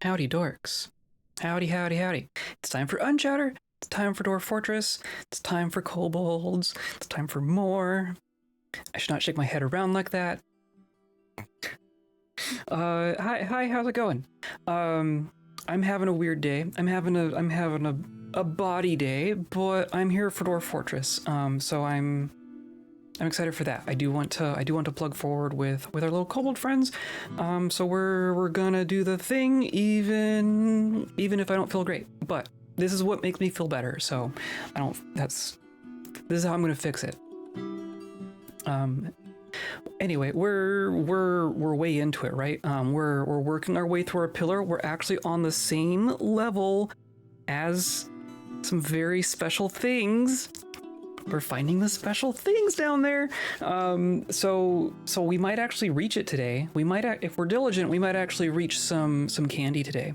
Howdy dorks. Howdy, howdy, howdy. It's time for Unchatter. It's time for Dwarf Fortress. It's time for Kobolds. It's time for more. I should not shake my head around like that. Hi, how's it going? I'm having a weird day. I'm having a body day, but I'm here for Dwarf Fortress. So I'm excited for that. I do want to plug forward with our little kobold friends. So we're gonna do the thing even if I don't feel great. But this is what makes me feel better. So this is how I'm gonna fix it. Anyway, we're way into it, right? We're working our way through our pillar. We're actually on the same level as some very special things. We're finding the special things down there. So we might actually reach it today. We might, if we're diligent, we might actually reach some candy today.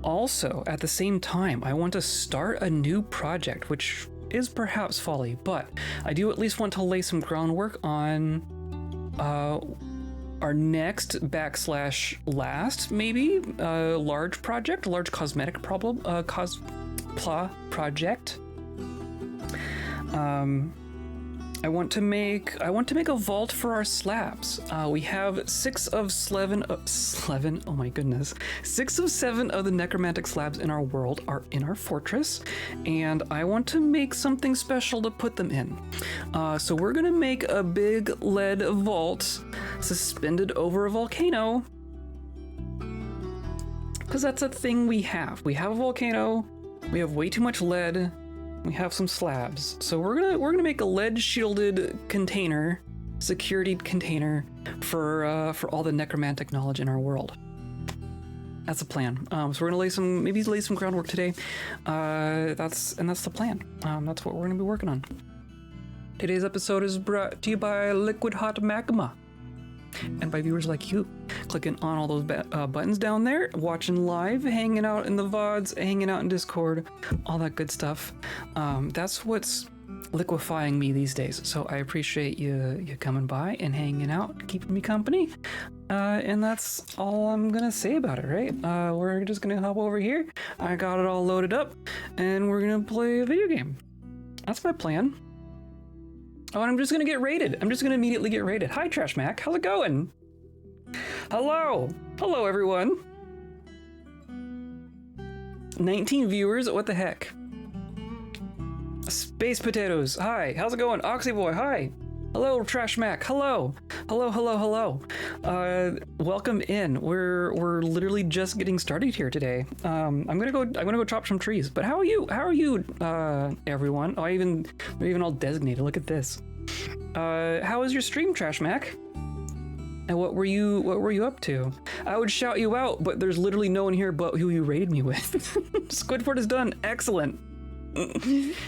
Also, at the same time, I want to start a new project, which is perhaps folly, but I do at least want to lay some groundwork on our next / last, maybe, large project, large cosmetic project. I want to make a vault for our slabs. We have 6 of 7. Oh my goodness! 6 of 7 of the necromantic slabs in our world are in our fortress, and I want to make something special to put them in. So we're gonna make a big lead vault suspended over a volcano, because that's a thing we have. We have a volcano. We have way too much lead. We have some slabs, so we're gonna make a lead shielded container, security container for all the necromantic knowledge in our world. That's the plan. So we're gonna lay some groundwork today. That's the plan. That's what we're gonna be working on. Today's episode is brought to you by Liquid Hot Magma, and by viewers like you, clicking on all those buttons down there, watching live, hanging out in the VODs, hanging out in Discord, all that good stuff. That's what's liquefying me these days. So I appreciate you coming by and hanging out, keeping me company. And that's all I'm gonna say about it, right? We're just gonna hop over here. I got it all loaded up, and we're gonna play a video game. That's my plan. Oh, and I'm just gonna get raided. I'm just gonna immediately get raided. Hi, Trash Mac. How's it going? Hello. Hello, everyone. 19 viewers. What the heck? Space Potatoes. Hi. How's it going? Oxy Boy. Hi. Hello, Trash Mac. Hello. Hello. Welcome in. We're literally just getting started here today. I'm gonna go chop some trees. But how are you? How are you, everyone? Oh, they're even all designated. Look at this. How was your stream, Trash Mac? And what were you up to? I would shout you out, but there's literally no one here but who you raided me with. Squidford is done. Excellent.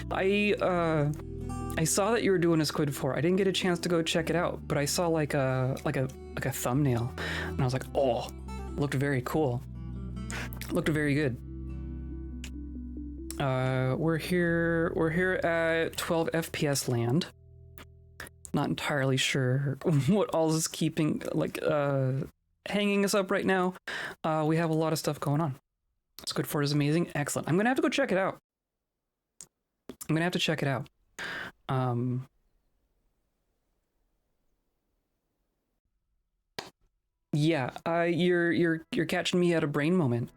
I saw that you were doing a Squid 4. I didn't get a chance to go check it out, but I saw like a thumbnail, and I was like, oh, looked very cool. Looked very good. We're here at 12 FPS land. Not entirely sure what all is keeping hanging us up right now. We have a lot of stuff going on. Squid 4 is amazing. Excellent. I'm gonna have to go check it out. Yeah, you're catching me at a brain moment.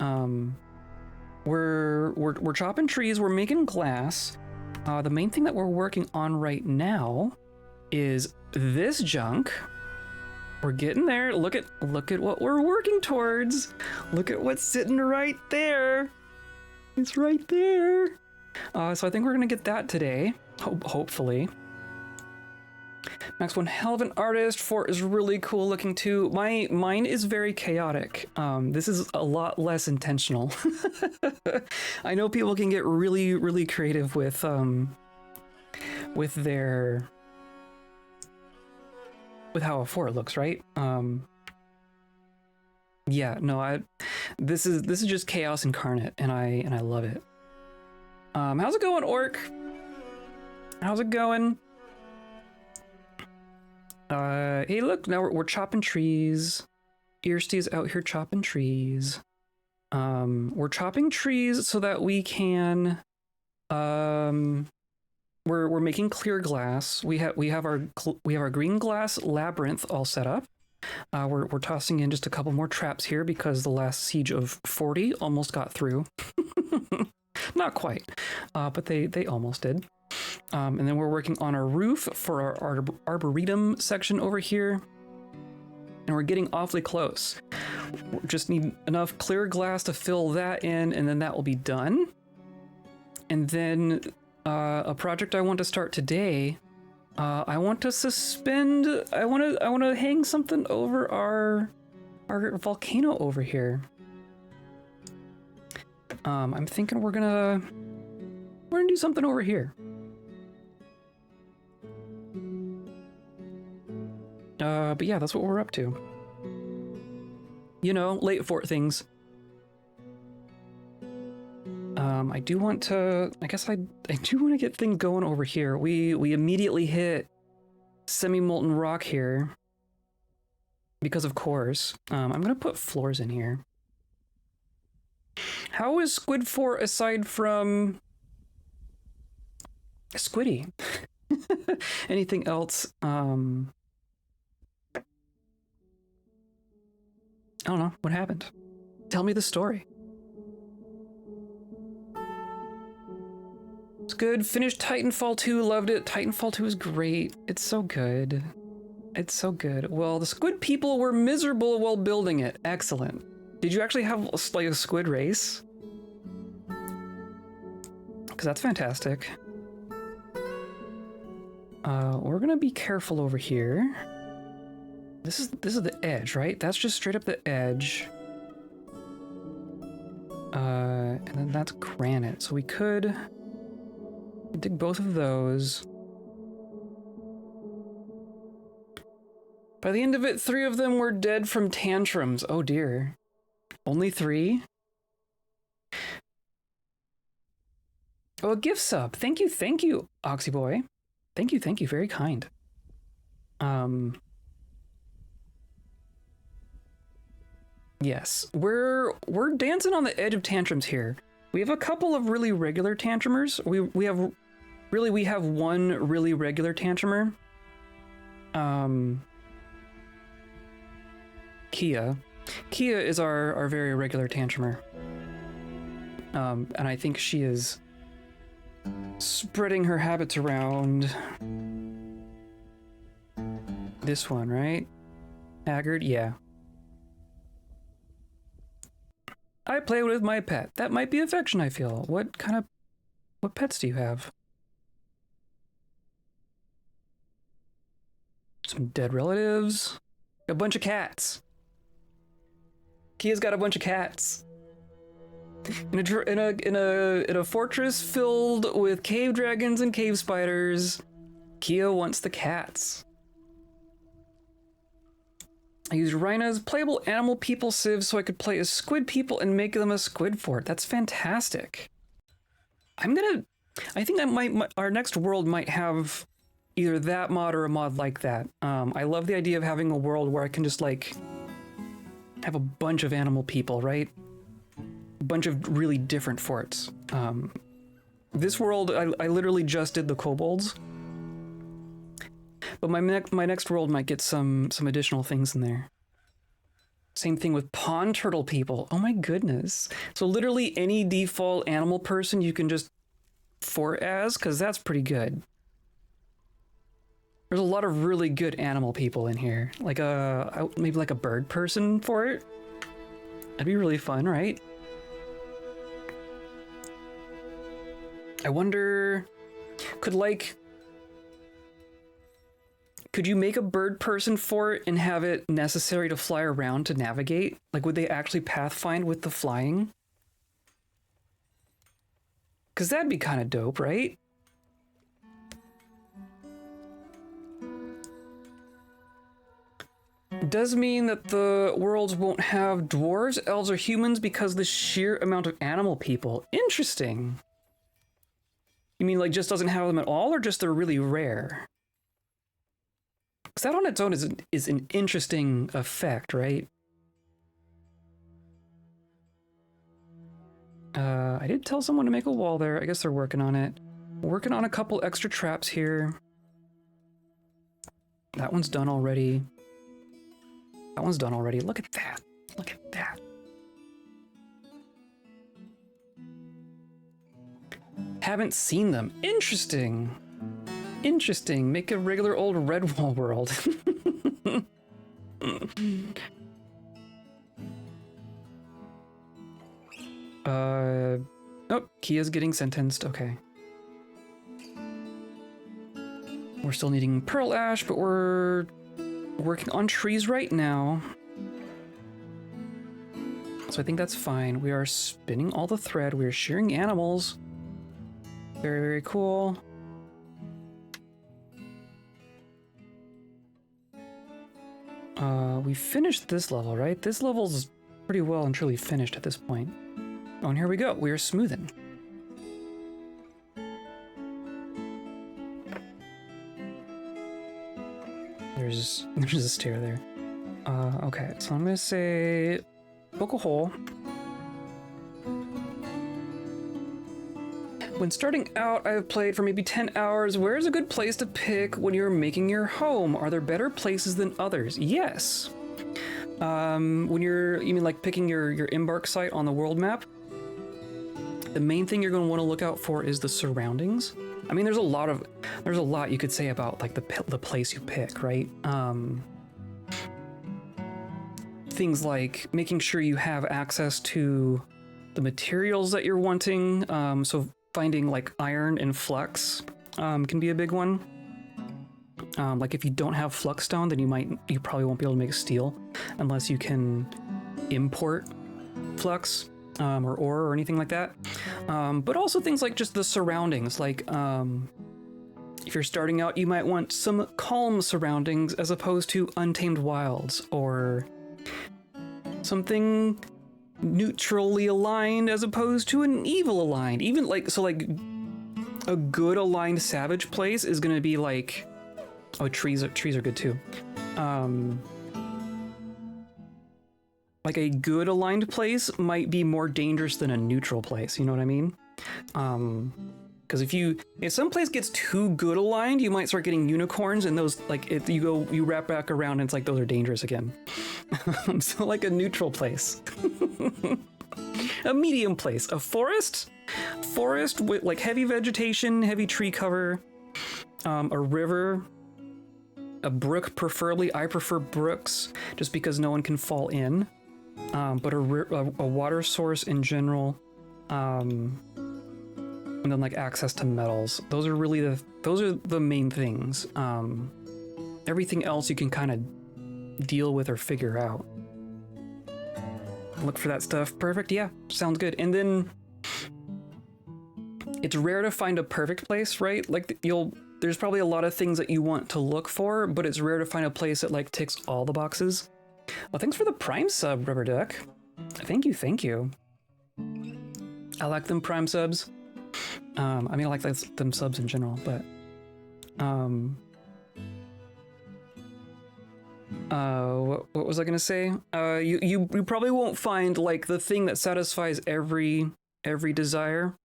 We're chopping trees, we're making glass. The main thing that we're working on right now is this junk. We're getting there. Look at what we're working towards. Look at what's sitting right there. It's right there. So I think we're gonna get that today, hopefully. Next one, hell of an artist. 4 is really cool looking too. Mine is very chaotic. This is a lot less intentional. I know people can get really, really creative with how a 4 looks, right? Yeah, no, this is just chaos incarnate, and I love it. How's it going, Orc? How's it going? Hey, look, now we're chopping trees. Earsty's out here chopping trees. We're chopping trees so that we can, we're making clear glass. We have our green glass labyrinth all set up. We're tossing in just a couple more traps here because the last siege of 40 almost got through. Not quite, but they almost did. And then we're working on a roof for our arboretum section over here. And we're getting awfully close. We just need enough clear glass to fill that in, and then that will be done. And then a project I want to start today, I want to hang something over our volcano over here. I'm thinking we're gonna do something over here. But yeah, that's what we're up to. You know, late fort things. I do want to, I guess I do want to get things going over here. We immediately hit semi-molten rock here. Because of course. I'm gonna put floors in here. How is Squid Fort aside from Squiddy? Anything else? I don't know. What happened? Tell me the story. It's good. Finished Titanfall 2. Loved it. Titanfall 2 is great. It's so good. It's so good. Well, the squid people were miserable while building it. Excellent. Did you actually have like a squid race? Because that's fantastic. We're gonna be careful over here. This is the edge, right? That's just straight up the edge. And then that's granite. So we could dig both of those. By the end of it, 3 of them were dead from tantrums. Oh dear. Only 3? Oh, a gift sub. Thank you, Oxyboy. Thank you, very kind. Yes, we're dancing on the edge of tantrums here. We have a couple of really regular tantrumers. We have one really regular tantrumer. Kia is our very regular tantrumer. And I think she is spreading her habits around. This one, right? Haggard, yeah. I play with my pet. That might be affection, I feel. What pets do you have? Some dead relatives. A bunch of cats. Kia's got a bunch of cats. In a fortress filled with cave dragons and cave spiders, Kia wants the cats. I used Rhina's playable animal people civ so I could play as squid people and make them a squid fort. That's fantastic. I think our next world might have either that mod or a mod like that. I love the idea of having a world where I can just like have a bunch of animal people, right? A bunch of really different forts. This world, I literally just did the kobolds. But my next world might get some additional things in there. Same thing with pond turtle people. Oh my goodness. So literally any default animal person you can just fort as, because that's pretty good. There's a lot of really good animal people in here. Like maybe like a bird person for it. That'd be really fun, right? I wonder, could you make a bird person for it and have it necessary to fly around to navigate? Like, would they actually pathfind with the flying? Because that'd be kind of dope, right? It does mean that the worlds won't have dwarves, elves, or humans because the sheer amount of animal people. Interesting. You mean like just doesn't have them at all, or just they're really rare? Because that on its own is an interesting effect, right? I did tell someone to make a wall there. I guess they're working on it. Working on a couple extra traps here. That one's done already. That one's done already. Look at that. Look at that. Haven't seen them. Interesting. Interesting. Make a regular old Redwall world. Oh, Kia's getting sentenced. Okay. We're still needing pearl ash, but we're working on trees right now. So I think that's fine. We are spinning all the thread. We are shearing animals. Very, very cool. We finished this level, right? This level's pretty well and truly finished at this point. Oh, and here we go. We are smoothing. There's a stair there. Okay, so I'm gonna say poke a hole. When starting out, I have played for maybe 10 hours. Where is a good place to pick when you're making your home? Are there better places than others? Yes. When you mean like picking your embark site on the world map, the main thing you're going to want to look out for is the surroundings. I mean, there's a lot you could say about like the place you pick, right? Things like making sure you have access to the materials that you're wanting. So finding like iron and flux can be a big one. Like if you don't have flux stone, then you probably won't be able to make steel unless you can import flux or ore or anything like that. But also things like just the surroundings. Like if you're starting out, you might want some calm surroundings as opposed to untamed wilds, or something neutrally aligned as opposed to an evil aligned. Even like a good aligned savage place is going to be like, oh, trees are good too. Like a good aligned place might be more dangerous than a neutral place. You know what I mean? Because if some place gets too good aligned, you might start getting unicorns, and those, like, if you wrap back around and it's like those are dangerous again. So like a neutral place. A medium place, a forest with like heavy vegetation, heavy tree cover, a river, a brook preferably. I prefer brooks just because no one can fall in, but a water source in general, and then like access to metals. Those are really the main things. Everything else you can kind of deal with or figure out. Look for that stuff. Perfect. Yeah, sounds good. And then it's rare to find a perfect place, right? Like there's probably a lot of things that you want to look for, but it's rare to find a place that like ticks all the boxes. Well, thanks for the Prime sub, Rubber Duck. Thank you. I like them Prime subs. I mean, I like them subs in general, but what was I gonna say? You probably won't find like the thing that satisfies every desire,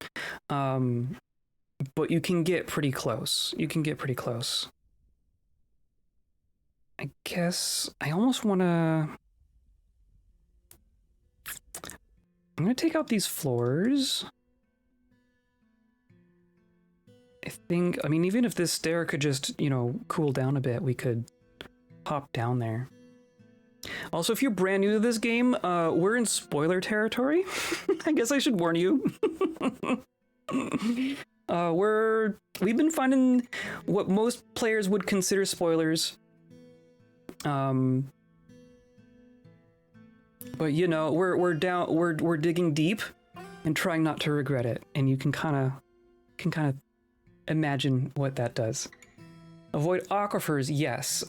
but you can get pretty close. I guess I almost wanna. I'm gonna take out these floors. I mean, even if this stair could just, cool down a bit, we could hop down there. Also, if you're brand new to this game, we're in spoiler territory. I guess I should warn you. We've been finding what most players would consider spoilers. But we're digging deep and trying not to regret it, and you can kind of imagine what that does. Avoid aquifers, yes.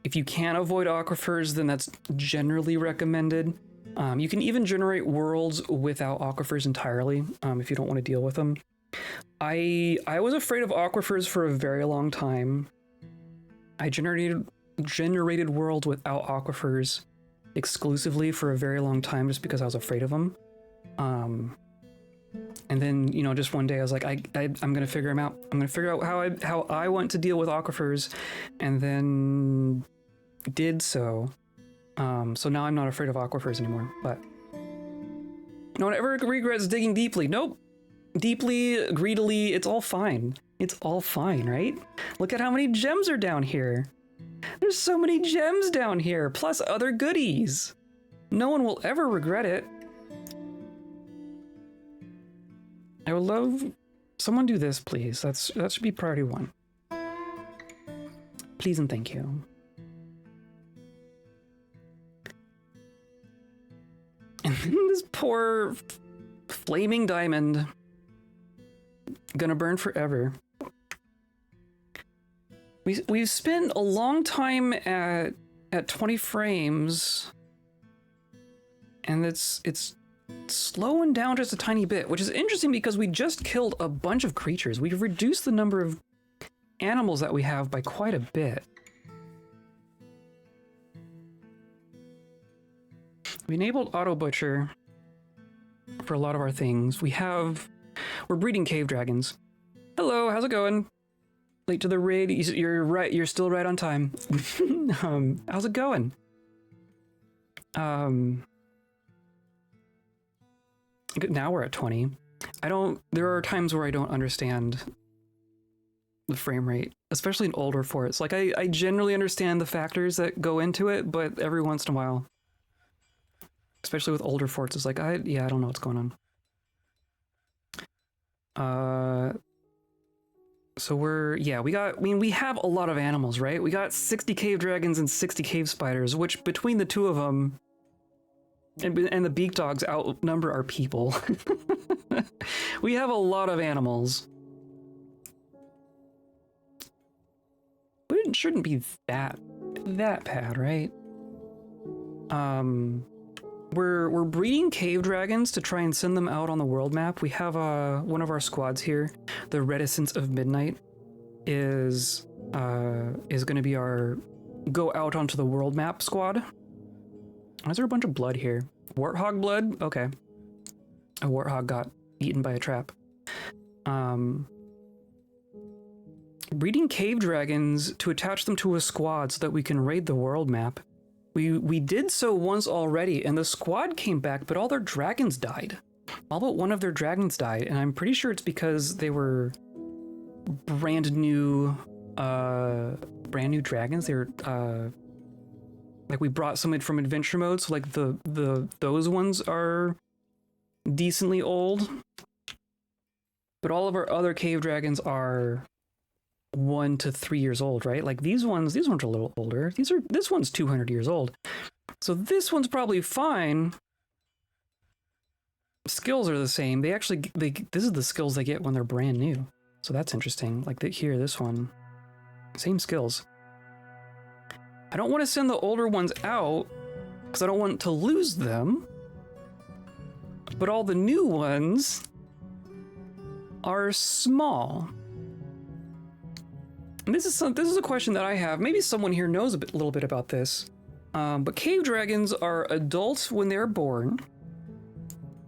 If you can't avoid aquifers, then that's generally recommended. You can even generate worlds without aquifers entirely, if you don't want to deal with them. I was afraid of aquifers for a very long time. I generated worlds without aquifers exclusively for a very long time just because I was afraid of them. And then, you know, just one day I was like, I'm gonna figure them out. I'm gonna figure out how I want to deal with aquifers, and then did so. So now I'm not afraid of aquifers anymore. But no one ever regrets digging deeply. Nope. Deeply, greedily, it's all fine. It's all fine, right? Look at how many gems are down here. There's so many gems down here, plus other goodies. No one will ever regret it. I would love someone do this, please. That should be priority 1. Please and thank you. And this poor flaming diamond, gonna burn forever. We've spent a long time at 20 frames, and it's slowing down just a tiny bit, which is interesting because we just killed a bunch of creatures. We've reduced the number of animals that we have by quite a bit. We enabled auto butcher for a lot of our things. We're breeding cave dragons. Hello, how's it going? Late to the raid. You're right. You're still right on time. How's it going? Now we're at 20. There are times where I don't understand the frame rate, especially in older forts. Like I generally understand the factors that go into it, but every once in a while, especially with older forts, it's like, I don't know what's going on. So we have a lot of animals, right? We got 60 cave dragons and 60 cave spiders, which between the two of them and the beak dogs outnumber our people. We have a lot of animals. But it shouldn't be that bad, right? We're breeding cave dragons to try and send them out on the world map. We have one of our squads here, the Reticence of Midnight, is going to be our go out onto the world map squad. Why is there a bunch of blood here? Warthog blood? Okay. A warthog got eaten by a trap. Breeding cave dragons to attach them to a squad so that we can raid the world map. We did so once already, and the squad came back, but all their dragons died. All but one of their dragons died, and I'm pretty sure it's because they were brand new dragons. They were like we brought some in from adventure mode, so like those ones are decently old. But all of our other cave dragons are 1 to 3 years old, right? Like these ones are a little older. This one's 200 years old. So this one's probably fine. Skills are the same. This is the skills they get when they're brand new. So that's interesting. Like here, this one, same skills. I don't want to send the older ones out because I don't want to lose them. But all the new ones are small. And this is a question that I have. Maybe someone here knows a little bit about this. But cave dragons are adults when they're born.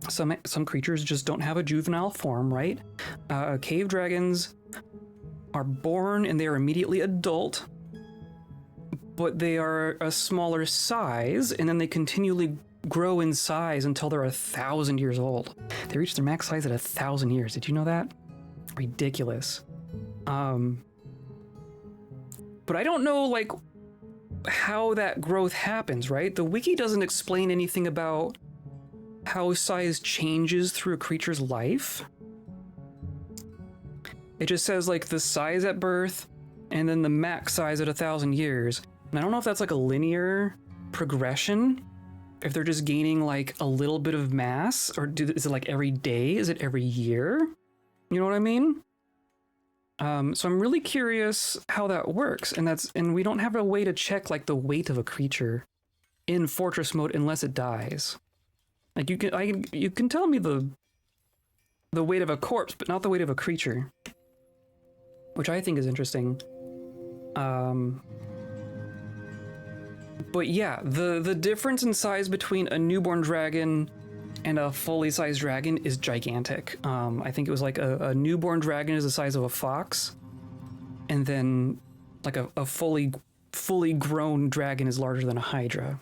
Some creatures just don't have a juvenile form, right? Cave dragons are born and they are immediately adult, but they are a smaller size, and then they continually grow in size until they're 1,000 years old. They reach their max size at 1,000 years. Did you know that? Ridiculous. But I don't know, like, how that growth happens, right? The wiki doesn't explain anything about how size changes through a creature's life. It just says, like, the size at birth, and then the max size at 1,000 years. And I don't know if that's, like, a linear progression, if they're just gaining, like, a little bit of mass, or is it, like, every day? Is it every year? You know what I mean? So I'm really curious how that works, and we don't have a way to check like the weight of a creature in Fortress mode unless it dies. Like you can tell me the weight of a corpse, but not the weight of a creature, which I think is interesting. But yeah, the difference in size between a newborn dragon and a fully sized dragon is gigantic. I think it was like a newborn dragon is the size of a fox, and then like a fully grown dragon is larger than a hydra.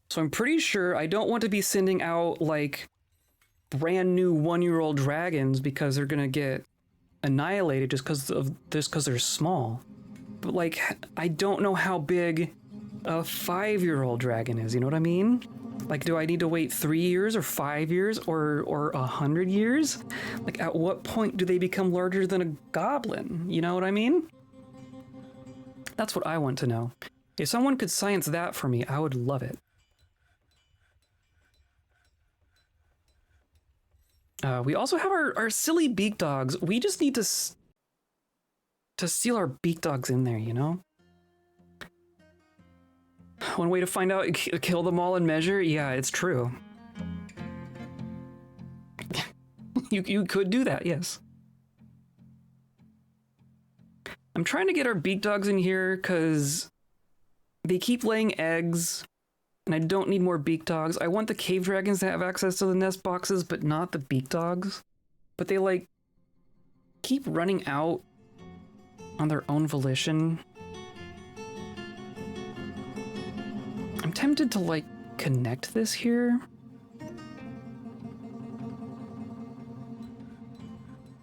So I'm pretty sure I don't want to be sending out like brand new 1-year-old dragons because they're gonna get annihilated just because they're small. But like, I don't know how big a 5-year-old dragon is, you know what I mean? Like, do I need to wait 3 years or 5 years or 100 years? Like, at what point do they become larger than a goblin? You know what I mean? That's what I want to know. If someone could science that for me, I would love it. We also have our silly beak dogs. We just need to seal our beak dogs in there, you know? One way to find out, kill them all and measure? Yeah, it's true. You could do that, yes. I'm trying to get our beak dogs in here because they keep laying eggs, and I don't need more beak dogs. I want the cave dragons to have access to the nest boxes, but not the beak dogs. But they, like, keep running out on their own volition. I'm tempted to, like, connect this here.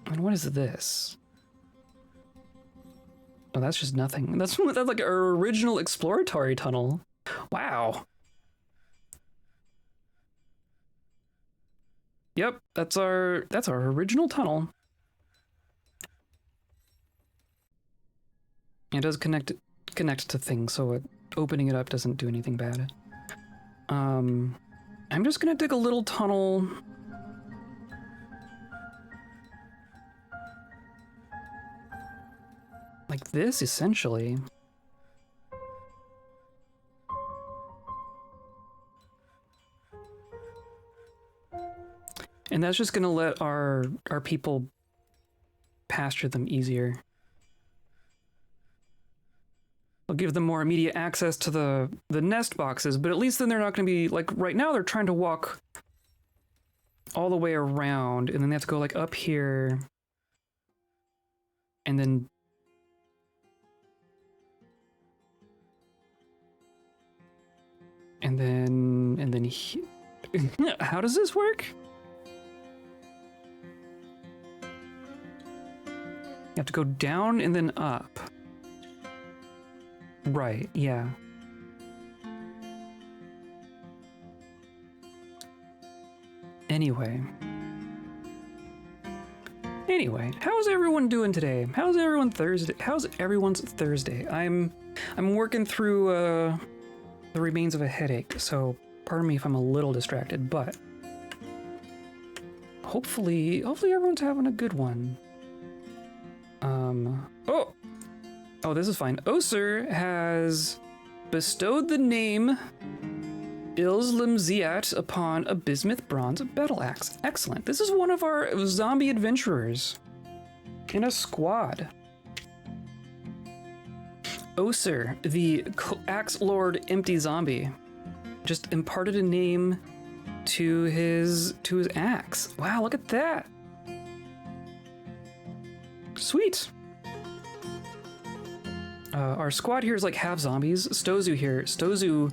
And what is this? Oh, that's just nothing. That's like our original exploratory tunnel. Wow. Yep, that's our original tunnel. It does connect to things, so opening it up doesn't do anything bad. I'm just gonna dig a little tunnel. Like this, essentially. And that's just gonna let our people pasture them easier. I'll give them more immediate access to the nest boxes, but at least then they're not gonna be, like, right now they're trying to walk all the way around, and then they have to go, like, up here, and then how does this work? You have to go down and then up. Right, yeah. Anyway, how's everyone doing today? How's everyone's Thursday? I'm working through the remains of a headache, so pardon me if I'm a little distracted, but hopefully everyone's having a good one. Oh, this is fine. Oser has bestowed the name Ilslim Ziat upon a bismuth bronze battle axe. Excellent. This is one of our zombie adventurers in a squad. Oser, the axe lord empty zombie, just imparted a name to his axe. Wow, look at that. Sweet. Our squad here is like half zombies. Stozu here. Stozu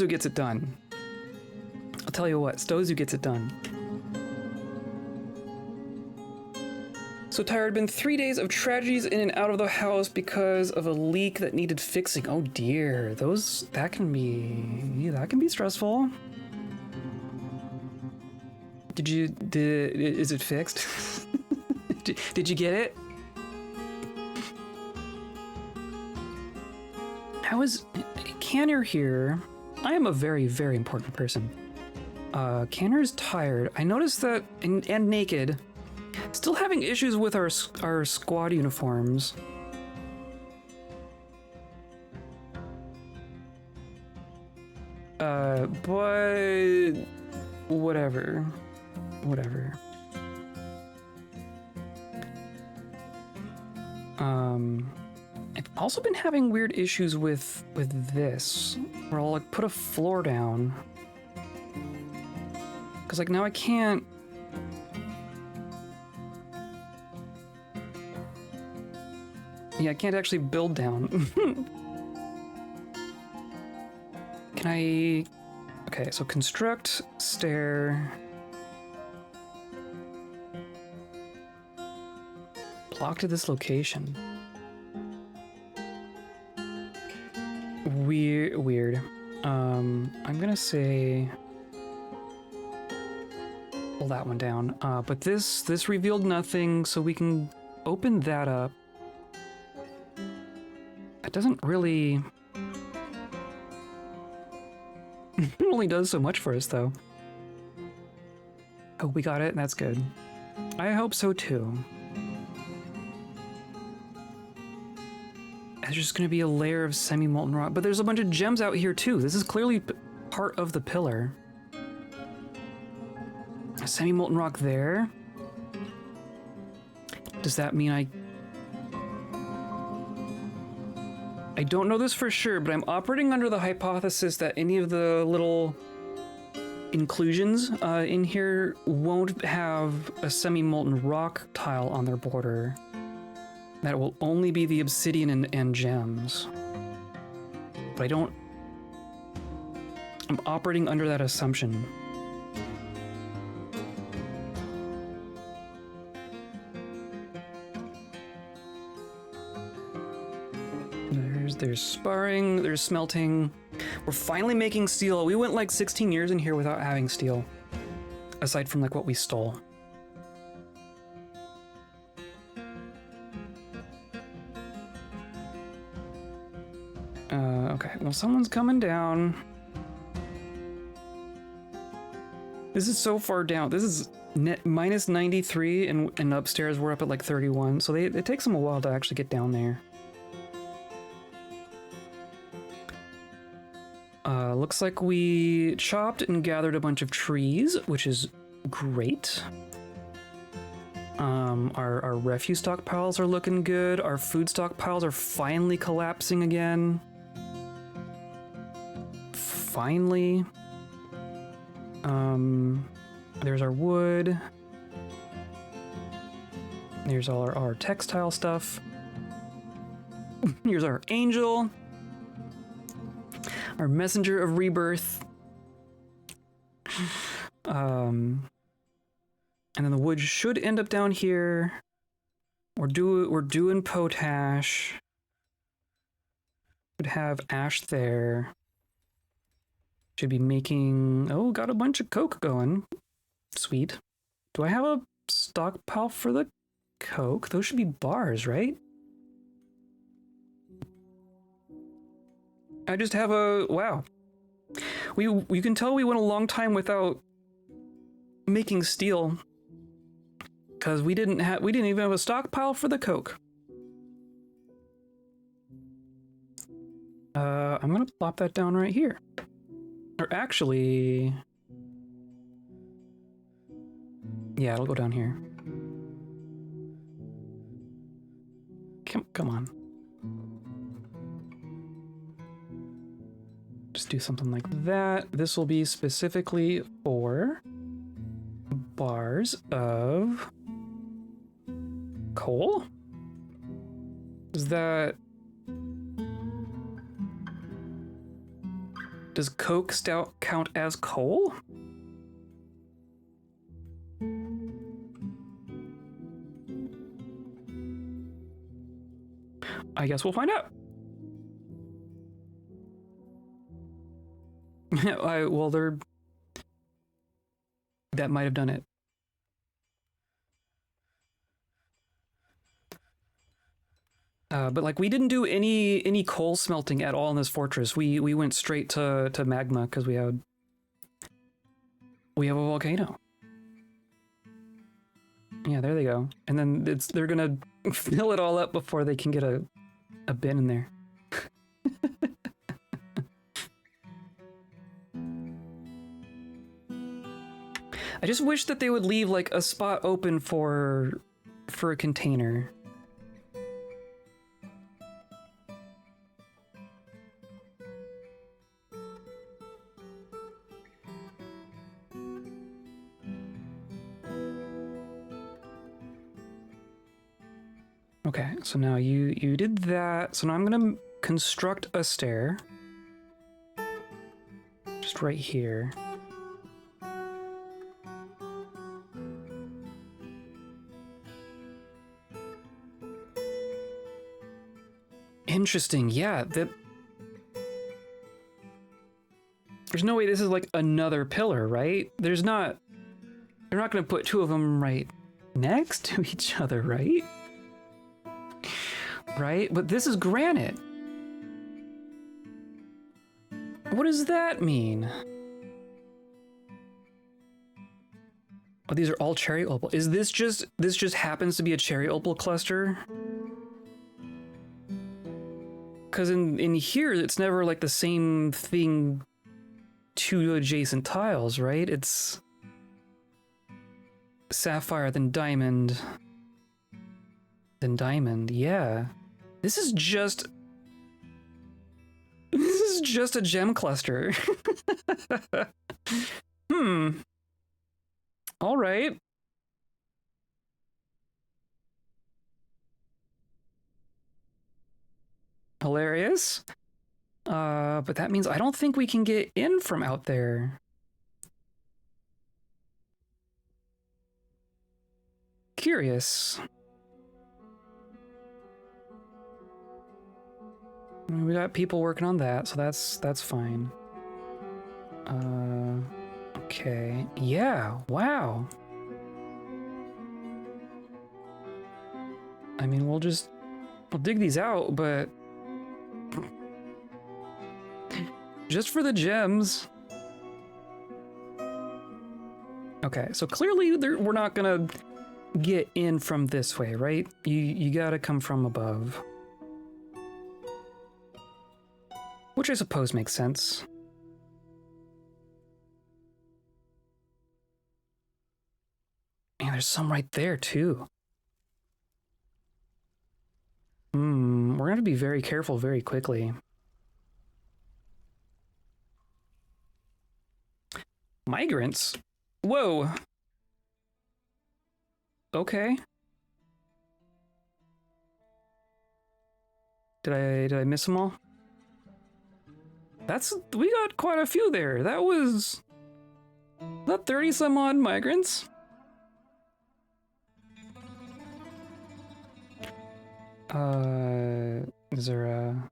gets it done. I'll tell you what, Stozu gets it done. So tired, been 3 days of tragedies in and out of the house because of a leak that needed fixing. Oh dear, that can be stressful. Is it fixed? Did you get it? How is Canner here? I am a very, very important person. Canner's tired. I noticed that, and naked. Still having issues with our squad uniforms. But whatever. I Also been having weird issues with this, where I'll like put a floor down. Cause like now I can't. Yeah, I can't actually build down. Can I? Okay, so construct stair. Block to this location. Weird. I'm gonna say pull that one down. But this revealed nothing, so we can open that up. That doesn't really. It only does so much for us, though. Oh, we got it. That's good. I hope so too. There's just going to be a layer of semi-molten rock, but there's a bunch of gems out here too. This is clearly part of the pillar. A semi-molten rock there. Does that mean I don't know this for sure, but I'm operating under the hypothesis that any of the little inclusions in here won't have a semi-molten rock tile on their border. That it will only be the obsidian and gems. But I'm operating under that assumption. There's sparring, there's smelting. We're finally making steel. We went like 16 years in here without having steel. Aside from like what we stole. Okay, well, someone's coming down. This is so far down. This is minus 93, and upstairs we're up at like 31. So it takes them a while to actually get down there. Looks like we chopped and gathered a bunch of trees, which is great. Our refuse stockpiles are looking good. Our food stockpiles are finally collapsing again. Finally. There's our wood. There's all our textile stuff. Here's our angel. Our messenger of rebirth. And then the wood should end up down here. We're doing potash. Should have ash there. Should be making... Oh, got a bunch of coke going. Sweet. Do I have a stockpile for the coke? Those should be bars, right? I just have a... Wow. You can tell we went a long time without making steel. Because we didn't even have a stockpile for the coke. I'm gonna plop that down right here. Or actually... Yeah, it'll go down here. Come on. Just do something like that. This will be specifically for bars of coal? Is that... Does coke stout count as coal? I guess we'll find out. Well, that might have done it. But like we didn't do any coal smelting at all in this fortress. We went straight to magma because we have a volcano. Yeah, there they go. And then they're gonna fill it all up before they can get a bin in there. I just wish that they would leave like a spot open for a container. Okay, so now you did that. So now I'm gonna construct a stair. Just right here. Interesting, yeah. There's no way this is like another pillar, right? There's not. They're not gonna put two of them right next to each other, right? Right? But this is granite. What does that mean? Oh, these are all cherry opal. Is this just happens to be a cherry opal cluster? Because in here, it's never like the same thing, two adjacent tiles, right? It's sapphire, then diamond, yeah. This is just a gem cluster. All right. Hilarious. But that means I don't think we can get in from out there. Curious. I mean, we got people working on that, so that's fine. Okay. Yeah, wow. I mean, we'll dig these out, but just for the gems. Okay, so clearly we're not gonna get in from this way, right? You gotta come from above. Which I suppose makes sense. And there's some right there too. We're gonna have to be very careful very quickly. Migrants? Whoa. Okay. Did I miss them all? We got quite a few there. That was 30 some odd migrants. Is there a...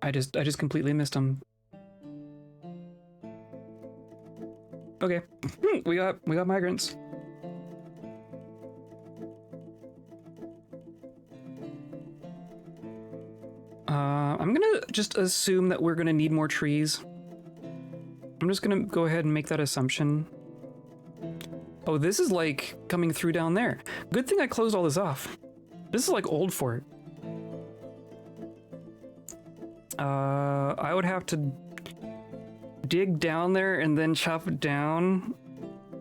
I just completely missed them. Okay, we got migrants. I'm gonna just assume that we're gonna need more trees. I'm just gonna go ahead and make that assumption. Oh, this is like coming through down there. Good thing I closed all this off. This is like old fort. I would have to dig down there and then chop it down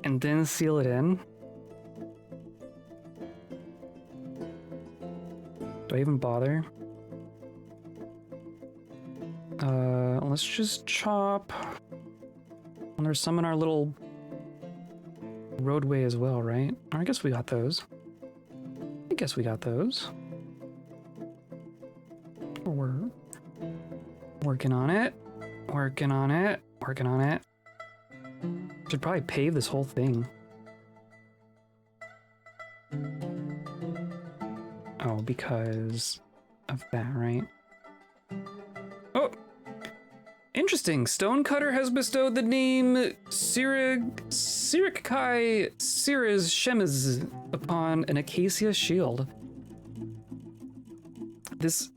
and then seal it in. Do I even bother? Let's just chop. And there's some in our little roadway as well, right? I guess we got those. We're working on it. Should probably pave this whole thing. Oh, because of that, right? Oh! Interesting. Stonecutter has bestowed the name Sirikakai Siraz Shemez upon an acacia shield. This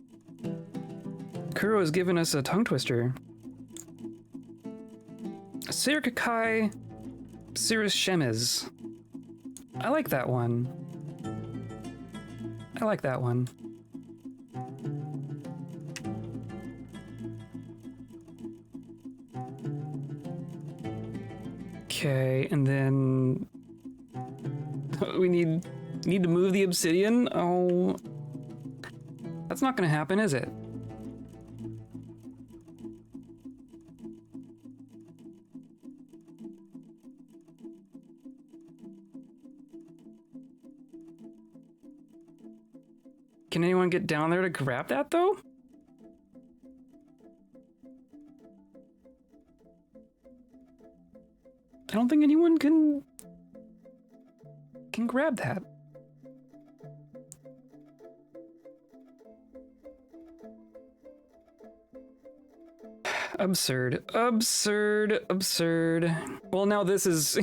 Kuro has given us a tongue twister. Sirikakai Siraz Shemez. I like that one. Okay, and then we need to move the obsidian. Oh, that's not gonna happen, is it? Can anyone get down there to grab that, though? I don't think anyone can grab that. Absurd, absurd, absurd. Well, now this is...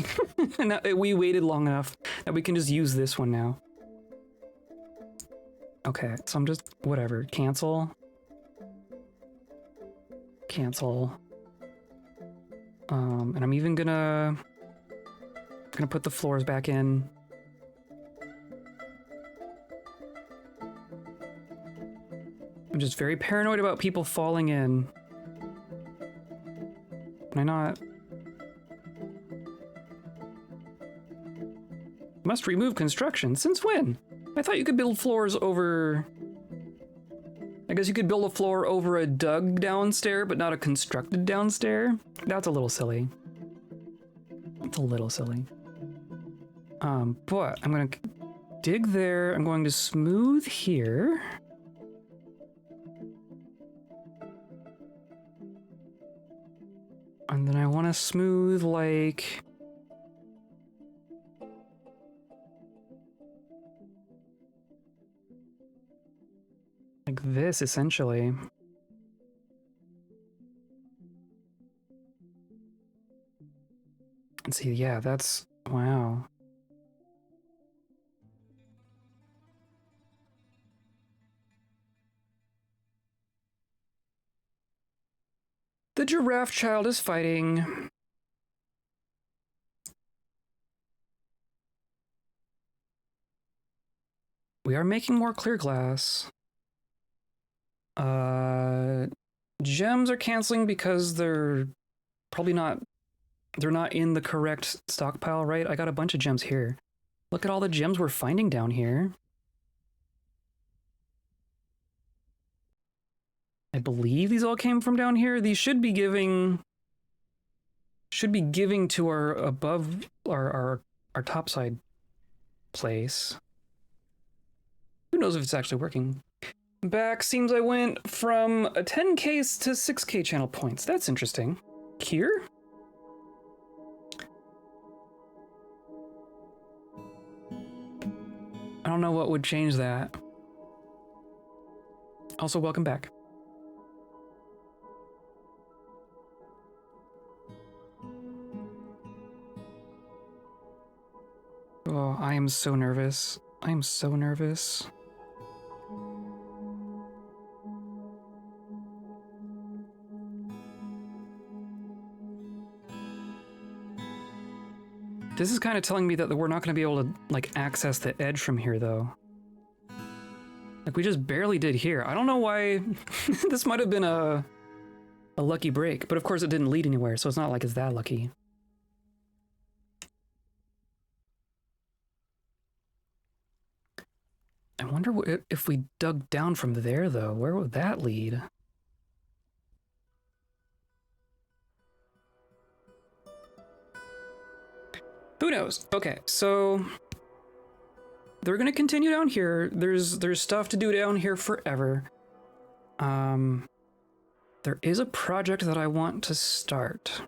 we waited long enough that we can just use this one now. Okay, so I'm just... whatever. Cancel. Cancel. And I'm even gonna put the floors back in. I'm just very paranoid about people falling in. Can I not? Must remove construction. Since when? I thought you could build floors over... I guess you could build a floor over a dug downstair, but not a constructed downstair? That's a little silly. That's a little silly. But I'm gonna dig there. I'm going to smooth here. And then I want to smooth like... like this, essentially. And see, yeah, that's... wow. The giraffe child is fighting. We are making more clear glass. Gems are canceling because they're probably not... they're not in the correct stockpile, right? I got a bunch of gems here. Look at all the gems we're finding down here. I believe these all came from down here. These should be giving to our above our topside place. Who knows if it's actually working? Back seems I went from a 10K to 6K channel points. That's interesting. Here? I don't know what would change that. Also, welcome back. Oh, I am so nervous. I am so nervous. This is kind of telling me that we're not going to be able to, like, access the edge from here, though. Like, we just barely did here. I don't know why... this might have been a lucky break, but of course it didn't lead anywhere, so it's not like it's that lucky. I wonder if we dug down from there, though. Where would that lead? Who knows? Okay, so they're gonna continue down here. There's stuff to do down here forever. There is a project that I want to start.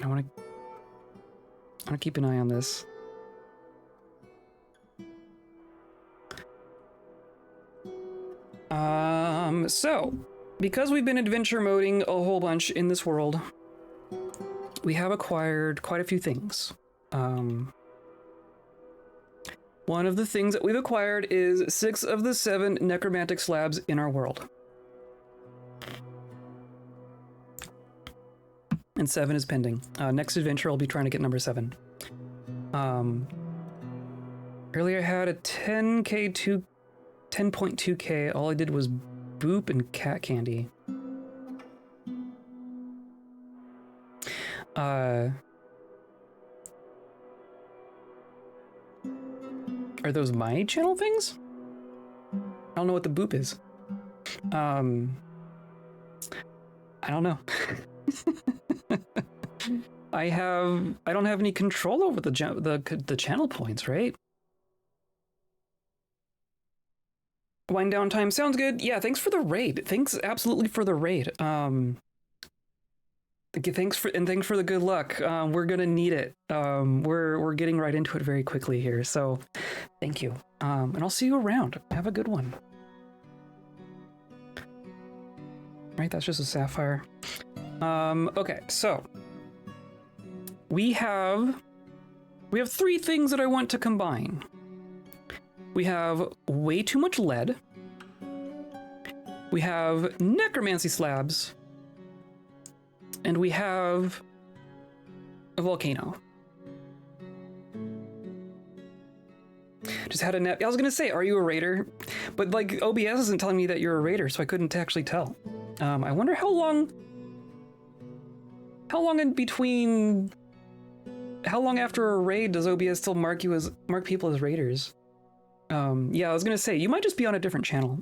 I want to keep an eye on this. So, because we've been adventure moding a whole bunch in this world, we have acquired quite a few things. One of the things that we've acquired is 6 of the 7 necromantic slabs in our world. And 7 is pending. Next adventure, I'll be trying to get number 7. Earlier I had a 10.2k. All I did was boop and cat candy. Are those my channel things? I don't know what the boop is. I don't know. I don't have any control over the channel points, right? Wind down time sounds good. Yeah, thanks for the raid. Thanks absolutely for the raid. Thanks for the good luck. We're gonna need it. We're getting right into it very quickly here. So, thank you. And I'll see you around. Have a good one. Right, that's just a sapphire. Okay, so we have 3 things that I want to combine. We have way too much lead. We have necromancy slabs. And we have a volcano. Just had a nap. I was gonna say, are you a raider? But like OBS isn't telling me that you're a raider, so I couldn't actually tell. I wonder how long in between, how long after a raid does OBS still mark people as raiders? Yeah, I was gonna say, you might just be on a different channel.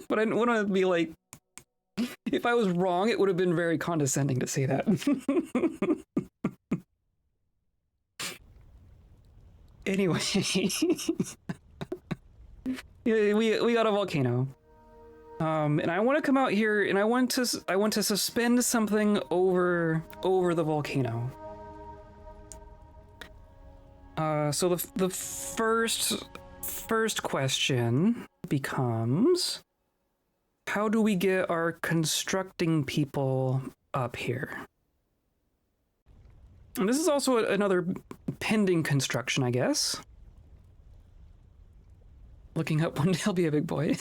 But I didn't want to be like, if I was wrong, it would have been very condescending to say that. Anyway, yeah, we got a volcano, and I want to come out here and I want to suspend something over the volcano. So the first question becomes, how do we get our constructing people up here? And this is also another pending construction, I guess. Looking up, one day I'll be a big boy.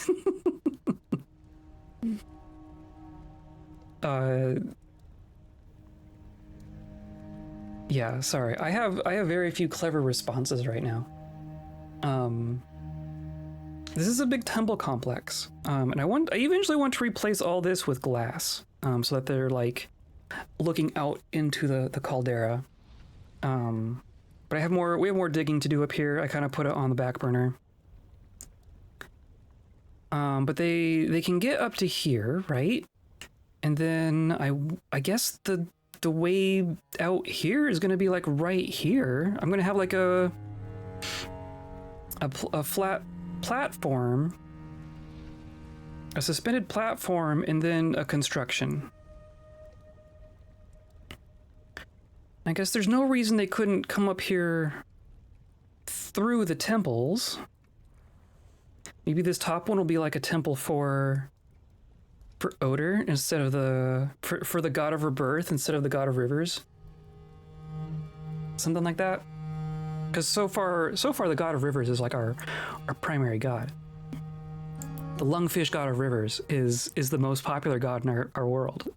Yeah, sorry. I have very few clever responses right now. This is a big temple complex, and I eventually want to replace all this with glass, so that they're like looking out into the caldera. But we have more digging to do up here. I kind of put it on the back burner. But they can get up to here, right? And then I guess the way out here is going to be like right here. I'm going to have like a flat platform, a suspended platform, and then a construction. I guess there's no reason they couldn't come up here through the temples. Maybe this top one will be like a temple for Odor instead of for the god of rebirth instead of the god of rivers. Something like that. Because so far the god of rivers is like our primary god. The lungfish god of rivers is the most popular god in our world.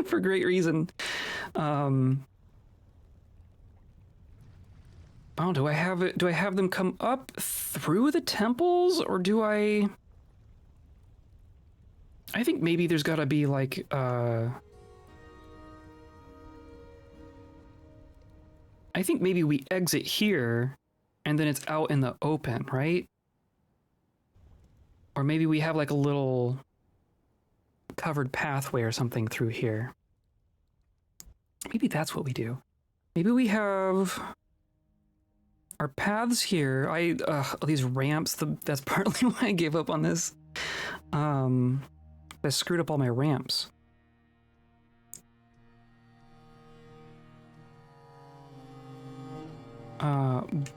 For great reason. Oh, do I have them come up through the temples, or do I think maybe there's gotta be like I think maybe we exit here and then it's out in the open, right? Or maybe we have like a little covered pathway or something through here. Maybe that's what we do. Maybe we have our paths here. These ramps, that's partly why I gave up on this. I screwed up all my ramps.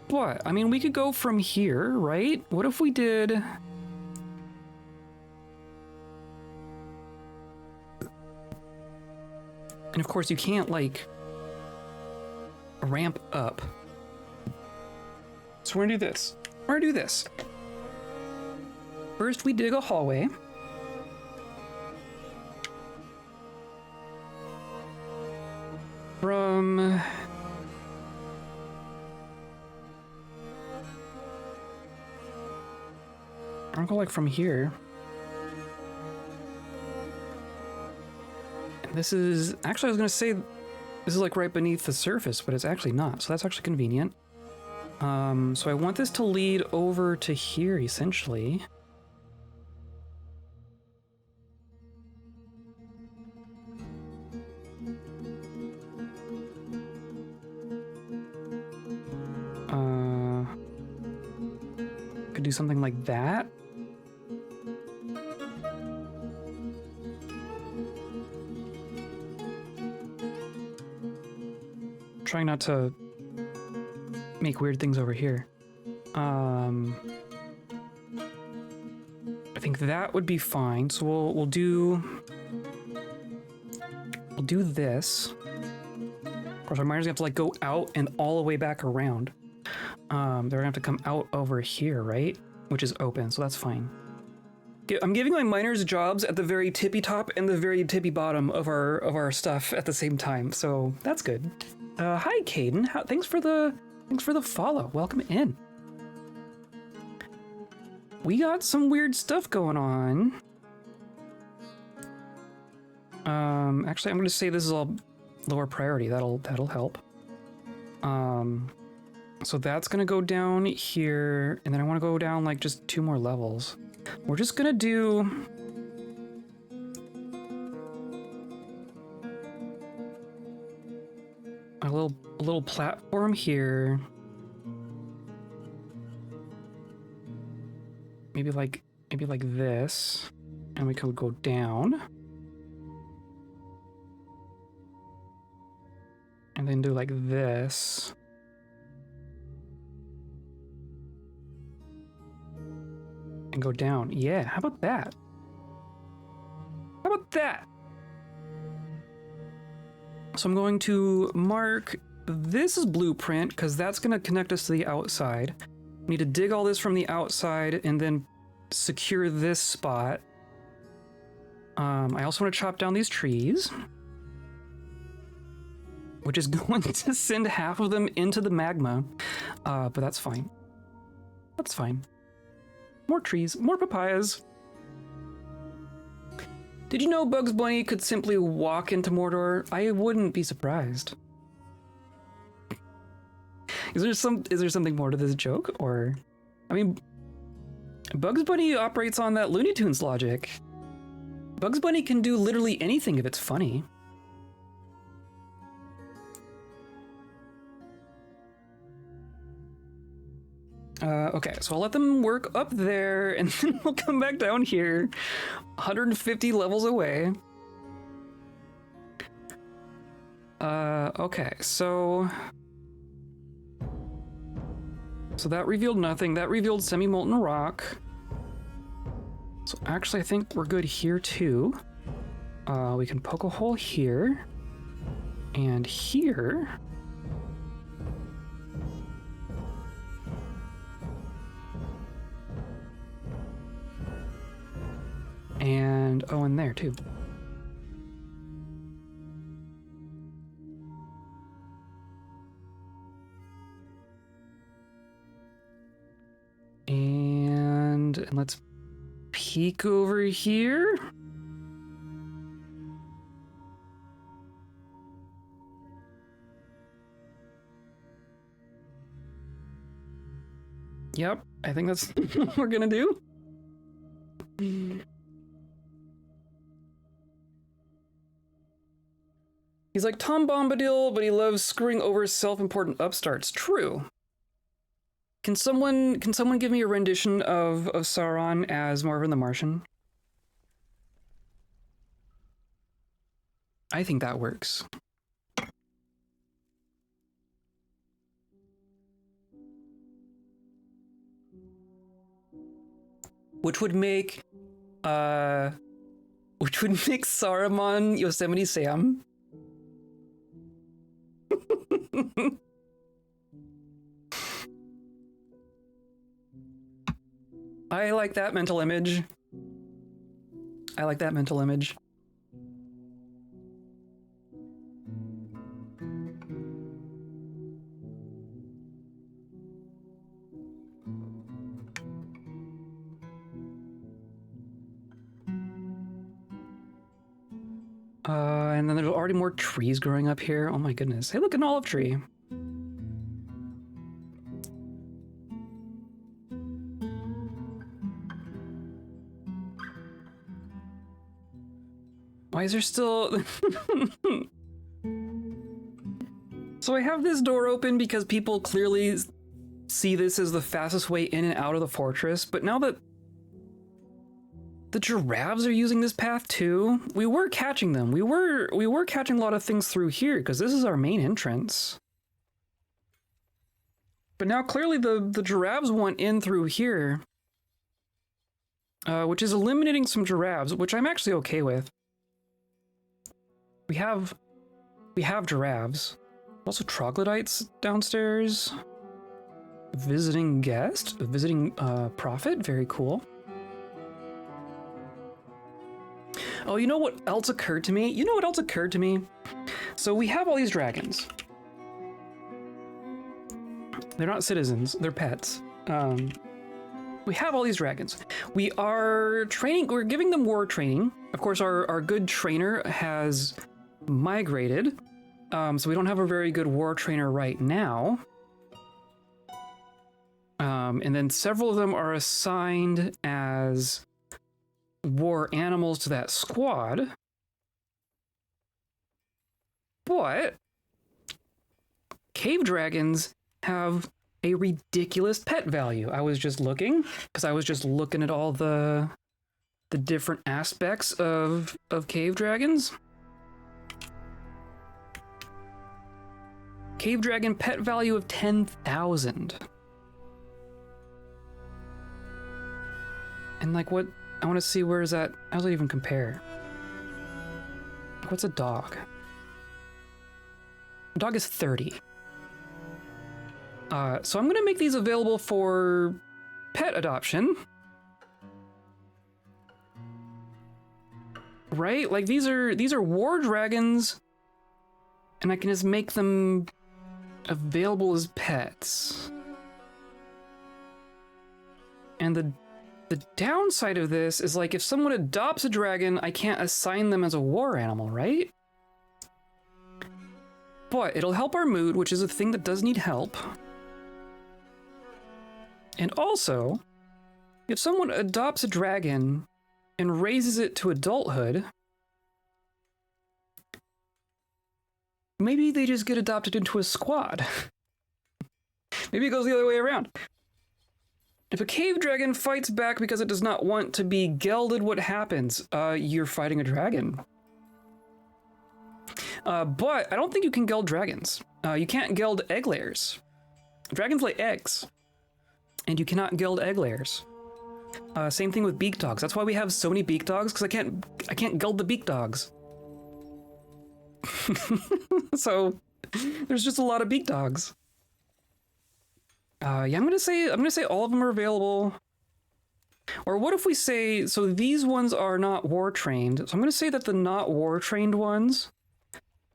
But, I mean, we could go from here, right? What if we did... And of course, you can't, like, ramp up. So we're gonna do this. We're gonna do this. First, we dig a hallway. From... I'll go like from here. And this is... Actually, I was gonna say this is like right beneath the surface, but it's actually not. So that's actually convenient. So I want this to lead over to here, essentially. do something like that. Trying not to make weird things over here. I think that would be fine. So we'll do this. Of course, our miner's gonna have to like go out and all the way back around. They're gonna have to come out over here, right? Which is open, so that's fine. I'm giving my miners jobs at the very tippy top and the very tippy bottom of our stuff at the same time, so that's good. Hi, Caden. Thanks for the follow. Welcome in. We got some weird stuff going on. Actually, I'm going to say this is all lower priority. That'll help. So that's going to go down here, and then I want to go down like just 2 more levels. We're just going to do a little platform here. Maybe like this, and we could go down. And then do like this. And go down. Yeah, how about that? How about that? So I'm going to mark this as blueprint because that's going to connect us to the outside. We need to dig all this from the outside and then secure this spot. I also want to chop down these trees, which is going to send half of them into the magma, but that's fine. That's fine. More trees, more papayas. Did you know Bugs Bunny could simply walk into Mordor? I wouldn't be surprised. Is there something more to this joke? Or, I mean, Bugs Bunny operates on that Looney Tunes logic. Bugs Bunny can do literally anything if it's funny. Okay, so I'll let them work up there, and then we'll come back down here, 150 levels away. Okay, so that revealed nothing. That revealed semi-molten rock. So actually, I think we're good here too. We can poke a hole here, and here. And, oh, in there too. And let's peek over here. Yep, I think that's what we're gonna do. He's like Tom Bombadil, but he loves screwing over self-important upstarts. True. Can someone give me a rendition of Sauron as Marvin the Martian? I think that works. Which would make Saruman Yosemite Sam. I like that mental image. I like that mental image. And then there's already more trees growing up here. Oh my goodness. Hey, look, an olive tree. Why is there still... So I have this door open because people clearly see this as the fastest way in and out of the fortress, but now that the giraffes are using this path too, we were catching them. We were catching a lot of things through here because this is our main entrance. But now clearly the giraffes want in through here, which is eliminating some giraffes, which I'm actually okay with. We have giraffes. Also troglodytes downstairs. Visiting guest, visiting prophet, very cool. Oh, you know what else occurred to me? So we have all these dragons. They're not citizens, they're pets. We have all these dragons. We are training, we're giving them war training. Of course, our good trainer has migrated. So we don't have a very good war trainer right now. And then several of them are assigned as war animals to that squad. But cave dragons have a ridiculous pet value. I was just looking, because I was just looking at all the different aspects of cave dragons. Cave dragon pet value of 10,000. And like what, I want to see where is that, how does it even compare? What's a dog? A dog is 30. So I'm gonna make these available for pet adoption. Right? Like these are war dragons, and I can just make them available as pets. And the downside of this is, like, if someone adopts a dragon, I can't assign them as a war animal, right? But it'll help our mood, which is a thing that does need help. And also, if someone adopts a dragon and raises it to adulthood, maybe they just get adopted into a squad. Maybe it goes the other way around. If a cave dragon fights back because it does not want to be gelded, what happens? You're fighting a dragon. But I don't think you can geld dragons. You can't geld egg layers. Dragons lay eggs, and you cannot geld egg layers. Same thing with beak dogs. That's why we have so many beak dogs, because I can't geld the beak dogs. So there's just a lot of beak dogs. Yeah, I'm gonna say all of them are available. Or what if we say, so these ones are not war trained. So I'm gonna say that the not war trained ones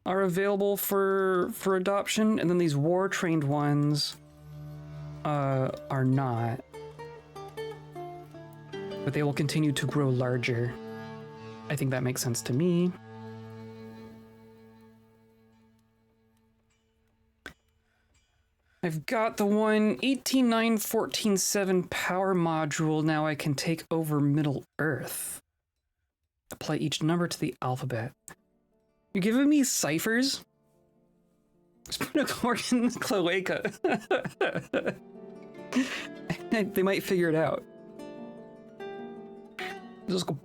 are available for adoption, and then these war trained ones are not. But they will continue to grow larger. I think that makes sense to me. I've got the one 18.9.14.7 power module. Now I can take over Middle Earth. Apply each number to the alphabet. You're giving me ciphers? Just put a cork in the cloaca. They might figure it out. Just go.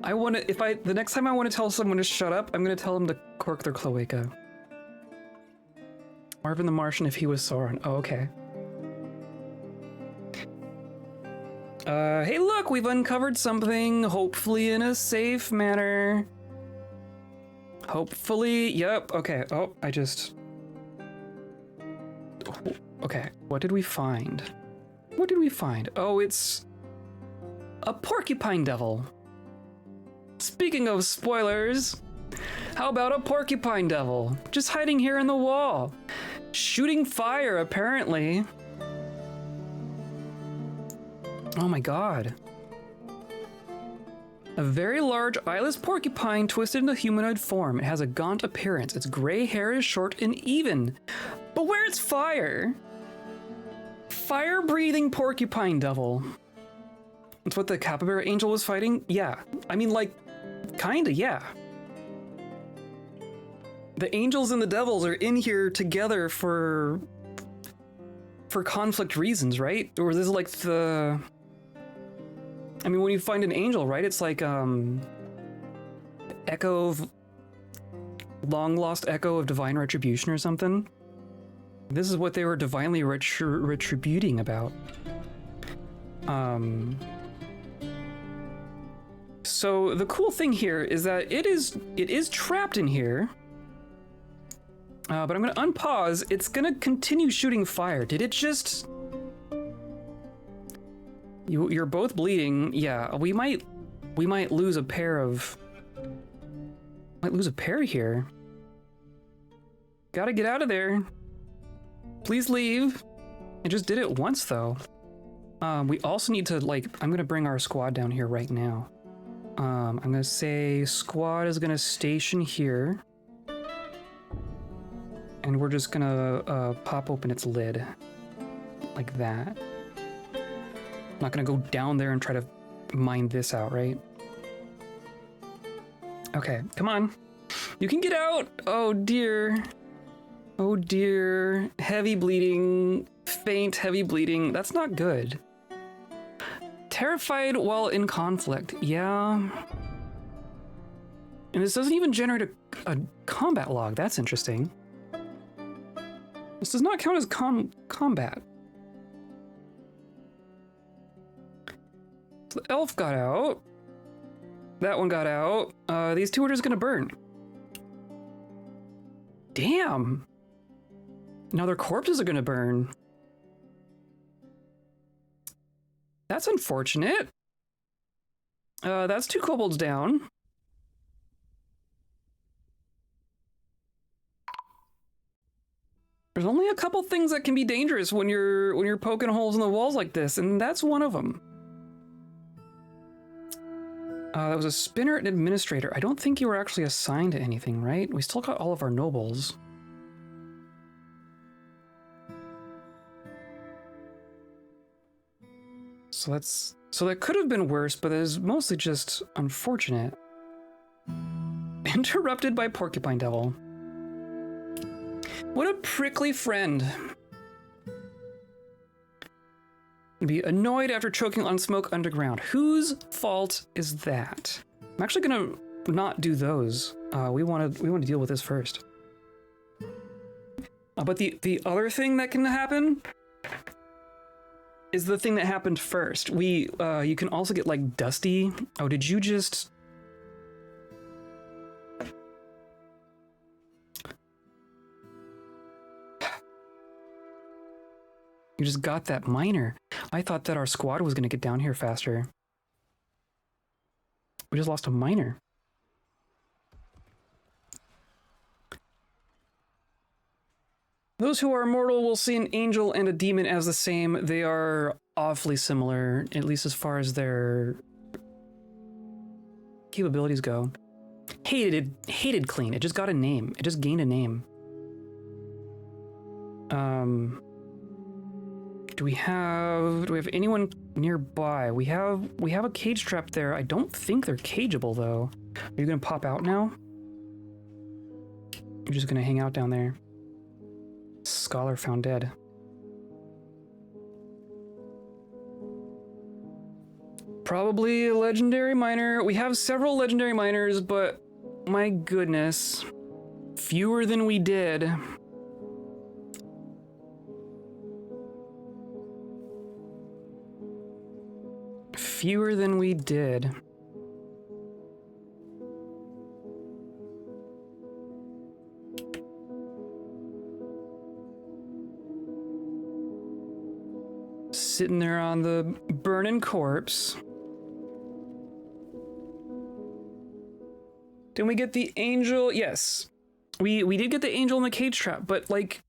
The next time I want to tell someone to shut up, I'm going to tell them to cork their cloaca. Marvin the Martian if he was Sauron. Oh, okay. Hey look, we've uncovered something, hopefully in a safe manner. Hopefully, yep, okay. Oh, okay, what did we find? What did we find? Oh, it's a porcupine devil. Speaking of spoilers, how about a porcupine devil? Just hiding here in the wall. Shooting fire, apparently. Oh my god. A very large eyeless porcupine twisted into humanoid form. It has a gaunt appearance. Its gray hair is short and even. But where is fire? Fire-breathing porcupine devil. That's what the capybara angel was fighting? Yeah. I mean, like, kinda, yeah. The angels and the devils are in here together for conflict reasons, right? Or this is like the... I mean, when you find an angel, right? It's like, echo of... long lost echo of divine retribution or something. This is what they were divinely retributing about. So the cool thing here is that it is trapped in here. But I'm gonna unpause. It's gonna continue shooting fire. Did it just... You're both bleeding. Yeah, we might lose a pair of... Might lose a pair here. Gotta get out of there. Please leave. I just did it once though. We also need to, like, I'm gonna bring our squad down here right now. I'm gonna say squad is gonna station here. And we're just gonna pop open its lid. Like that. I'm not gonna go down there and try to mine this out, right? Okay, come on. You can get out! Oh dear. Oh dear. Heavy bleeding. Faint, heavy bleeding. That's not good. Terrified while in conflict. Yeah. And this doesn't even generate a combat log. That's interesting. This does not count as combat. So the elf got out. That one got out. These two are just gonna burn. Damn. Now their corpses are gonna burn. That's unfortunate. That's 2 kobolds down. There's only a couple things that can be dangerous when you're poking holes in the walls like this, and that's one of them. That was a spinner and administrator. I don't think you were actually assigned to anything, right? We still got all of our nobles. So that could have been worse, but it is mostly just unfortunate. Interrupted by Porcupine Devil. What a prickly friend. Be annoyed after choking on smoke underground. Whose fault is that? I'm actually gonna not do those. We want to deal with this first. But the other thing that can happen is the thing that happened first. You can also get like dusty. Oh, did you just... You just got that miner. I thought that our squad was gonna get down here faster. We just lost a miner. Those who are immortal will see an angel and a demon as the same. They are awfully similar, at least as far as their capabilities go. Hated clean. It just got a name. It just gained a name. Do we have anyone nearby? We have a cage trap there. I don't think they're cageable though. Are you gonna pop out now? You're just gonna hang out down there. Scholar found dead. Probably a legendary miner. We have several legendary miners, but my goodness, fewer than we did. Fewer than we did. Sitting there on the burning corpse. Did we get the angel? Yes. We did get the angel in the cage trap, but like...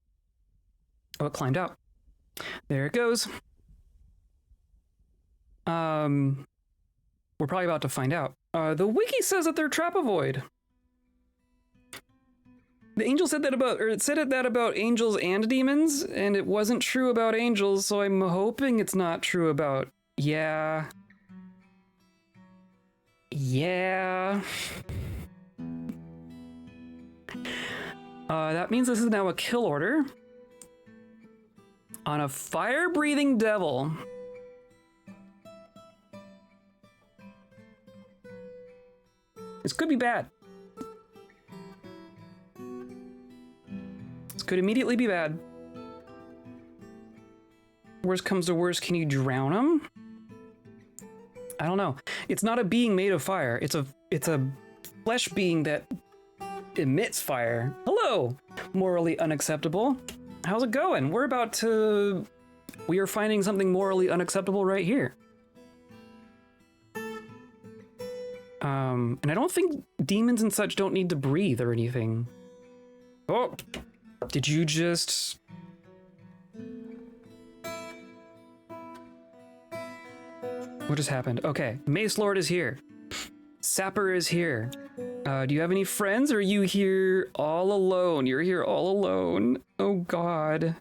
Oh, it climbed out. There it goes. We're probably about to find out. The wiki says that they're trapovoid. The angel said that about, or it said that about angels and demons, and it wasn't true about angels, so I'm hoping it's not true about... Yeah. That means this is now a kill order on a fire-breathing devil. This could be bad. This could immediately be bad. Worst comes to worst, can you drown him? I don't know. It's not a being made of fire. It's a flesh being that emits fire. Hello, morally unacceptable. How's it going? We are finding something morally unacceptable right here. And I don't think demons and such don't need to breathe or anything. Oh, did you just... What just happened? Okay, Mace Lord is here. Sapper is here. Do you have any friends, or are you here all alone? You're here all alone. Oh God.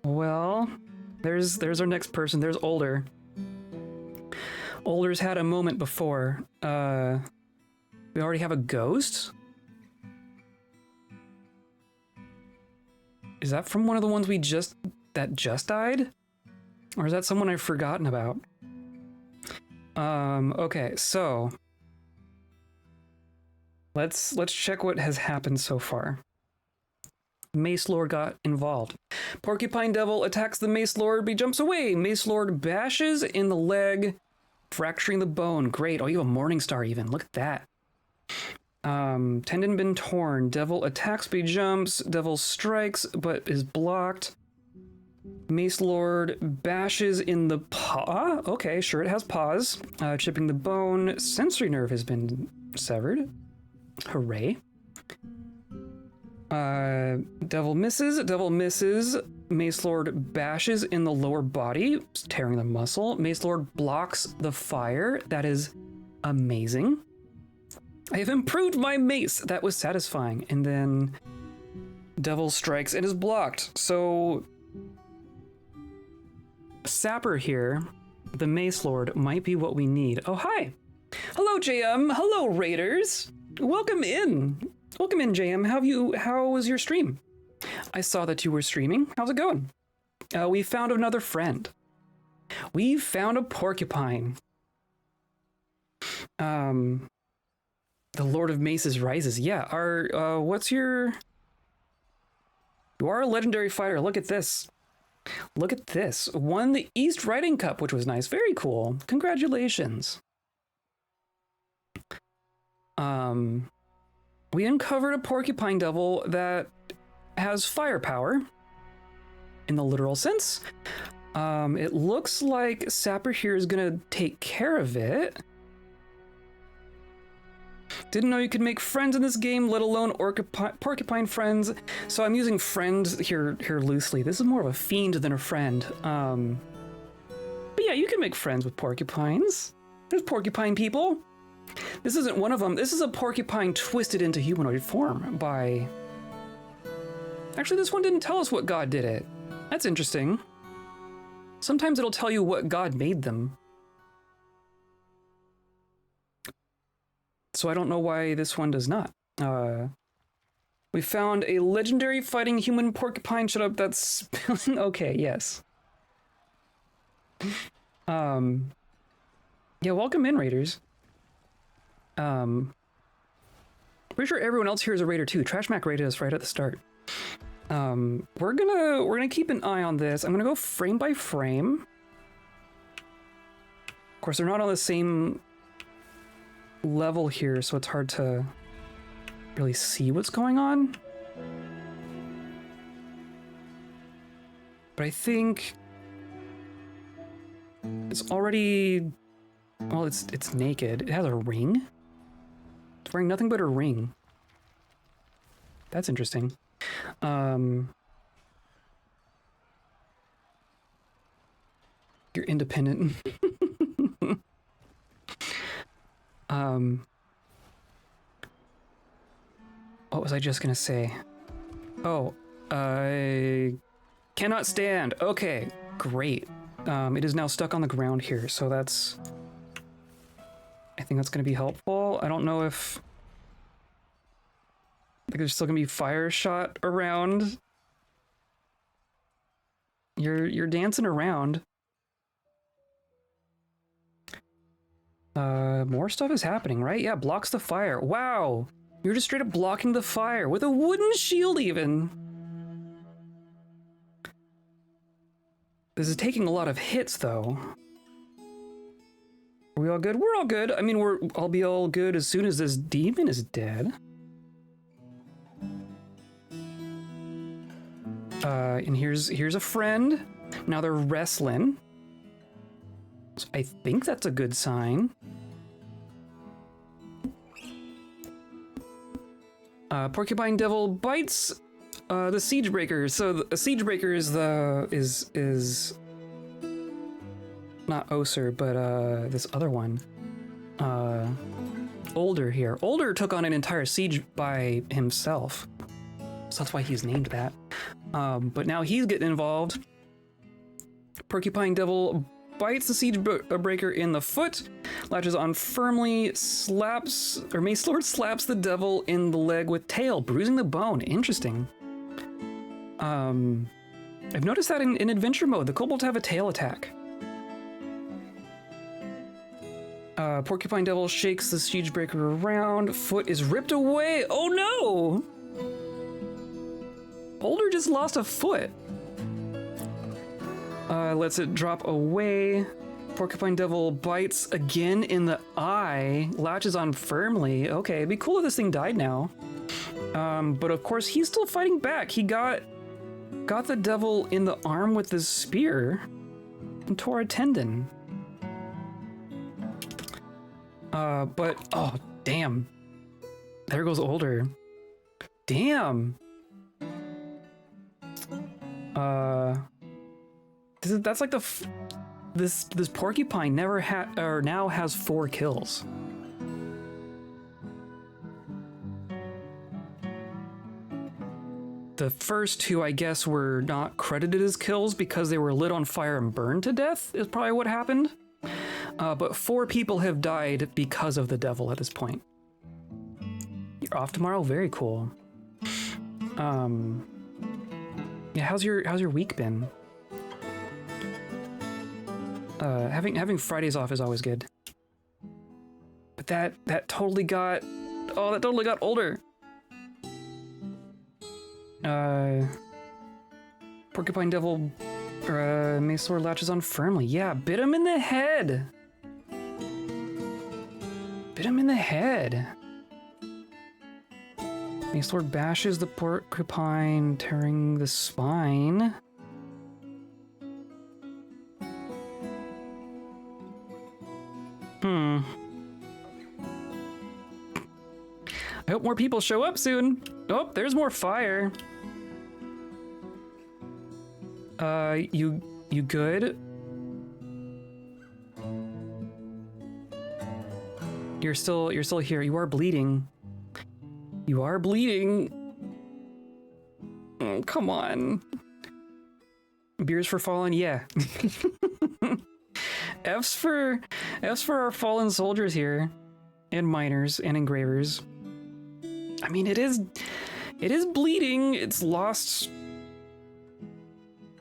Well, there's our next person. There's Older. Older's had a moment before. We already have a ghost? Is that from one of the ones that just died? Or is that someone I've forgotten about? Okay, so let's check what has happened so far. Mace Lord got involved. Porcupine Devil attacks the Mace Lord, but he jumps away. Mace Lord bashes in the leg, fracturing the bone. Great. Oh, you have a Morning Star even. Look at that. Tendon been torn. Devil attacks, but he jumps. Devil strikes, but is blocked. Mace Lord bashes in the paw. Okay, sure, it has paws. Chipping the bone. Sensory nerve has been severed. Hooray. Devil misses. Devil misses. Mace Lord bashes in the lower body, tearing the muscle. Mace Lord blocks the fire. That is amazing. I have improved my mace. That was satisfying. And then Devil strikes and is blocked. So Sapper here, the Mace Lord, might be what we need. Oh, hi. Hello, JM. Hello, Raiders. Welcome in. Welcome in, JM. How was your stream? I saw that you were streaming. How's it going? We found another friend. We found a porcupine. The Lord of Maces rises. Yeah, you are a legendary fighter. Look at this. Look at this. Won the East Riding Cup, which was nice. Very cool. Congratulations. We uncovered a porcupine devil that has firepower in the literal sense. It looks like Sapper here is gonna take care of it. Didn't know you could make friends in this game, let alone porcupine friends. So I'm using friend here loosely. This is more of a fiend than a friend. But yeah, you can make friends with porcupines. There's porcupine people. This isn't one of them. This is a porcupine twisted into humanoid form by... Actually, this one didn't tell us what god did it. That's interesting. Sometimes it'll tell you what god made them. So I don't know why this one does not. We found a legendary fighting human porcupine. Shut up, that's spilling. Okay, yes. Yeah, welcome in, Raiders. Pretty sure everyone else here is a Raider too. Trashmac raided us right at the start. We're gonna keep an eye on this. I'm gonna go frame by frame. Of course, they're not on the same level here, so it's hard to really see what's going on. But I think it's already, well, it's naked. It has a ring. It's wearing nothing but a ring. That's interesting. You're independent. What was I just gonna say? Oh, I cannot stand. Okay, great. It is now stuck on the ground here, so that's... I think that's gonna be helpful. I don't know if... Like there's still gonna be fire shot around. You're dancing around. More stuff is happening, right? Yeah, blocks the fire. Wow! You're just straight up blocking the fire with a wooden shield even. This is taking a lot of hits though. Are we all good? We're all good. I mean, I'll be all good as soon as this demon is dead. And here's a friend. Now they're wrestling. So I think that's a good sign. Porcupine Devil bites the Siegebreaker. So a Siegebreaker is not Oser, but this other one. Older here. Older took on an entire siege by himself. So that's why he's named that. But now he's getting involved. Porcupine Devil bites the Siegebreaker in the foot, latches on firmly, Mace Lord slaps the devil in the leg with tail, bruising the bone. Interesting. I've noticed that in adventure mode, the kobolds have a tail attack. Porcupine Devil shakes the Siegebreaker around, foot is ripped away. Oh no! Older just lost a foot. Lets it drop away. Porcupine Devil bites again in the eye, latches on firmly. Okay, it'd be cool if this thing died now. But of course, he's still fighting back. He got the devil in the arm with his spear and tore a tendon. But, oh, damn. There goes Older. Damn. That's like this porcupine now has 4 kills. The first 2, I guess, were not credited as kills because they were lit on fire and burned to death, is probably what happened. But 4 people have died because of the devil at this point. You're off tomorrow? Very cool. Yeah, how's your week been? Having Fridays off is always good. But that totally got Older. Porcupine Devil Mace Lord latches on firmly. Yeah, bit him in the head. Bit him in the head. Mace Lord bashes the porcupine, tearing the spine. I hope more people show up soon. Oh, there's more fire. You good? You're still here. You are bleeding. You are bleeding. Oh, come on. Beers for fallen, yeah. F's for our fallen soldiers here, and miners and engravers. I mean, it is bleeding. It's lost.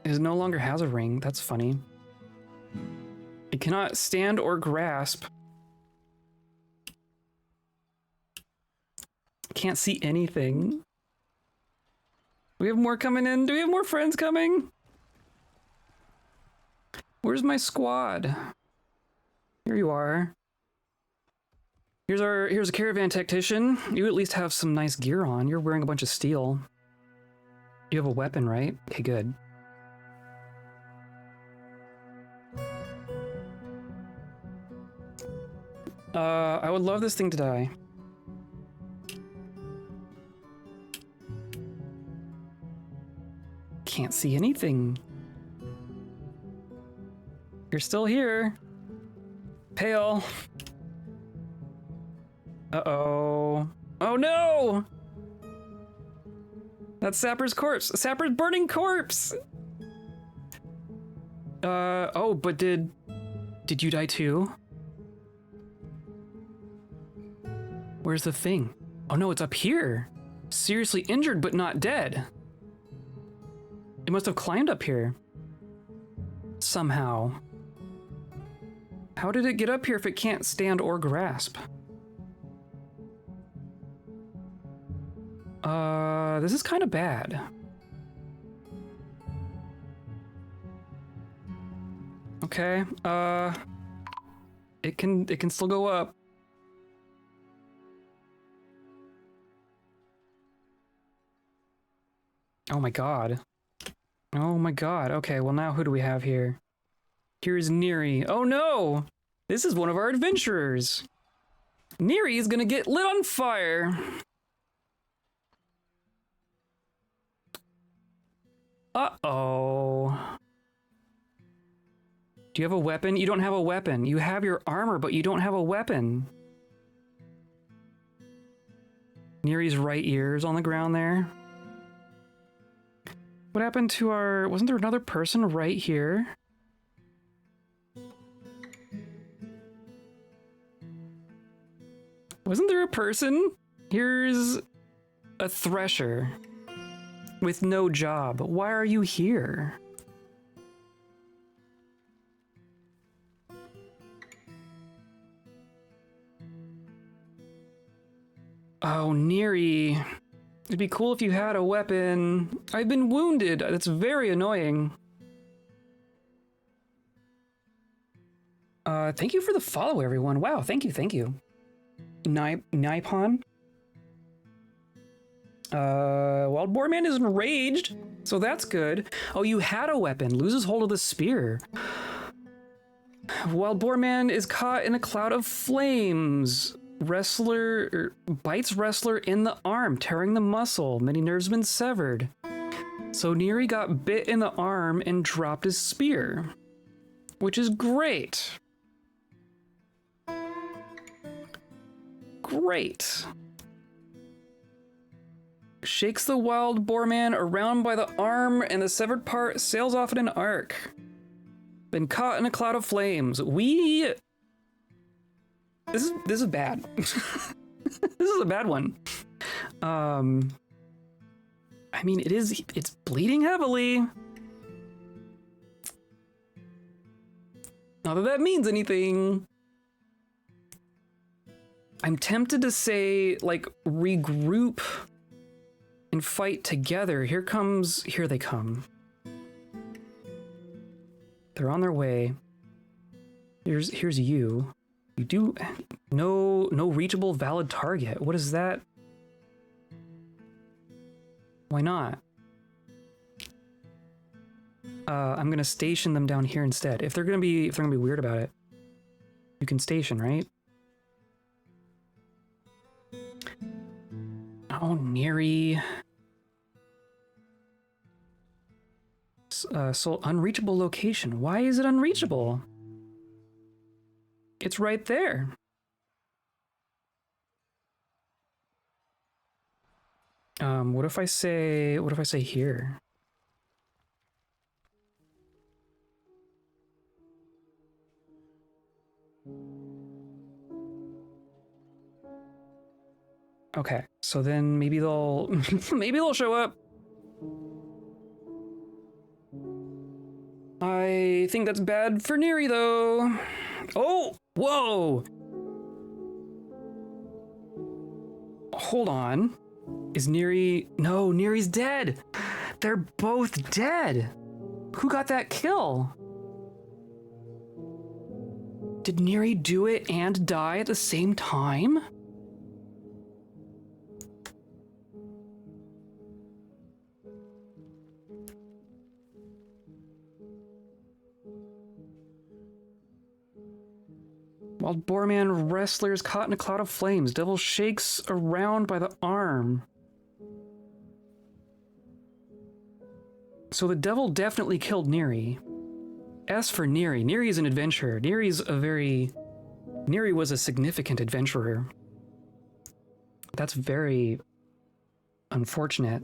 It no longer has a ring. That's funny. It cannot stand or grasp. Can't see anything. We have more coming in. Do we have more friends coming? Where's my squad? Here you are. Here's a caravan tactician. You at least have some nice gear on. You're wearing a bunch of steel. You have a weapon, right? Okay, good. I would love this thing to die. Can't see anything. You're still here. Pale. Uh-oh. Oh no! That's Sapper's corpse. Sapper's burning corpse! Oh, but did you die too? Where's the thing? Oh no, it's up here. seriously injured but not dead. It must have climbed up here. Somehow. How did it get up here if it can't stand or grasp? This is kind of bad. Okay, it can still go up. Oh my god. Oh my god. Okay, well now who do we have here? Here's Neri. Oh no! This is one of our adventurers. Neri is gonna get lit on fire. Uh-oh. Do you have a weapon? You don't have a weapon. You have your armor, but you don't have a weapon. Neri's right ear's on the ground there. What happened to our... Wasn't there another person right here? Wasn't there a person? Here's a thresher with no job. Why are you here? Oh, Neri. It'd be cool if you had a weapon. I've been wounded. That's very annoying. Thank you for the follow, everyone. Wow, thank you, thank you. Nipon. Wild Boar Man is enraged, so that's good. Oh, you had a weapon. Loses hold of the spear. Wild Boar Man is caught in a cloud of flames. Wrestler bites wrestler in the arm, tearing the muscle. Many nerves been severed. So Neri got bit in the arm and dropped his spear, which is great. Great. Shakes the wild boar man around by the arm, and the severed part sails off in an arc. Been caught in a cloud of flames. This is bad. This is a bad one. I mean, it's bleeding heavily. Not that that means anything. I'm tempted to say, like, regroup and fight together. Here they come. They're on their way. Here's you. You do no reachable valid target. What is that? Why not? I'm gonna station them down here instead. If they're gonna be weird about it, you can station, right? Oh, Neri. So unreachable location. Why is it unreachable? It's right there. What if I say here? Okay, so then maybe they'll maybe they'll show up. I think that's bad for Neri though. Oh, whoa. Hold on. Is Neri... No, Neri's dead. They're both dead. Who got that kill? Did Neri do it and die at the same time? Wild Boar Man wrestler is caught in a cloud of flames. Devil shakes around by the arm. So the devil definitely killed Neri. S for Neri. Neri is an adventurer. Neri was a significant adventurer. That's very unfortunate.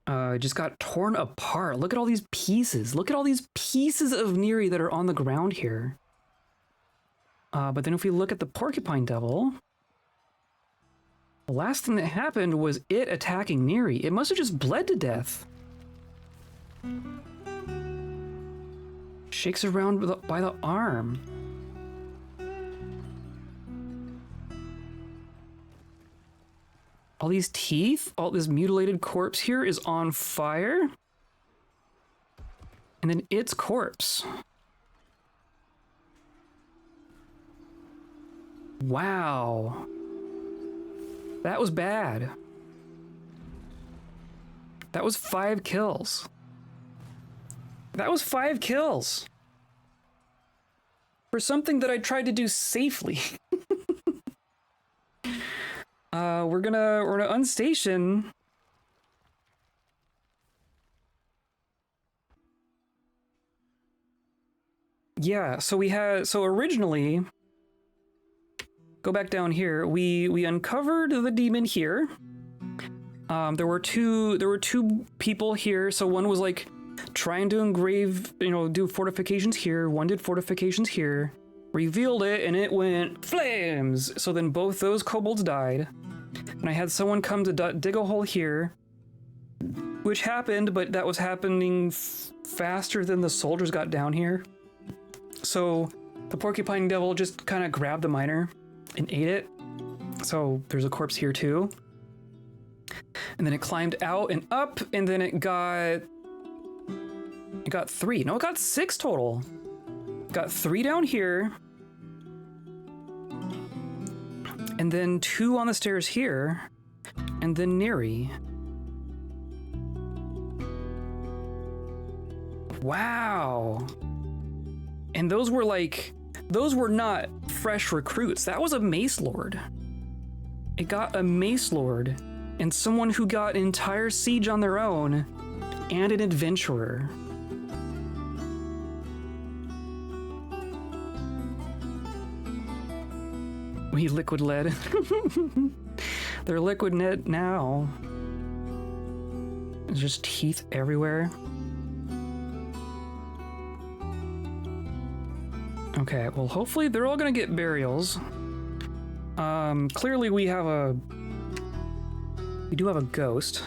Just got torn apart. Look at all these pieces. Look at all these pieces of Neri that are on the ground here. But then if we look at the porcupine devil, The last thing that happened was it attacking Neri. It must have just bled to death. Shakes around by the arm. All these teeth, all this mutilated corpse here is on fire. And then its corpse. Wow. That was bad. That was 5 kills. That was 5 kills. For something that I tried to do safely. We're gonna unstation. Yeah, so originally, go back down here, we uncovered the demon here. There were two people here, so one was like trying to engrave, do fortifications here, one did fortifications here, revealed it, and it went flames. So then both those kobolds died. And I had someone come to dig a hole here, which happened, but that was happening faster than the soldiers got down here. So the porcupine devil just kind of grabbed the miner and ate it. So there's a corpse here too. And then it climbed out and up, and then it got 3. No, it got 6 total. Got 3 down here. And then 2 on the stairs here. And then Neri. Wow. And those were not fresh recruits. That was a mace lord. It got a mace lord and someone who got an entire siege on their own and an adventurer. We liquid lead. They're liquid lead now. There's just teeth everywhere. Okay, well, hopefully they're all gonna get burials. Clearly we do have a ghost.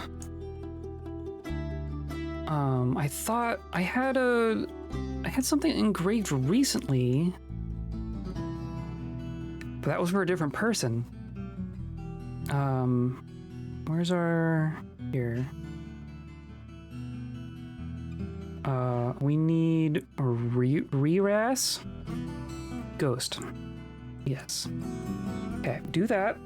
I thought I had something engraved recently, but that was for a different person. Where's our, here. We need a Reras ghost. Yes. Okay, do that.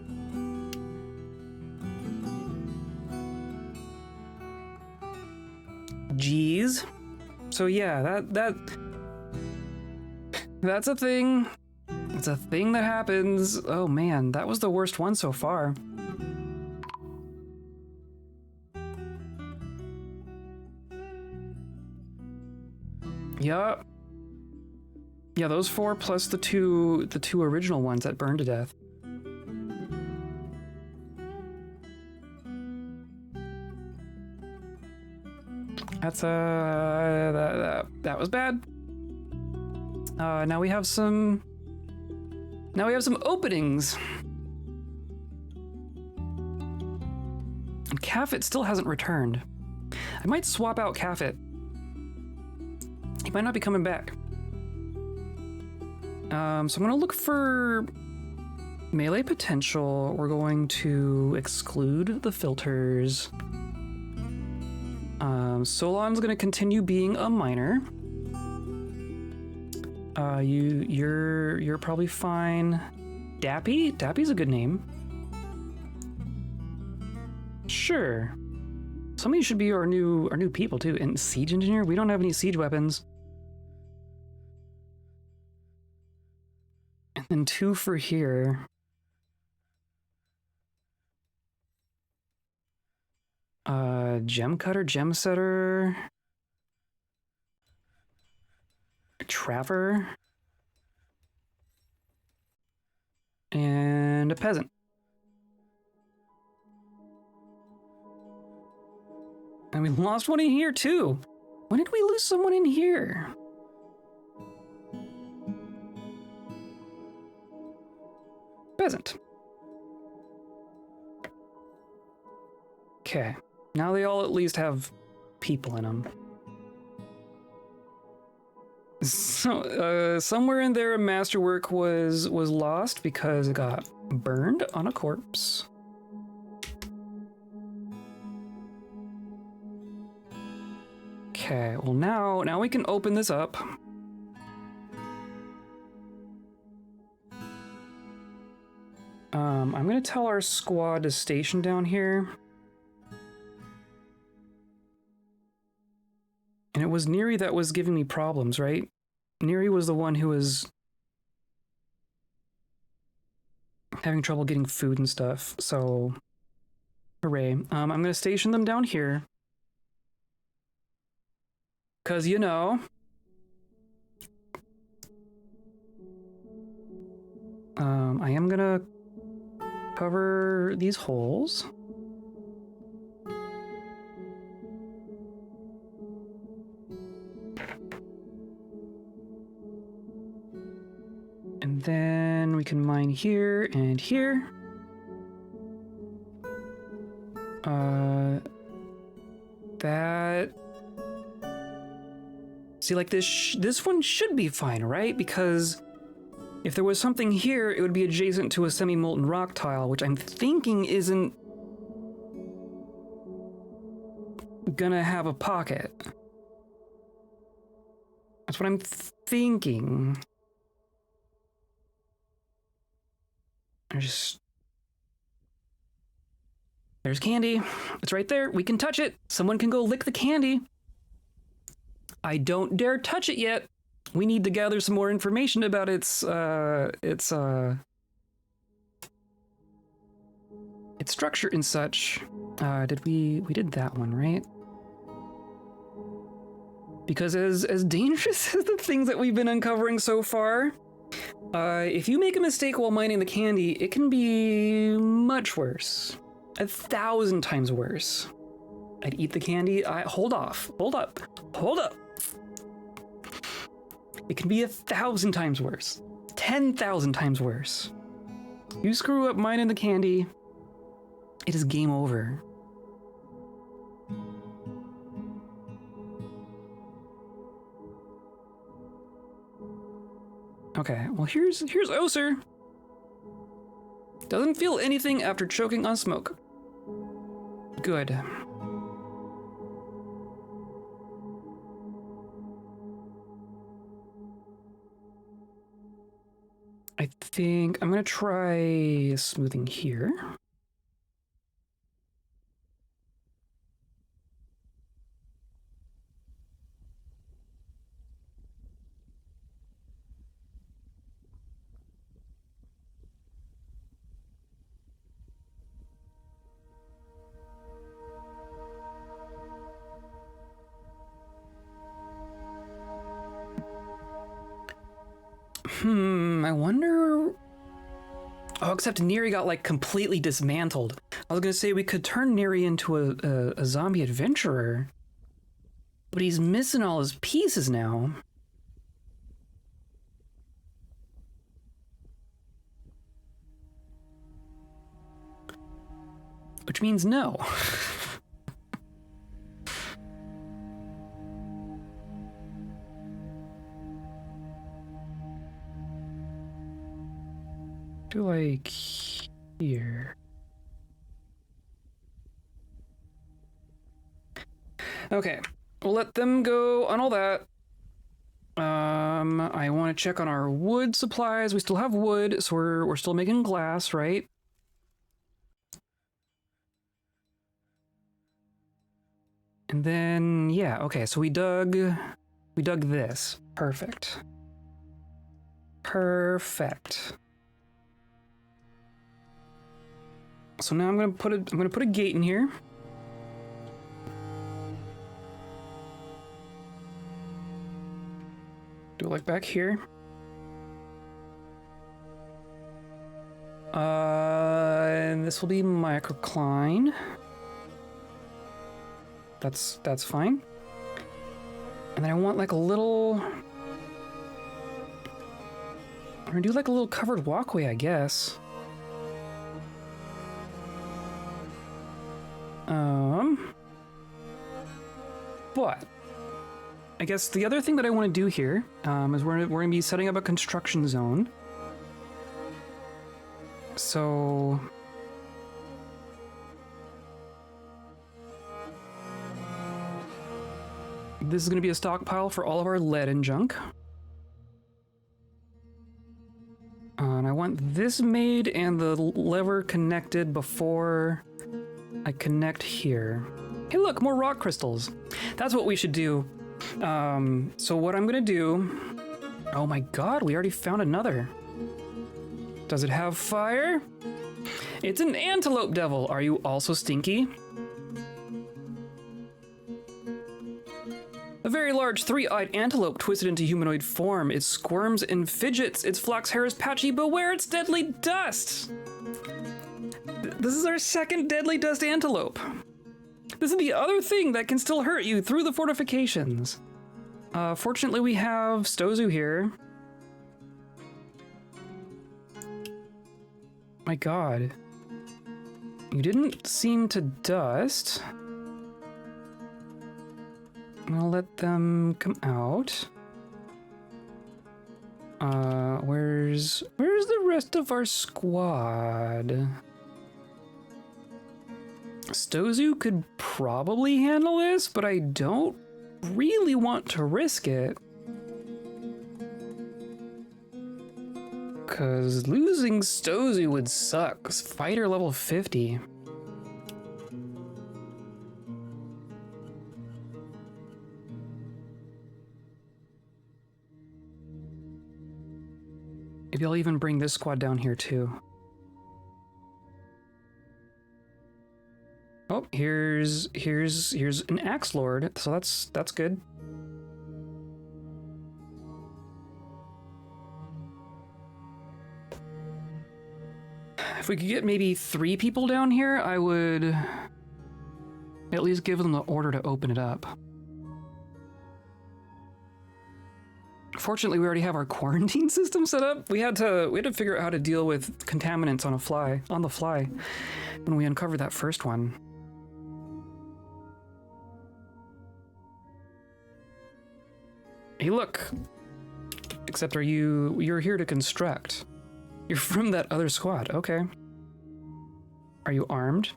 Jeez. So yeah, that's a thing. It's a thing that happens. Oh man, that was the worst one so far. Yup. Yeah, those 4 plus the two original ones that burned to death. That's that was bad. Now we have some openings. And Caffet still hasn't returned. I might swap out Caffet. He might not be coming back. So I'm gonna look for melee potential. We're going to exclude the filters. Solon's gonna continue being a miner. You're probably fine. Dappy's a good name. Sure. Some of you should be our new people too. And siege engineer, we don't have any siege weapons. And then 2 for here. Gem cutter, gem setter, trapper, and a peasant. And we lost one in here too. When did we lose someone in here? Peasant. Okay. Now they all at least have people in them. So, somewhere in there, a masterwork was lost because it got burned on a corpse. Okay, well now we can open this up. I'm gonna tell our squad to station down here. And it was Neri that was giving me problems, right? Neri was the one who was having trouble getting food and stuff, so hooray. I'm gonna station them down here. Cause you know. I am gonna cover these holes. And then we can mine here and here. That... See, like this one should be fine, right? Because if there was something here, it would be adjacent to a semi-molten rock tile, which I'm thinking isn't gonna have a pocket. That's what I'm thinking. There's candy. It's right there. We can touch it. Someone can go lick the candy. I don't dare touch it yet. We need to gather some more information about its structure and such. We did that one, right? Because as dangerous as the things that we've been uncovering so far, if you make a mistake while mining the candy, it can be much worse. 1,000 times worse. I'd eat the candy. Hold up. It can be 1,000 times worse. 10,000 times worse. You screw up mining the candy, it is game over. Okay, well here's Oser. Doesn't feel anything after choking on smoke. Good. I think I'm gonna try smoothing here. I wonder... Oh, except Neri got, like, completely dismantled. I was gonna say we could turn Neri into a zombie adventurer. But he's missing all his pieces now. Which means no. Do like here. Okay, we'll let them go on all that. I want to check on our wood supplies. We still have wood, so we're still making glass, right? And then yeah, okay, so we dug this. Perfect. So now I'm gonna put a gate in here. Do it like back here. And this will be microcline. That's fine. And then I want like a little... I'm gonna do like a little covered walkway, I guess. But I guess the other thing that I want to do here is we're going to be setting up a construction zone. So this is going to be a stockpile for all of our lead and junk. And I want this made and the lever connected before I connect here. Hey, look, more rock crystals. That's what we should do. So what I'm going to do... Oh my god, we already found another. Does it have fire? It's an antelope devil. Are you also stinky? A very large three-eyed antelope twisted into humanoid form. It squirms and fidgets. Its flax hair is patchy. Beware its deadly dust! This is our second deadly dust antelope. This is the other thing that can still hurt you through the fortifications. Fortunately, we have Tooooo here. My god. You didn't seem to dust. I'll let them come out. Where's the rest of our squad? Tooooo could probably handle this, but I don't really want to risk it. Cause losing Tooooo would suck. Fighter level 50. Maybe I'll even bring this squad down here too. Oh, here's an axe lord, so that's good. If we could get maybe 3 people down here, I would at least give them the order to open it up. Fortunately, we already have our quarantine system set up. We had to figure out how to deal with contaminants on the fly when we uncovered that first one. Hey, look. Except you're here to construct. You're from that other squad. Okay. Are you armed?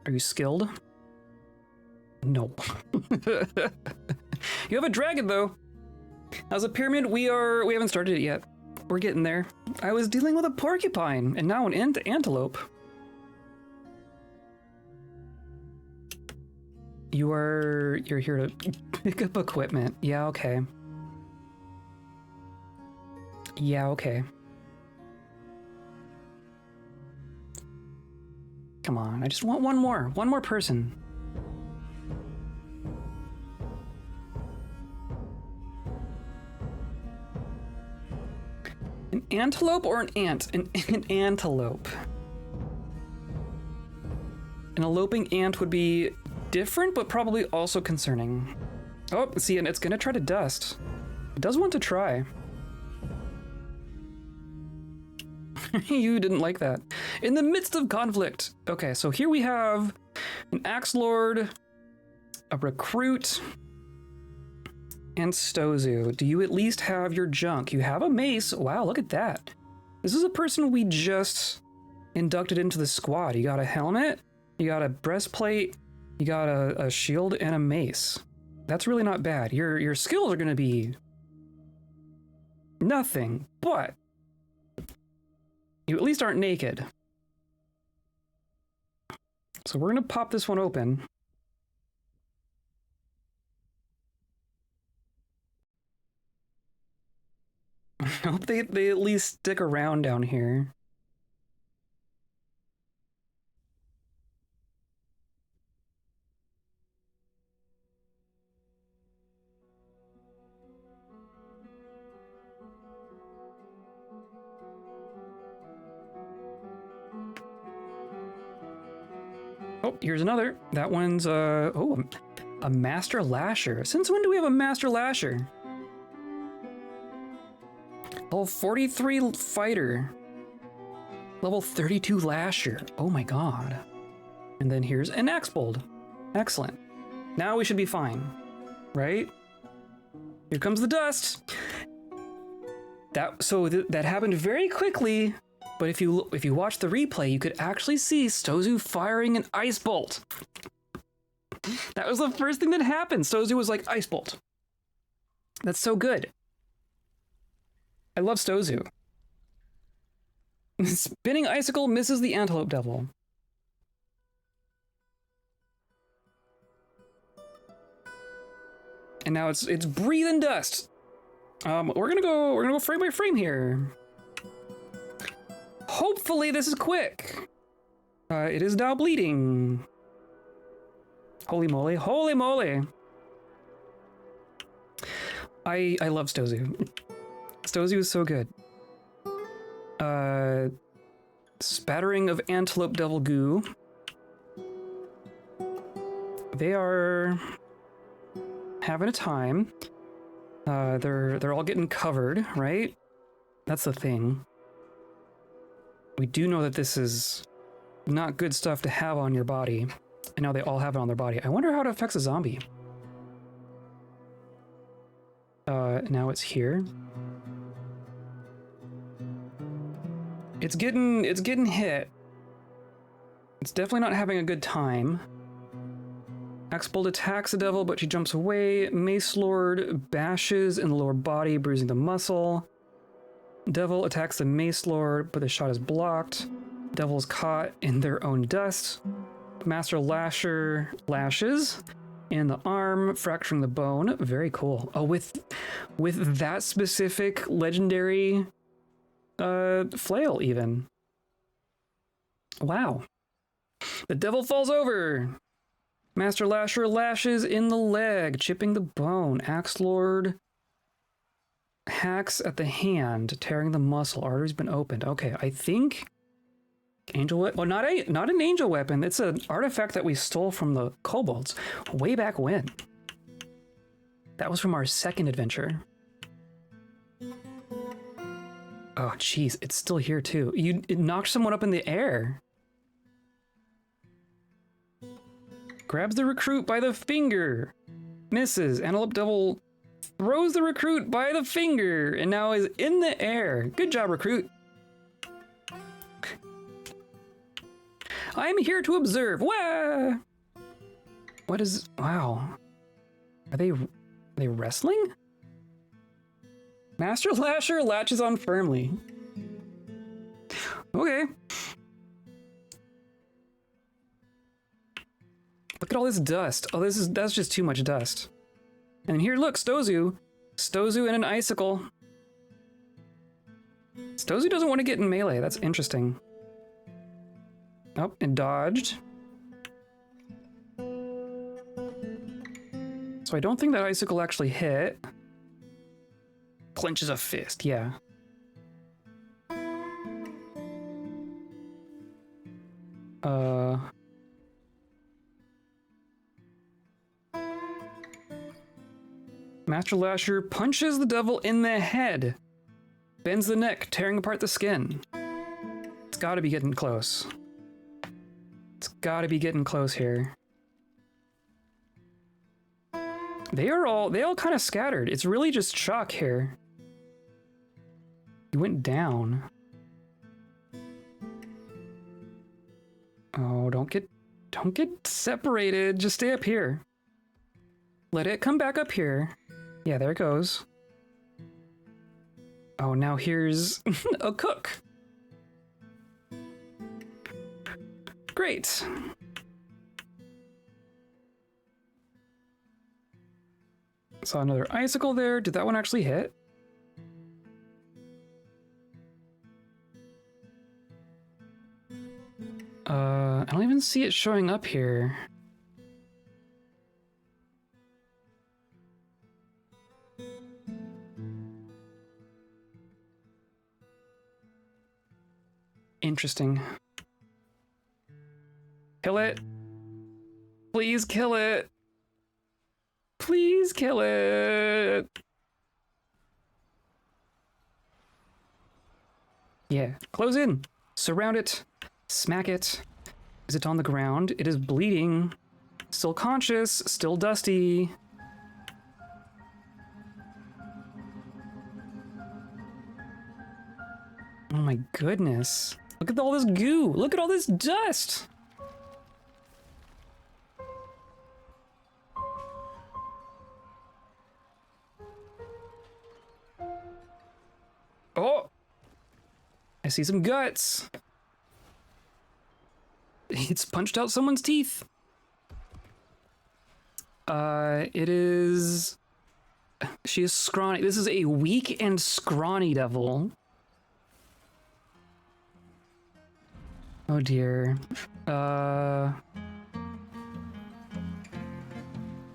Are you skilled? No. You have a dragon though. How's a pyramid? We haven't started it yet. We're getting there. I was dealing with a porcupine and now an antelope. You're here to pick up equipment. Yeah, okay. Yeah, okay. Come on, I just want one more person. An antelope or an ant? An antelope. An eloping ant would be different, but probably also concerning. Oh, see, and it's gonna try to dust. It does want to try. You didn't like that. In the midst of conflict. Okay, so here we have an axe lord, a recruit, and Tooooo. Do you at least have your junk? You have a mace. Wow, look at that. This is a person we just inducted into the squad. You got a helmet, you got a breastplate, you got a shield and a mace. That's really not bad. Your skills are gonna be nothing, but you at least aren't naked. So we're gonna pop this one open. I hope they at least stick around down here. Oh, here's another. That one's, oh, a Master Lasher. Since when do we have a Master Lasher? Level 43 Fighter. Level 32 Lasher. Oh my god. And then here's an Kobold. Excellent. Now we should be fine, right? Here comes the dust. That happened very quickly, but if you watch the replay, you could actually see Tooooo firing an ice bolt. That was the first thing that happened. Tooooo was like, ice bolt. That's so good. I love Tooooo. Spinning icicle misses the antelope devil. And now it's breathing dust. We're gonna go frame by frame here. Hopefully this is quick. It is now bleeding. Holy moly, holy moly. I love Tooooo. Tooooo is so good. Spattering of antelope devil goo. They are having a time. They're all getting covered, right? That's the thing. We do know that this is not good stuff to have on your body. And now they all have it on their body. I wonder how it affects a zombie. Now it's here. It's getting hit. It's definitely not having a good time. Axebolt attacks the devil, but she jumps away. Mace Lord bashes in the lower body, bruising the muscle. Devil attacks the Mace Lord, but the shot is blocked. Devil is caught in their own dust. Master Lasher lashes in the arm, fracturing the bone. Very cool. Oh, with that specific legendary flail even. Wow. The devil falls over. Master Lasher lashes in the leg, chipping the bone. Axe Lord hacks at the hand, tearing the muscle. Artery's been opened. Okay, I think angel weapon. Well, not an angel weapon. It's an artifact that we stole from the kobolds way back when. That was from our second adventure. Oh, jeez, it's still here too. It knocked someone up in the air. Grabs the recruit by the finger. Misses. Antelope Devil throws the recruit by the finger and now is in the air. Good job, recruit. I'm here to observe. Wah! What is... Wow. Are they wrestling? Master Lasher latches on firmly. Okay. Look at all this dust. Oh, that's just too much dust. And here, look, Tooooo. Tooooo and an icicle. Tooooo doesn't want to get in melee. That's interesting. Oh, and dodged. So I don't think that icicle actually hit. Clenches a fist, yeah. Master Lasher punches the devil in the head. Bends the neck, tearing apart the skin. It's gotta be getting close. It's gotta be getting close here. They all kind of scattered. It's really just Chuck here. He went down. Oh, don't get separated. Just stay up here. Let it come back up here. Yeah, there it goes. Oh, now here's a cook. Great. Saw another icicle there. Did that one actually hit? I don't even see it showing up here. Interesting. Kill it. Please kill it. Please kill it. Yeah, close in. Surround it. Smack it. Is it on the ground? It is bleeding. Still conscious, still dusty. Oh my goodness. Look at all this goo. Look at all this dust. Oh! I see some guts. It's punched out someone's teeth. It is... She is scrawny. This is a weak and scrawny devil. Oh dear.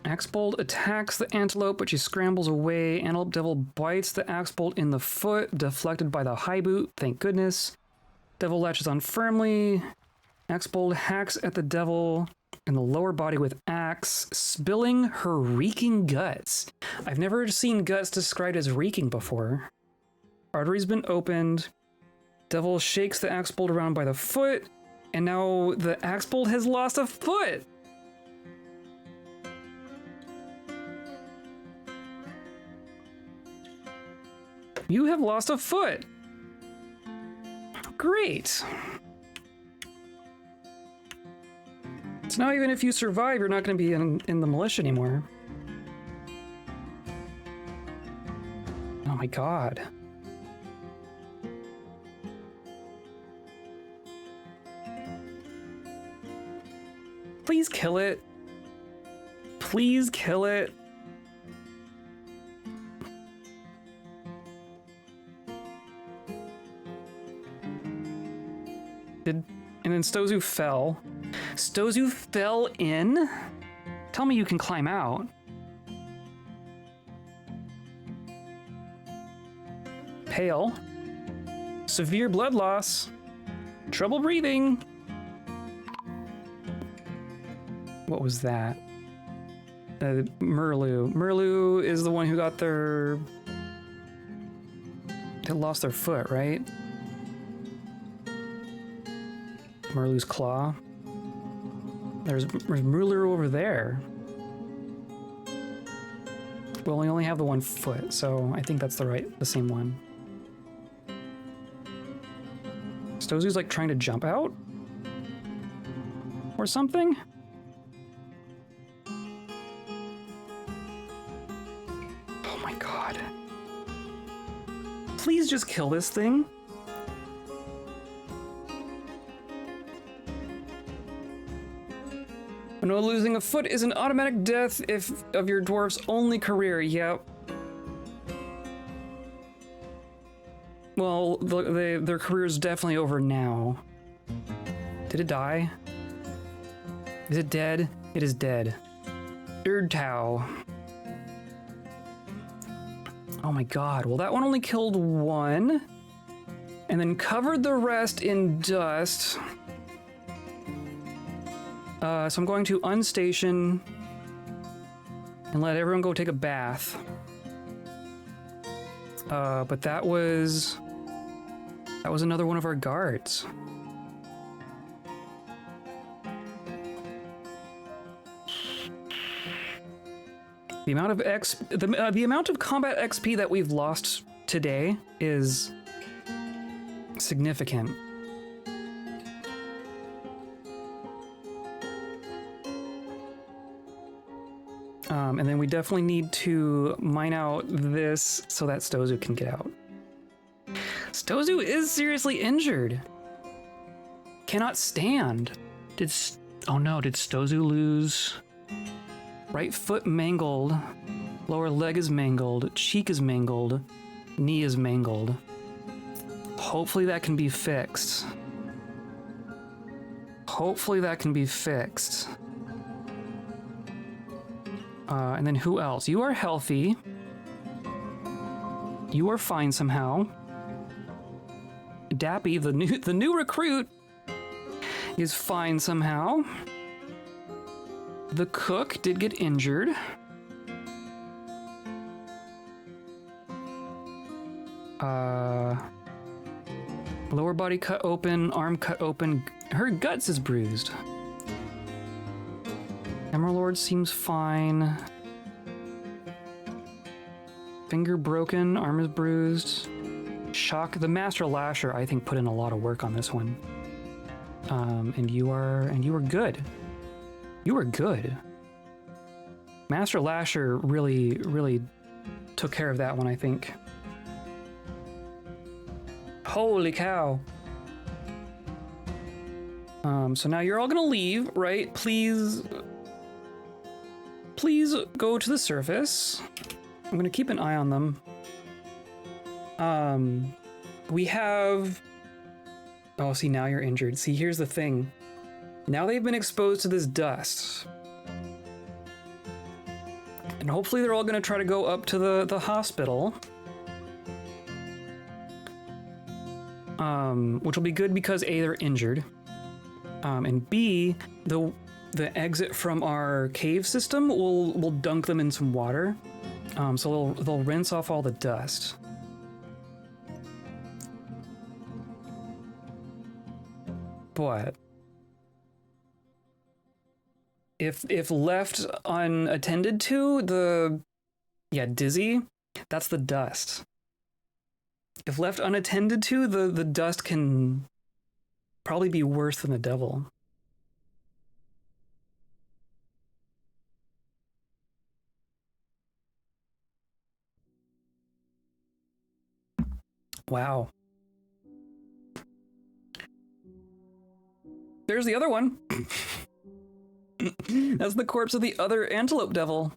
Axebold attacks the antelope, but she scrambles away. Antelope devil bites the axebold in the foot, deflected by the high boot. Thank goodness. Devil latches on firmly. Axebold hacks at the devil in the lower body with axe, spilling her reeking guts. I've never seen guts described as reeking before. Artery's been opened. Devil shakes the axebold around by the foot, and now the axebold has lost a foot. You have lost a foot. Great. So now even if you survive, you're not going to be in the militia anymore. Oh my god. Please kill it. Please kill it. And then Stozu fell. Stozu fell in? Tell me you can climb out. Pale. Severe blood loss. Trouble breathing. What was that? Merlu. Merlu is the one who got their... They lost their foot, right? Merlu's claw. There's Merlu over there. Well, we only have the one foot, so I think that's the same one. Stozu's like trying to jump out? Or something? Oh my god. Please just kill this thing. No, losing a foot is an automatic death if of your dwarf's only career. Yep. Well, their career is definitely over now. Did it die? Is it dead? It is dead. Erdtau. Oh my god. Well, that one only killed one. And then covered the rest in dust. So I'm going to unstation and let everyone go take a bath. But that was another one of our guards. The amount of the amount of combat XP that we've lost today is significant. And then we definitely need to mine out this so that Stozu can get out. Stozu is seriously injured. Cannot stand. Oh no, did Stozu lose? Right foot mangled. Lower leg is mangled. Cheek is mangled. Knee is mangled. Hopefully that can be fixed. Hopefully that can be fixed. And then who else? You are healthy. You are fine somehow. Dappy, the new recruit, is fine somehow. The cook did get injured. Lower body cut open, arm cut open. Her guts is bruised. Emerald seems fine. Finger broken, arm is bruised. Shock. The Master Lasher, I think, put in a lot of work on this one. And you are good. You are good. Master Lasher really took care of that one, I think. Holy cow. So now you're all gonna leave, right? Please go to the surface. I'm gonna keep an eye on them. We have... Oh, see, now you're injured. See, here's the thing. Now they've been exposed to this dust. And hopefully they're all gonna try to go up to the hospital. Which will be good because A, they're injured. And B, the exit from our cave system will dunk them in some water. So they'll rinse off all the dust. But if left unattended to, dizzy, that's the dust. If left unattended to, the dust can probably be worse than the devil. Wow. There's the other one. That's the corpse of the other antelope devil.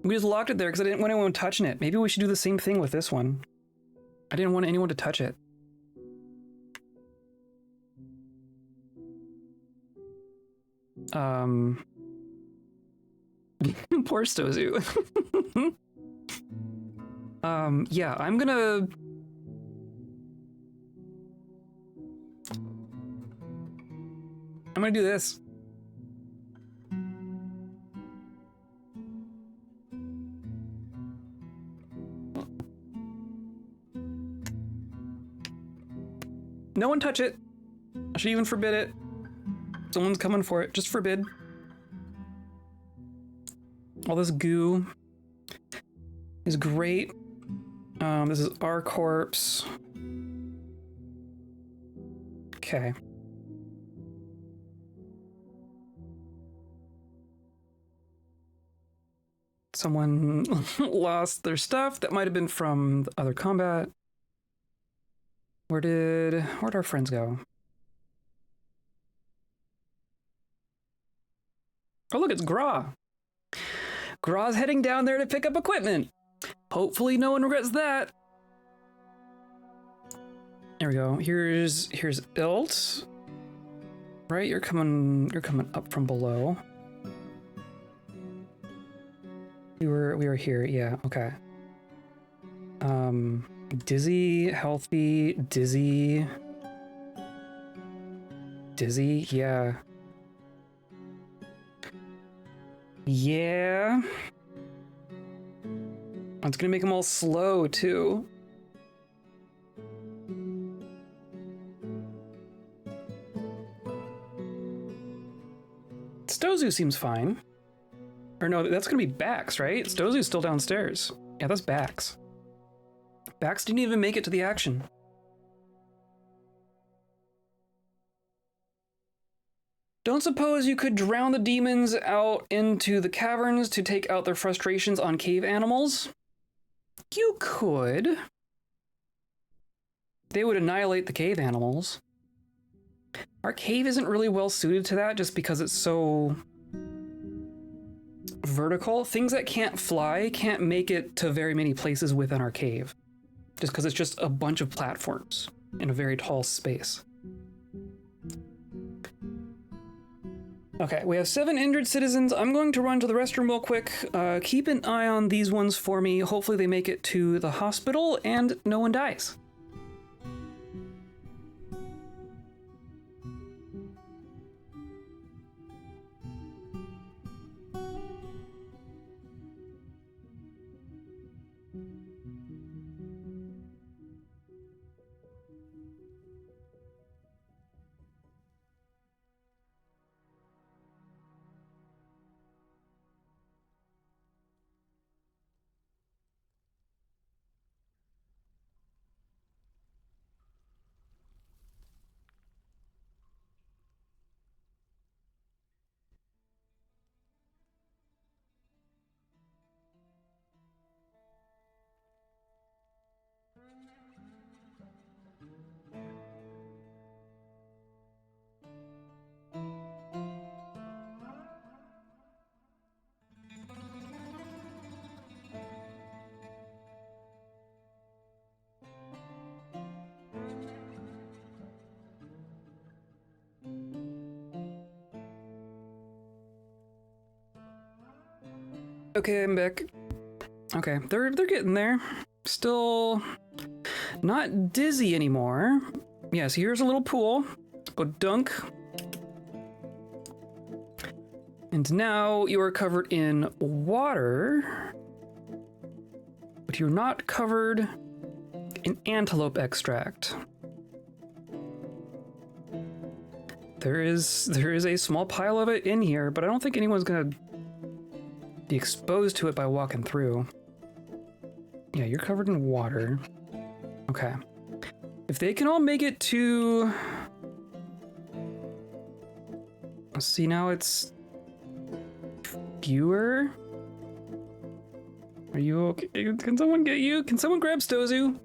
We just locked it there because I didn't want anyone touching it. Maybe we should do the same thing with this one. I didn't want anyone to touch it. Poor Stozu. Yeah, I'm gonna do this. No one touch it. I should even forbid it. Someone's coming for it. Just forbid. All this goo is great. This is our corpse. Okay. Someone lost their stuff. That might have been from the other combat. Where'd our friends go? Oh, look, it's Gra. Gra's heading down there to pick up equipment. Hopefully no one regrets that. There we go. Here's Ilt. Right, you're coming up from below. We were here, yeah, okay. Dizzy, healthy, dizzy, yeah. Yeah. It's gonna make them all slow, too. Stozu seems fine. Or no, that's gonna be Bax, right? Stozu's still downstairs. Yeah, that's Bax. Bax didn't even make it to the action. Don't suppose you could drown the demons out into the caverns to take out their frustrations on cave animals? You could. They would annihilate the cave animals. Our cave isn't really well suited to that just because it's so vertical. Things that can't fly can't make it to very many places within our cave. Just because it's just a bunch of platforms in a very tall space. Okay, we have 7 injured citizens. I'm going to run to the restroom real quick. Keep an eye on these ones for me. Hopefully they make it to the hospital and no one dies. Okay, I'm back. Okay, they're getting there. Still not dizzy anymore. Yes, here's a little pool. Go dunk. And now you are covered in water, but you're not covered in antelope extract. There is a small pile of it in here, but I don't think anyone's gonna be exposed to it by walking through. Yeah, you're covered in water. Okay. If they can all make it to... Let's see, now it's... fewer? Are you okay? Can someone get you? Can someone grab Stozu?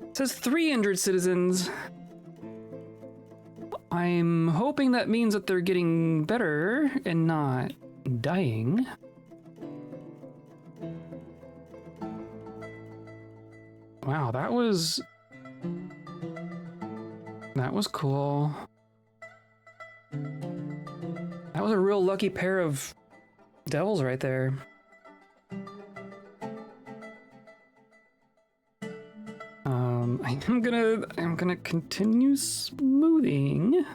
It says 3 injured citizens. I'm hoping that means that they're getting better and not dying. Wow, that was cool. That was a real lucky pair of devils right there. I'm gonna continue smoothing.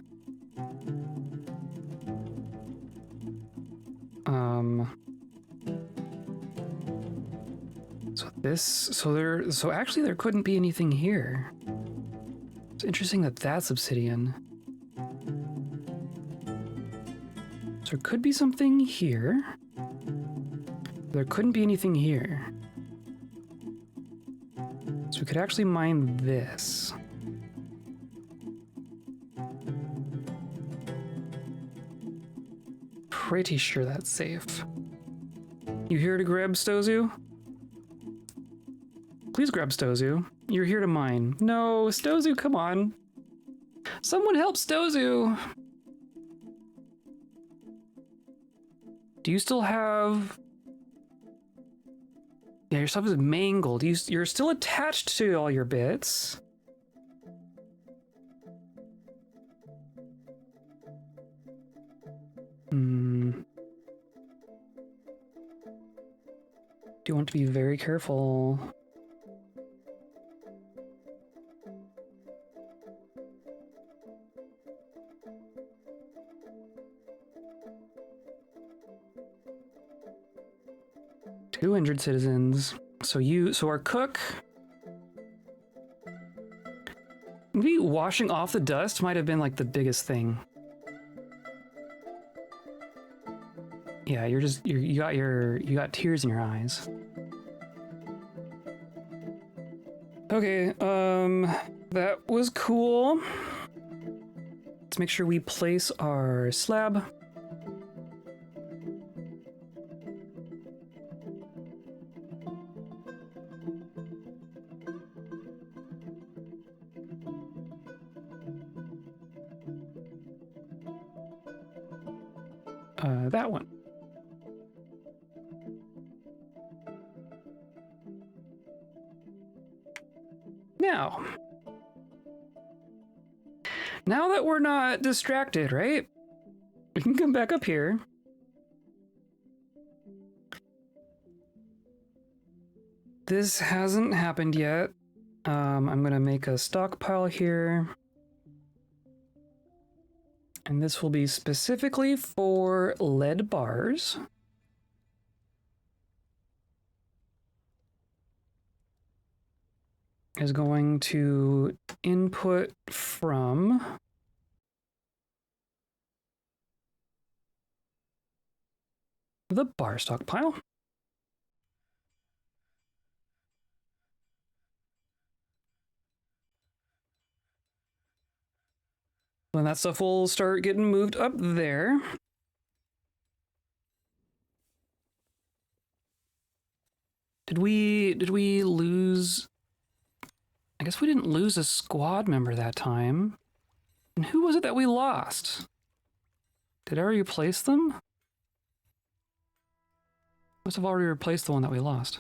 So actually there couldn't be anything here. It's interesting that that's obsidian. So there could be something here. There couldn't be anything here. So we could actually mine this. Pretty sure that's safe. You here to grab Stozu? Please grab Stozu. You're here to mine. No, Stozu, come on. Someone help Stozu! Do you still have... Yeah, your stuff is mangled. You're still attached to all your bits. Do you want to be very careful? Two injured citizens. So our cook... Maybe washing off the dust might have been like the biggest thing. Yeah, you got tears in your eyes. Okay, that was cool. Let's make sure we place our slab. That one. Now that we're not distracted, right? We can come back up here. This hasn't happened yet. I'm gonna make a stockpile here. And this will be specifically for lead bars. Is going to input from the bar stockpile. Then that stuff will start getting moved up there. Did we lose? I guess we didn't lose a squad member that time. And who was it that we lost? Did I already replace them? Must have already replaced the one that we lost.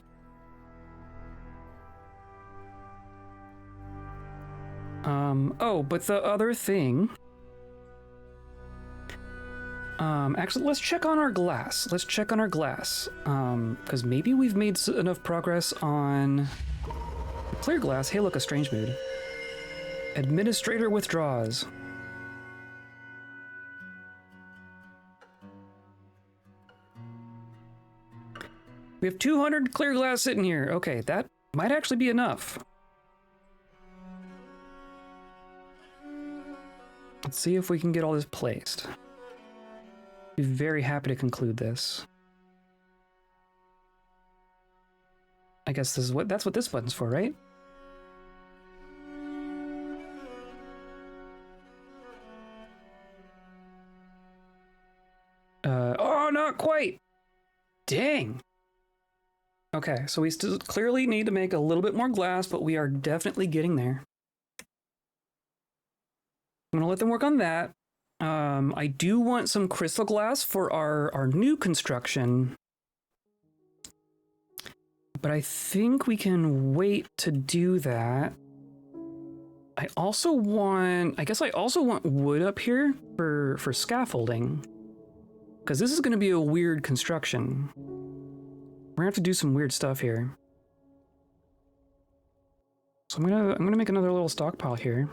Oh, but the other thing Actually, let's check on our glass. Let's check on our glass. Because maybe we've made enough progress on clear glass. Hey, look, a strange mood. Administrator withdraws. We have 200 clear glass sitting here. Okay, that might actually be enough. Let's see if we can get all this placed. Be very happy to conclude this. I guess this is that's what this button's for, right? Oh, not quite. Dang. Okay, so we still clearly need to make a little bit more glass, but we are definitely getting there. I'm gonna let them work on that. I do want some crystal glass for our new construction, but I think we can wait to do that. I also want wood up here for scaffolding, because this is going to be a weird construction. We're gonna have to do some weird stuff here. So I'm gonna make another little stockpile here.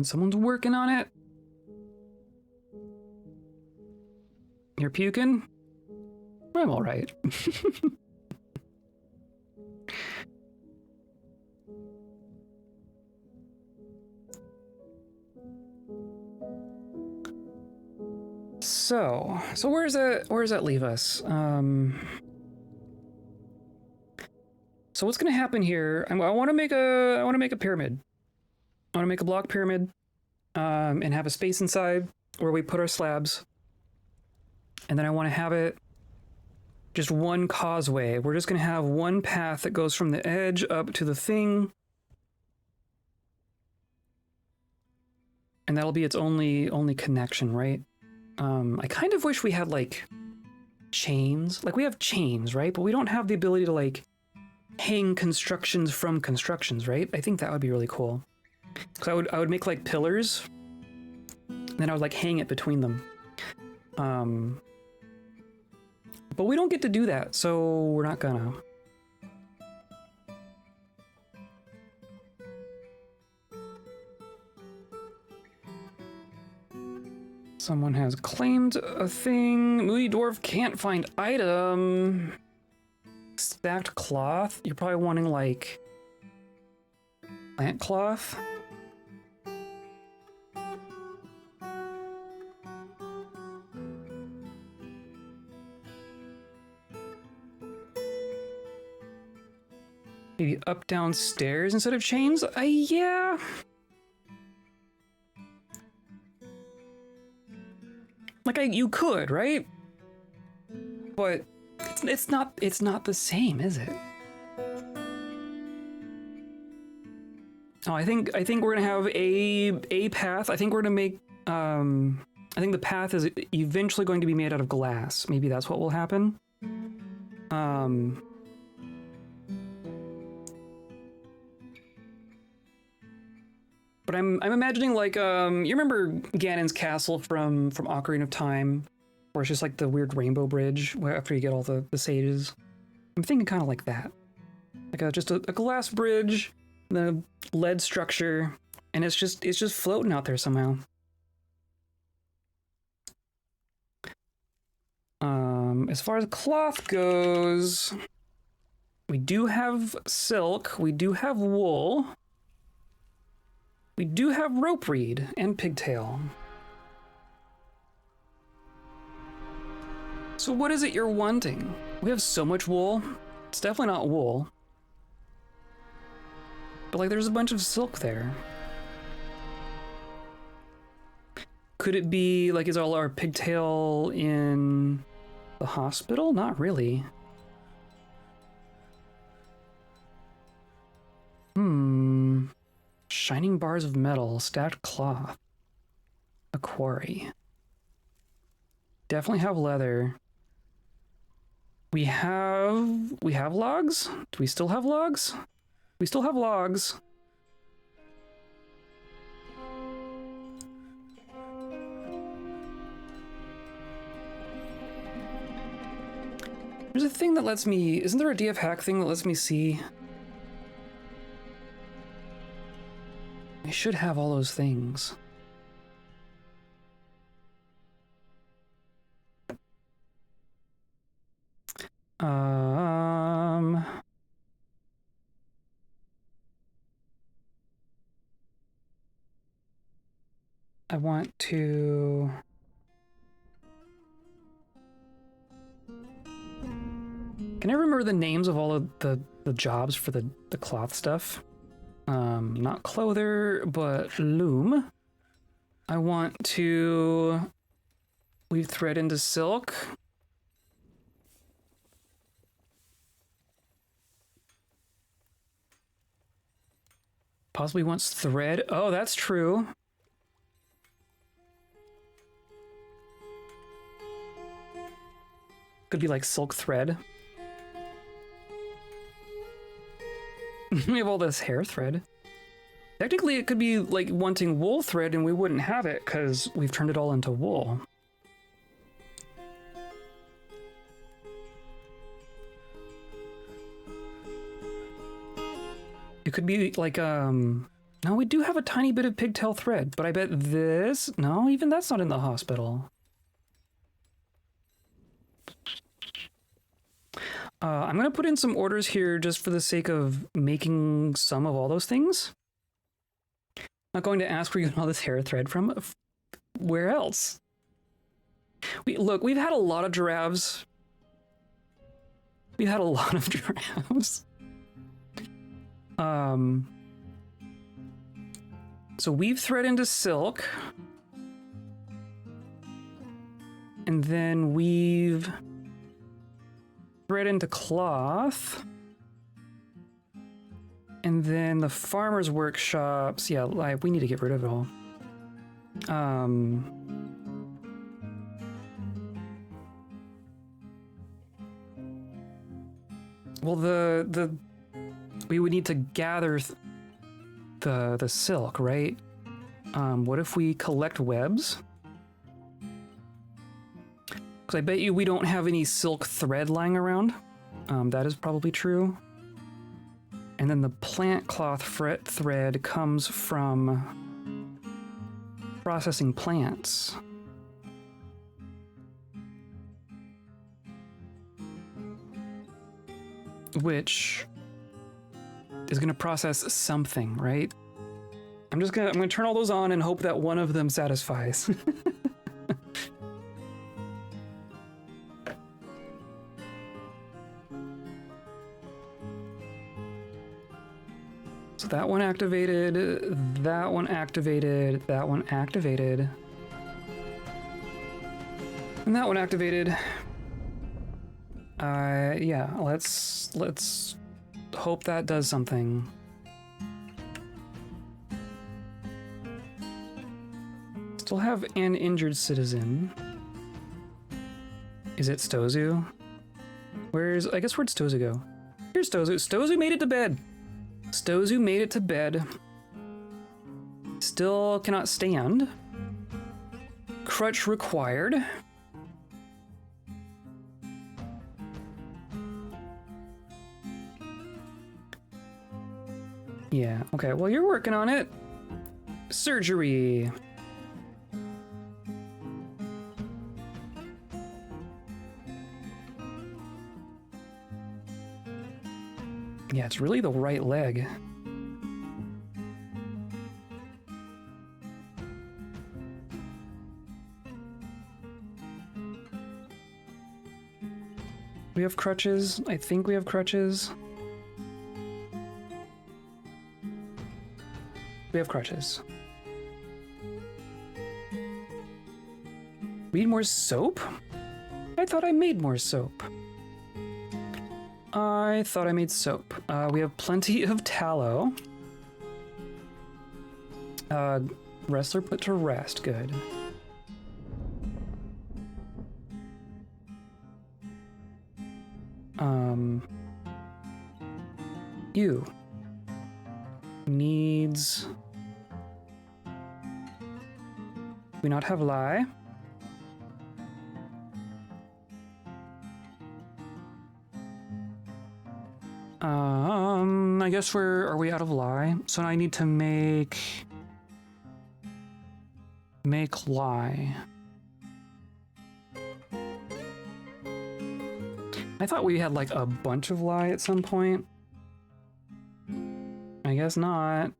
Someone's working on it. You're puking? I'm all right. So where does that leave us? So what's gonna happen here? I want to make a pyramid. I want to make a block pyramid, and have a space inside where we put our slabs. And then I want to have it just one causeway. We're just gonna have one path that goes from the edge up to the thing. And that'll be its only connection, right? I kind of wish we had like chains. Like we have chains, right? But we don't have the ability to like hang constructions from constructions, right? I think that would be really cool. So I would make like pillars, and then I would like hang it between them. But we don't get to do that, so we're not gonna. Someone has claimed a thing. Moody Dwarf can't find item. Stacked cloth? You're probably wanting like plant cloth? Maybe up downstairs instead of chains? Yeah. Like you could, right? But it's not the same, is it? Oh, I think we're gonna have a path. I think we're gonna make I think the path is eventually going to be made out of glass. Maybe that's what will happen. But I'm imagining like you remember Ganon's castle from Ocarina of Time, where it's just like the weird rainbow bridge where after you get all the sages. I'm thinking kind of like that, like just a glass bridge, the lead structure, and it's just floating out there somehow. As far as cloth goes, we do have silk, we do have wool. We do have rope reed and pigtail. So what is it you're wanting? We have so much wool. It's definitely not wool. But like there's a bunch of silk there. Could it be like is all our pigtail in the hospital? Not really. Shining bars of metal, stacked cloth. A quarry. Definitely have leather. We have logs? Do we still have logs? We still have logs. There's a thing that lets me... Isn't there a DF hack thing that lets me see? I should have all those things. I want to... Can I remember the names of all of the jobs for the cloth stuff? Not clother, but loom. I want to weave thread into silk. Possibly wants thread. Oh, that's true. Could be like silk thread. We have all this hair thread. Technically, it could be like wanting wool thread and we wouldn't have it because we've turned it all into wool. It could be like, no, we do have a tiny bit of pigtail thread, but I bet this, no, even that's not in the hospital. I'm gonna put in some orders here just for the sake of making some of all those things. Not going to ask where you got all this hair thread from. Where else? Look, we've had a lot of giraffes. We've had a lot of giraffes. So weave thread into silk. And then weave thread into cloth. And then the farmer's workshops. Yeah, we need to get rid of it all. Well, we would need to gather the silk, right? What if we collect webs? Because I bet you we don't have any silk thread lying around. That is probably true. And then the plant cloth thread comes from processing plants. Which is going to process something, right? I'm going to turn all those on and hope that one of them satisfies. So that one activated, that one activated, that one activated. And that one activated. Yeah, let's hope that does something. Still have an injured citizen. Is it Stozu? I guess where'd Stozu go? Here's Stozu. Stozu made it to bed. Stozu made it to bed. Still cannot stand. Crutch required. Yeah, okay, well, you're working on it. Surgery. Yeah, it's really the right leg. We have crutches. I think we have crutches. We have crutches. We need more soap? I thought I made more soap. I thought I made soap. We have plenty of tallow. Wrestler put to rest, good. You needs. We not have lie. I guess are we out of lie? So I need to make lie. I thought we had like a bunch of lie at some point. I guess not.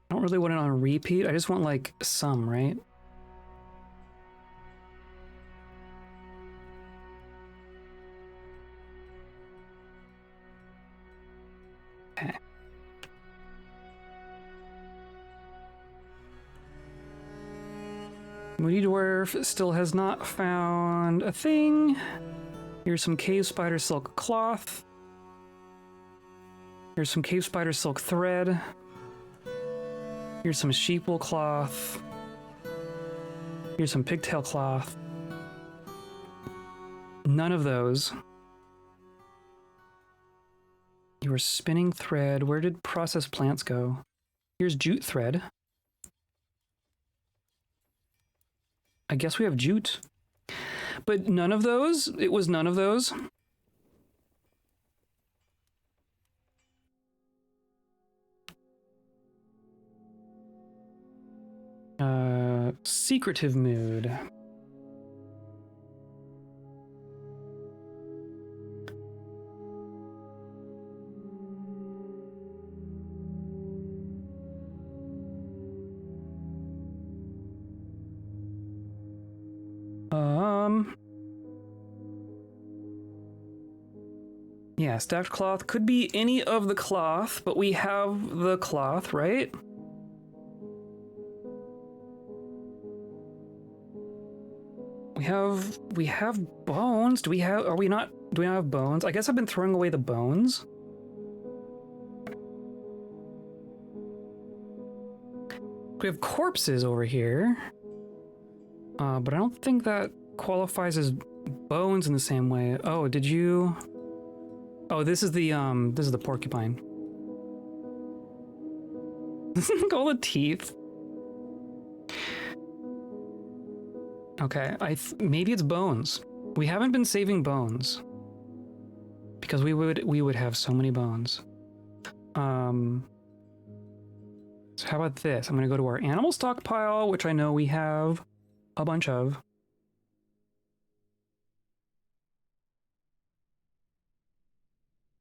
I don't really want it on repeat. I just want like some, right? Okay. Moody Dwarf still has not found a thing. Here's some cave spider silk cloth. Here's some cave spider silk thread. Here's some sheepwool cloth. Here's some pigtail cloth. None of those. You were spinning thread. Where did processed plants go? Here's jute thread. I guess we have jute. But none of those? It was none of those? Secretive mood. Yeah, stacked cloth could be any of the cloth, but we have the cloth, right? We have bones. Do we not have bones? I guess I've been throwing away the bones. We have corpses over here. But I don't think that qualifies as bones in the same way. Oh, did you? Oh, this is the porcupine. All the teeth. Okay, maybe it's bones. We haven't been saving bones because we would have so many bones. So how about this? I'm gonna go to our animal stockpile, which I know we have a bunch of.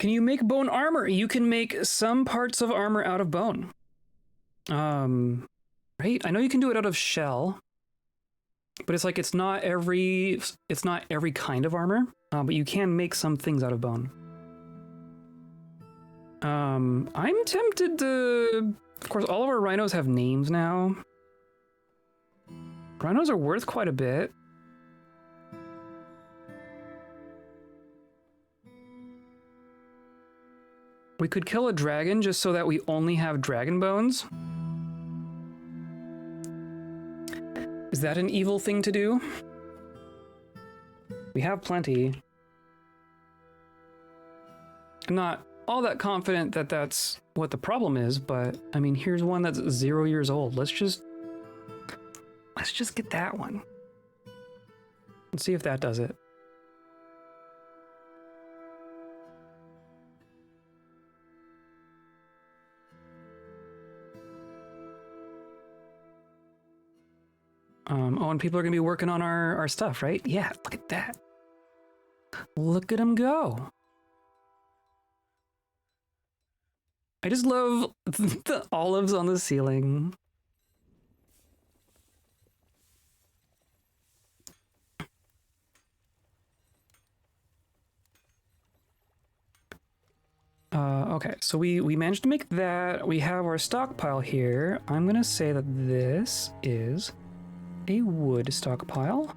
Can you make bone armor? You can make some parts of armor out of bone. Right? I know you can do it out of shell. But it's like it's not every kind of armor, but you can make some things out of bone. I'm tempted to. Of course, all of our rhinos have names now. Rhinos are worth quite a bit. We could kill a dragon just so that we only have dragon bones. Is that an evil thing to do? We have plenty. I'm not all that confident that that's what the problem is, but I mean, here's one that's 0 years old. Let's just get that one. Let's see if that does it. Oh, and people are gonna be working on our stuff, right? Yeah, look at that. Look at them go. I just love the olives on the ceiling. Okay, so we managed to make that. We have our stockpile here. I'm gonna say that this is a wood stockpile.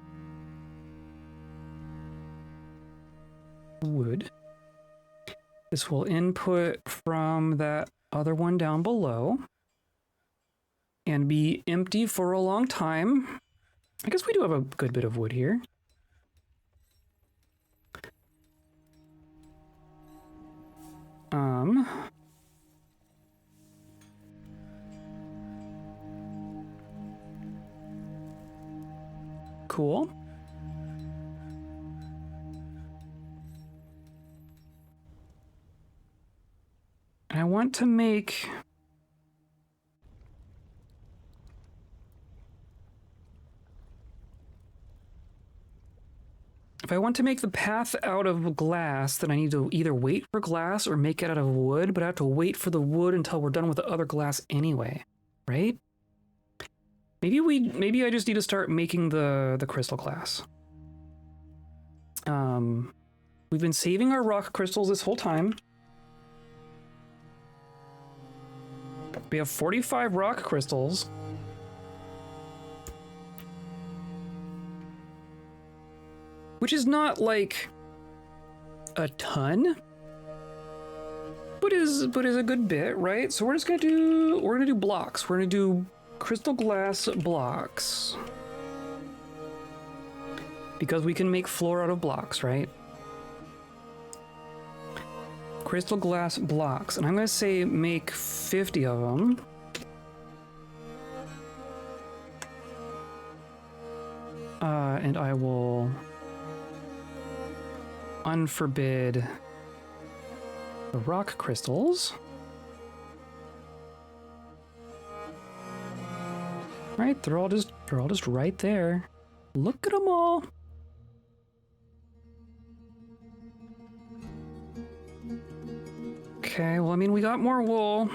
Wood. This will input from that other one down below and be empty for a long time. I guess we do have a good bit of wood here. Cool. And I want to make... If I want to make the path out of glass, then I need to either wait for glass or make it out of wood, but I have to wait for the wood until we're done with the other glass anyway, right? Maybe I just need to start making the crystal glass. We've been saving our rock crystals this whole time. We have 45 rock crystals. Which is not like a ton, but is a good bit, right? So we're gonna do blocks. We're gonna do crystal glass blocks because we can make floor out of blocks, right? Crystal glass blocks, and I'm gonna say make 50 of them. And I will unforbid the rock crystals. Right, they're all just right there. Look at them all. Okay, well, I mean, we got more wool.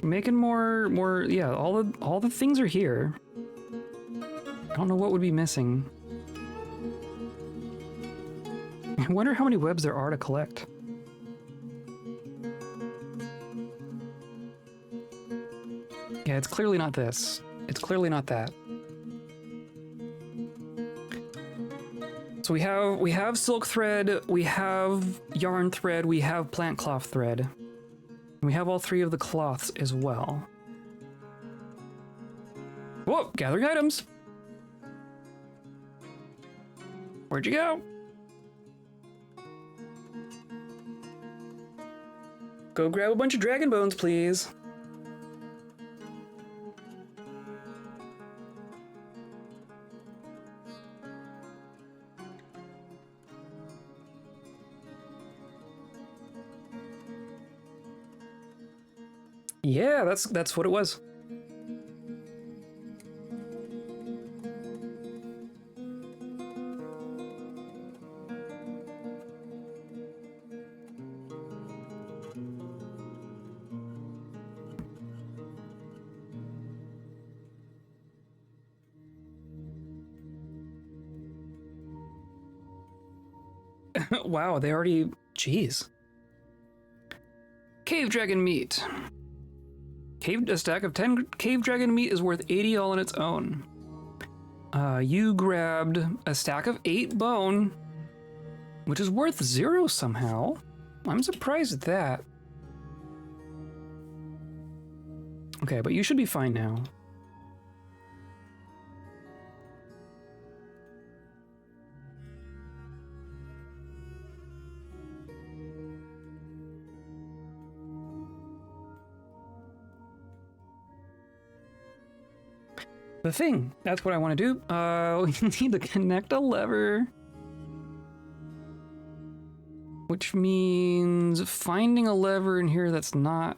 Making more, yeah, all the things are here. I don't know what would be missing. I wonder how many webs there are to collect. Yeah, it's clearly not this. It's clearly not that. So we have silk thread, we have yarn thread, we have plant cloth thread. And we have all three of the cloths as well. Whoa, gathering items. Where'd you go? Go grab a bunch of dragon bones, please. Yeah, that's what it was. Wow, they already... Jeez. Cave dragon meat. A stack of 10 cave dragon meat is worth 80 all on its own. You grabbed a stack of 8 bone, which is worth 0 somehow. I'm surprised at that. Okay, but you should be fine now. The thing, that's what I want to do. We need to connect a lever. Which means finding a lever in here that's not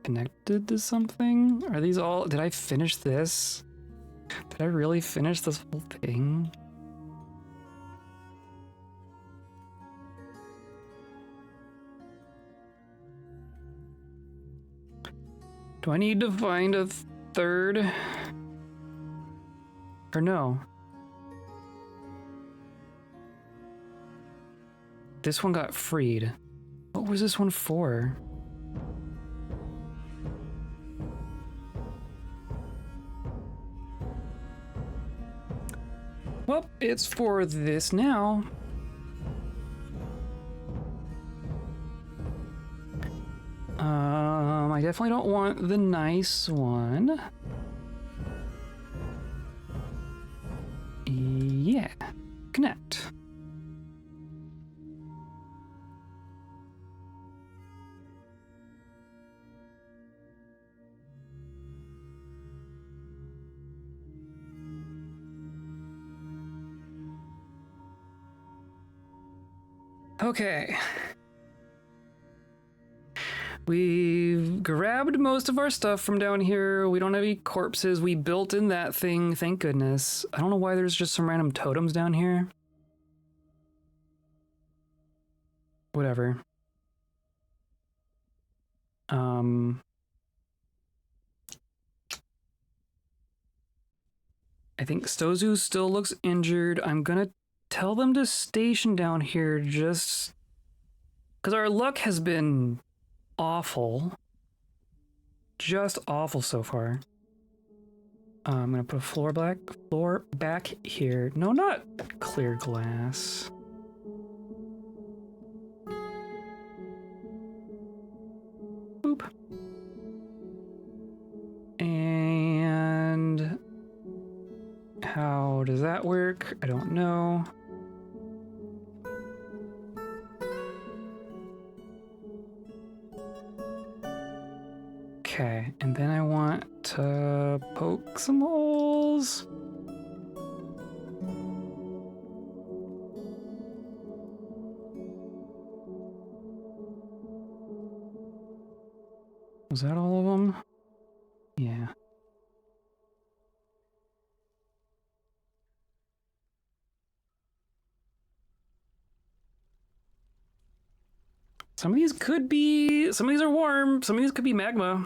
connected to something. Are these all, did I finish this? Did I really finish this whole thing? Do I need to find a third? Or no? This one got freed. What was this one for? Well, it's for this now. I definitely don't want the nice one. Yeah, connect. Okay. We've grabbed most of our stuff from down here. We don't have any corpses. We built in that thing, thank goodness. I don't know why there's just some random totems down here. Whatever. I think Stozu still looks injured. I'm gonna tell them to station down here just because our luck has been awful. Just awful so far. I'm gonna put a floor back here. No, not clear glass. Boop. And how does that work? I don't know. Okay, and then I want to poke some holes. Was that all of them? Yeah. Some of these are warm, some of these could be magma.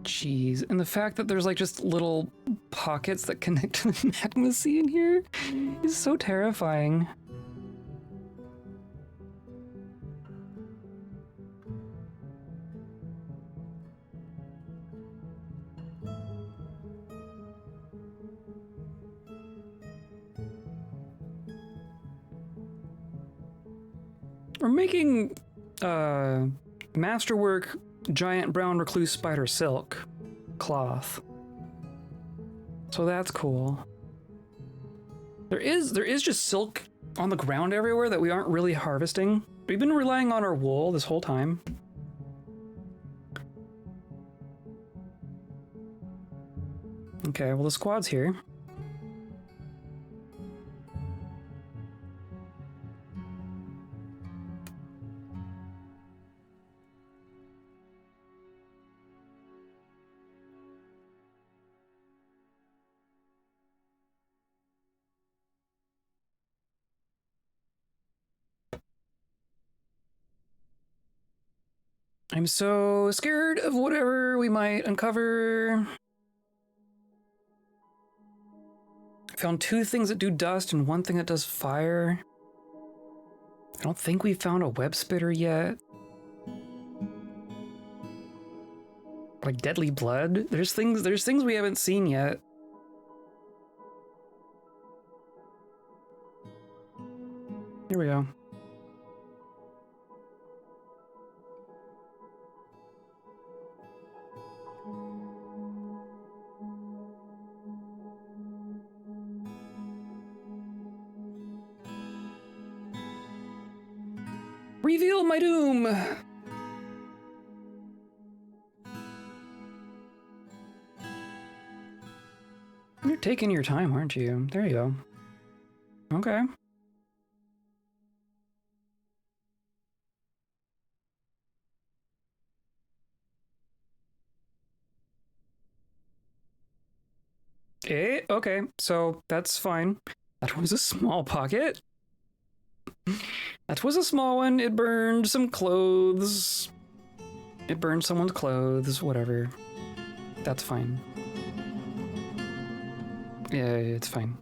Jeez, and the fact that there's like just little pockets that connect to the magma sea in here is so terrifying. We're making masterwork giant brown recluse spider silk cloth. So that's cool. There is just silk on the ground everywhere that we aren't really harvesting. We've been relying on our wool this whole time. Okay, well the squad's here. I'm so scared of whatever we might uncover. I found 2 things that do dust and 1 thing that does fire. I don't think we found a web spitter yet. Like deadly blood. There's things we haven't seen yet. Here we go. Reveal my doom! You're taking your time, aren't you? There you go. Okay. Okay, so that's fine. That was a small pocket. That was a small one. It burned some clothes. It burned someone's clothes, whatever. That's fine. Yeah, it's fine.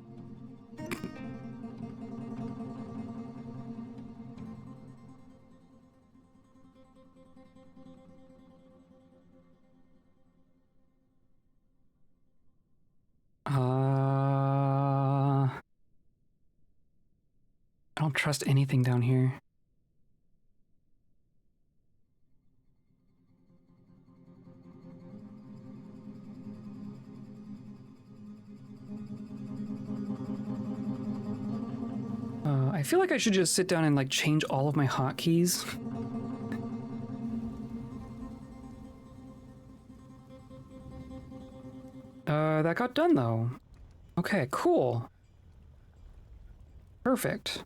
I don't trust anything down here. I feel like I should just sit down and like change all of my hotkeys. That got done though. Okay, cool. Perfect.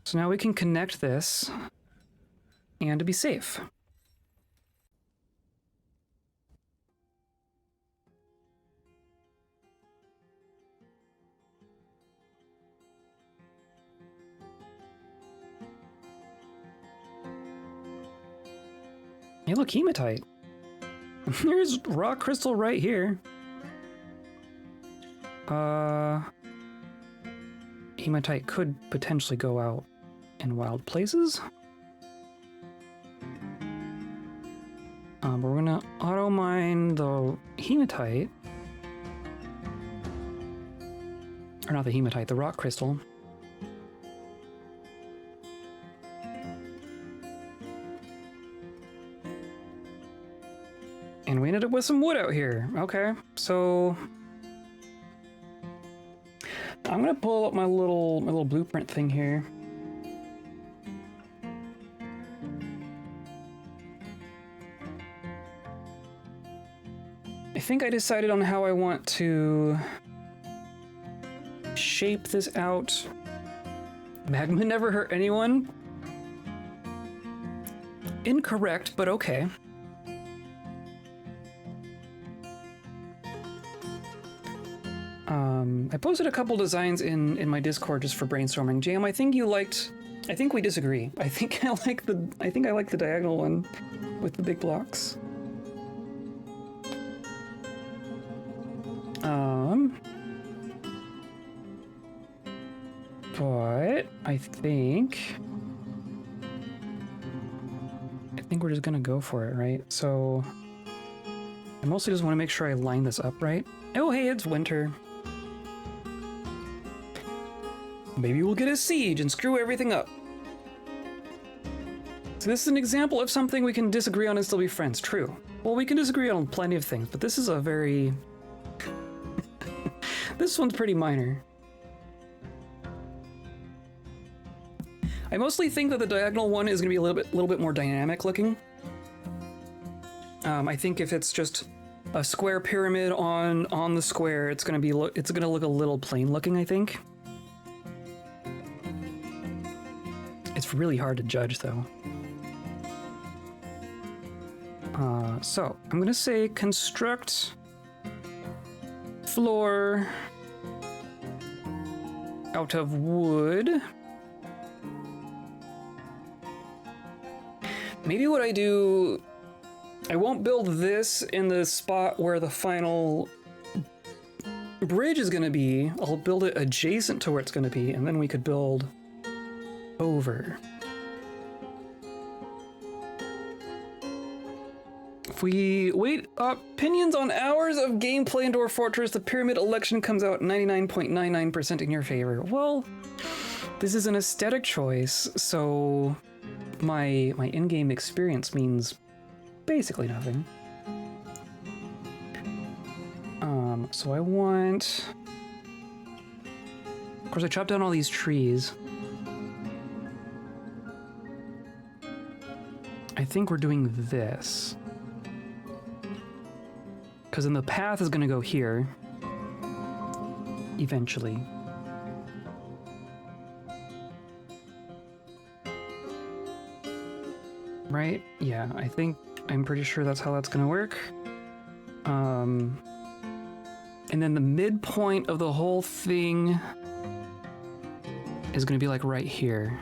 So now we can connect this and to be safe. Hey, look, hematite. There's rock crystal right here. Hematite could potentially go out in wild places. But we're gonna auto mine the hematite. Or not the hematite, the rock crystal. And we ended up with some wood out here. Okay, so I'm gonna pull up my little blueprint thing here. I think I decided on how I want to shape this out. Magma never hurt anyone. Incorrect, but okay. I posted a couple designs in my Discord just for brainstorming. Jam, I think we disagree. I think I like the diagonal one with the big blocks. But I think we're just gonna go for it, right? So I mostly just want to make sure I line this up right. Oh, hey, it's winter. Maybe we'll get a siege and screw everything up. So this is an example of something we can disagree on and still be friends. True. Well, we can disagree on plenty of things, but this is a very... This one's pretty minor. I mostly think that the diagonal one is going to be a little bit more dynamic looking. I think if it's just a square pyramid on the square, it's going to look a little plain looking, I think. It's really hard to judge though. So I'm going to say construct floor out of wood. Maybe what I do, I won't build this in the spot where the final bridge is going to be. I'll build it adjacent to where it's going to be, and then we could build over. If we wait opinions on hours of gameplay in Dwarf Fortress, the pyramid election comes out 99.99% in your favor. Well, this is an aesthetic choice, so my in-game experience means basically nothing. So I want... Of course, I chopped down all these trees. I think we're doing this. Because then the path is going to go here. Eventually. Right? Yeah, I'm pretty sure that's how that's going to work. And then the midpoint of the whole thing is going to be like right here.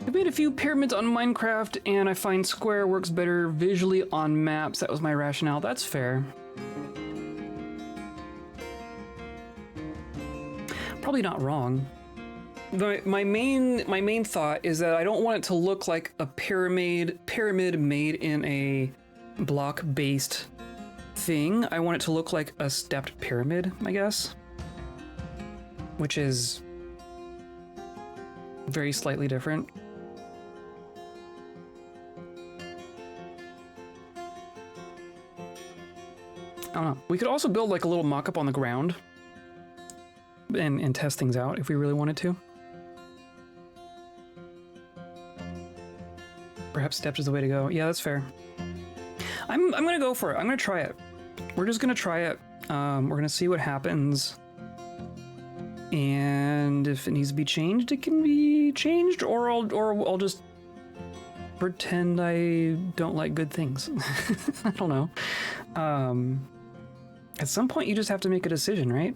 I've made a few pyramids on Minecraft, and I find square works better visually on maps. That was my rationale. That's fair. Probably not wrong. My main thought is that I don't want it to look like a pyramid made in a block-based thing. I want it to look like a stepped pyramid, I guess, which is very slightly different. I don't know. We could also build like a little mock-up on the ground and test things out if we really wanted to. Perhaps steps is the way to go. Yeah, that's fair. I'm gonna go for it. I'm gonna try it. We're just gonna try it. We're gonna see what happens. And if it needs to be changed, it can be changed, or I'll just pretend I don't like good things. I don't know. At some point, you just have to make a decision, right?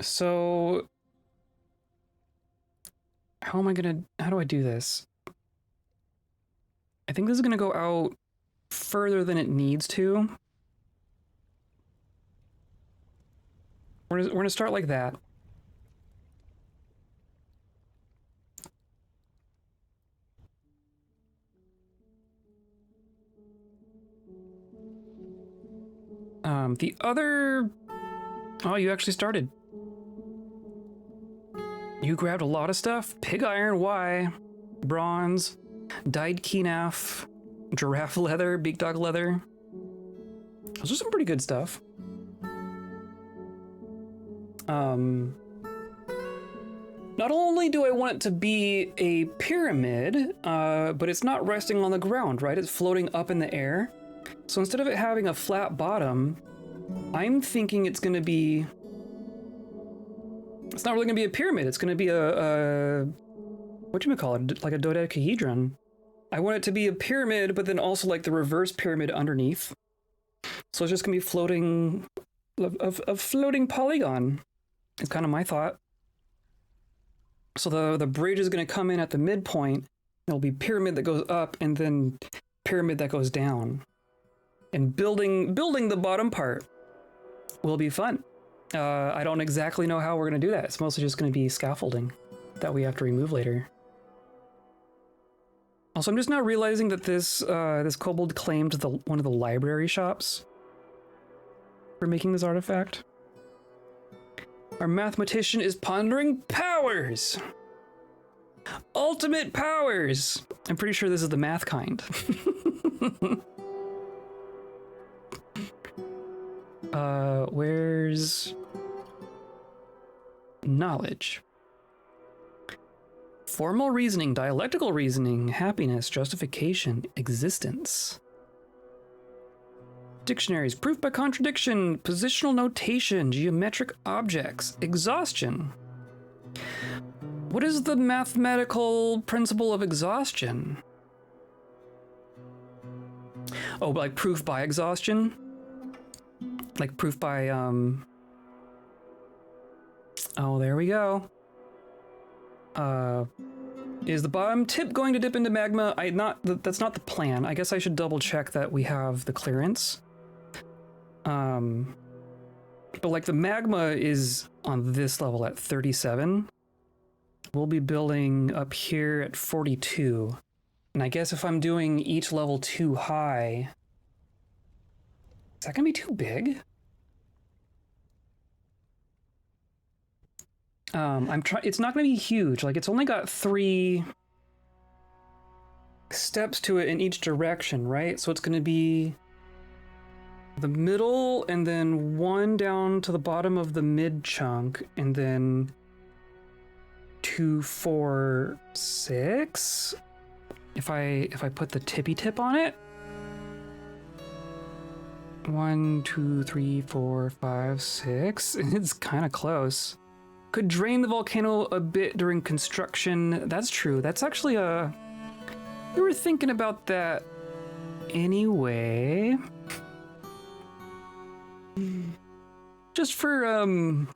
So, how do I do this? I think this is gonna go out further than it needs to. We're gonna start like that. The other... Oh, you actually started. You grabbed a lot of stuff. Pig iron, Y, bronze, dyed kenaf, giraffe leather, big dog leather. Those are some pretty good stuff. Not only do I want it to be a pyramid, but it's not resting on the ground, right? It's floating up in the air. So instead of it having a flat bottom, I'm thinking it's going to be... It's not really going to be a pyramid. It's going to be a whatchamacallit, like a dodecahedron. I want it to be a pyramid, but then also like the reverse pyramid underneath. So it's just going to be floating, a floating polygon. It's kind of my thought. So the bridge is going to come in at the midpoint. There'll be pyramid that goes up and then pyramid that goes down. And building the bottom part will be fun. I don't exactly know how we're going to do that. It's mostly just going to be scaffolding that we have to remove later. Also, I'm just now realizing that this kobold claimed one of the library shops for making this artifact. Our mathematician is pondering powers! Ultimate powers! I'm pretty sure this is the math kind. Where's knowledge? Formal reasoning, dialectical reasoning, happiness, justification, existence. Dictionaries, proof by contradiction, positional notation, geometric objects, exhaustion. What is the mathematical principle of exhaustion? Oh, like proof by exhaustion? Like proof by, Oh, there we go. Is the bottom tip going to dip into magma? That's not the plan. I guess I should double check that we have the clearance. But like the magma is on this level at 37. We'll be building up here at 42. And I guess if I'm doing each level too high, is that gonna be too big? It's not gonna be huge. Like it's only got 3 steps to it in each direction, right? So it's gonna be the middle and then 1 down to the bottom of the mid chunk and then 2, 4, 6. If I put the tippy tip on it. 1, 2, 3, 4, 5, 6. It's kind of close. Could drain the volcano a bit during construction. That's true. That's actually a We were thinking about that anyway. Just for,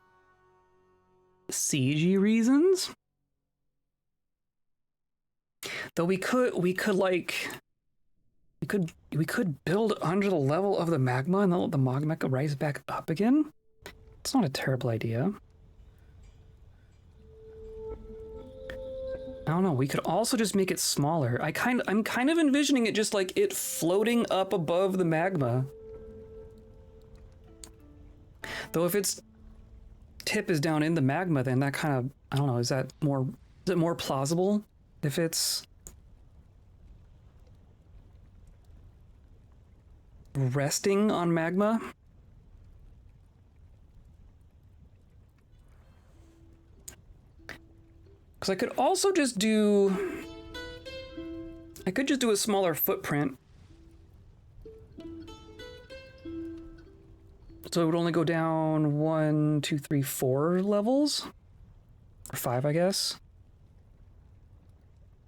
siegey reasons. Though we could build under the level of the magma and then let the magma rise back up again. It's not a terrible idea. I don't know. We could also just make it smaller. I'm kind of envisioning it just like it floating up above the magma. Though if its tip is down in the magma, then that kind of, I don't know, is it more plausible if it's resting on magma? Because I could also just do, I could just do a smaller footprint. So it would only go down 1, 2, 3, 4 levels? Or 5, I guess.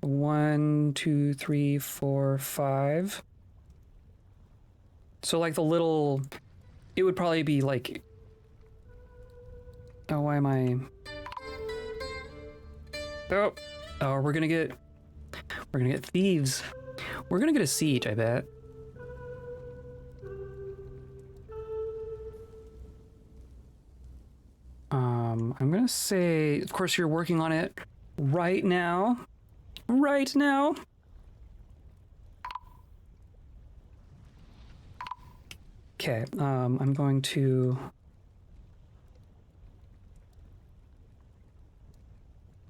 1, 2, 3, 4, 5. So like the little, it would probably be like, oh, why am I? Oh, we're gonna get thieves. We're gonna get a siege, I bet. I'm gonna say, of course, you're working on it right now. Right now. Okay, I'm going to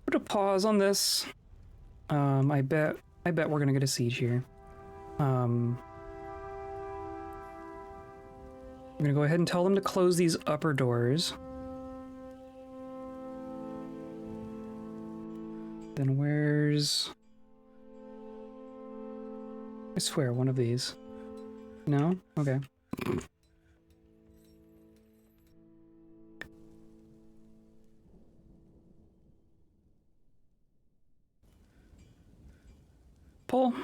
put a pause on this. I bet we're gonna get a siege here. I'm gonna go ahead and tell them to close these upper doors. Then where's... I swear, one of these. No? Okay. Pull.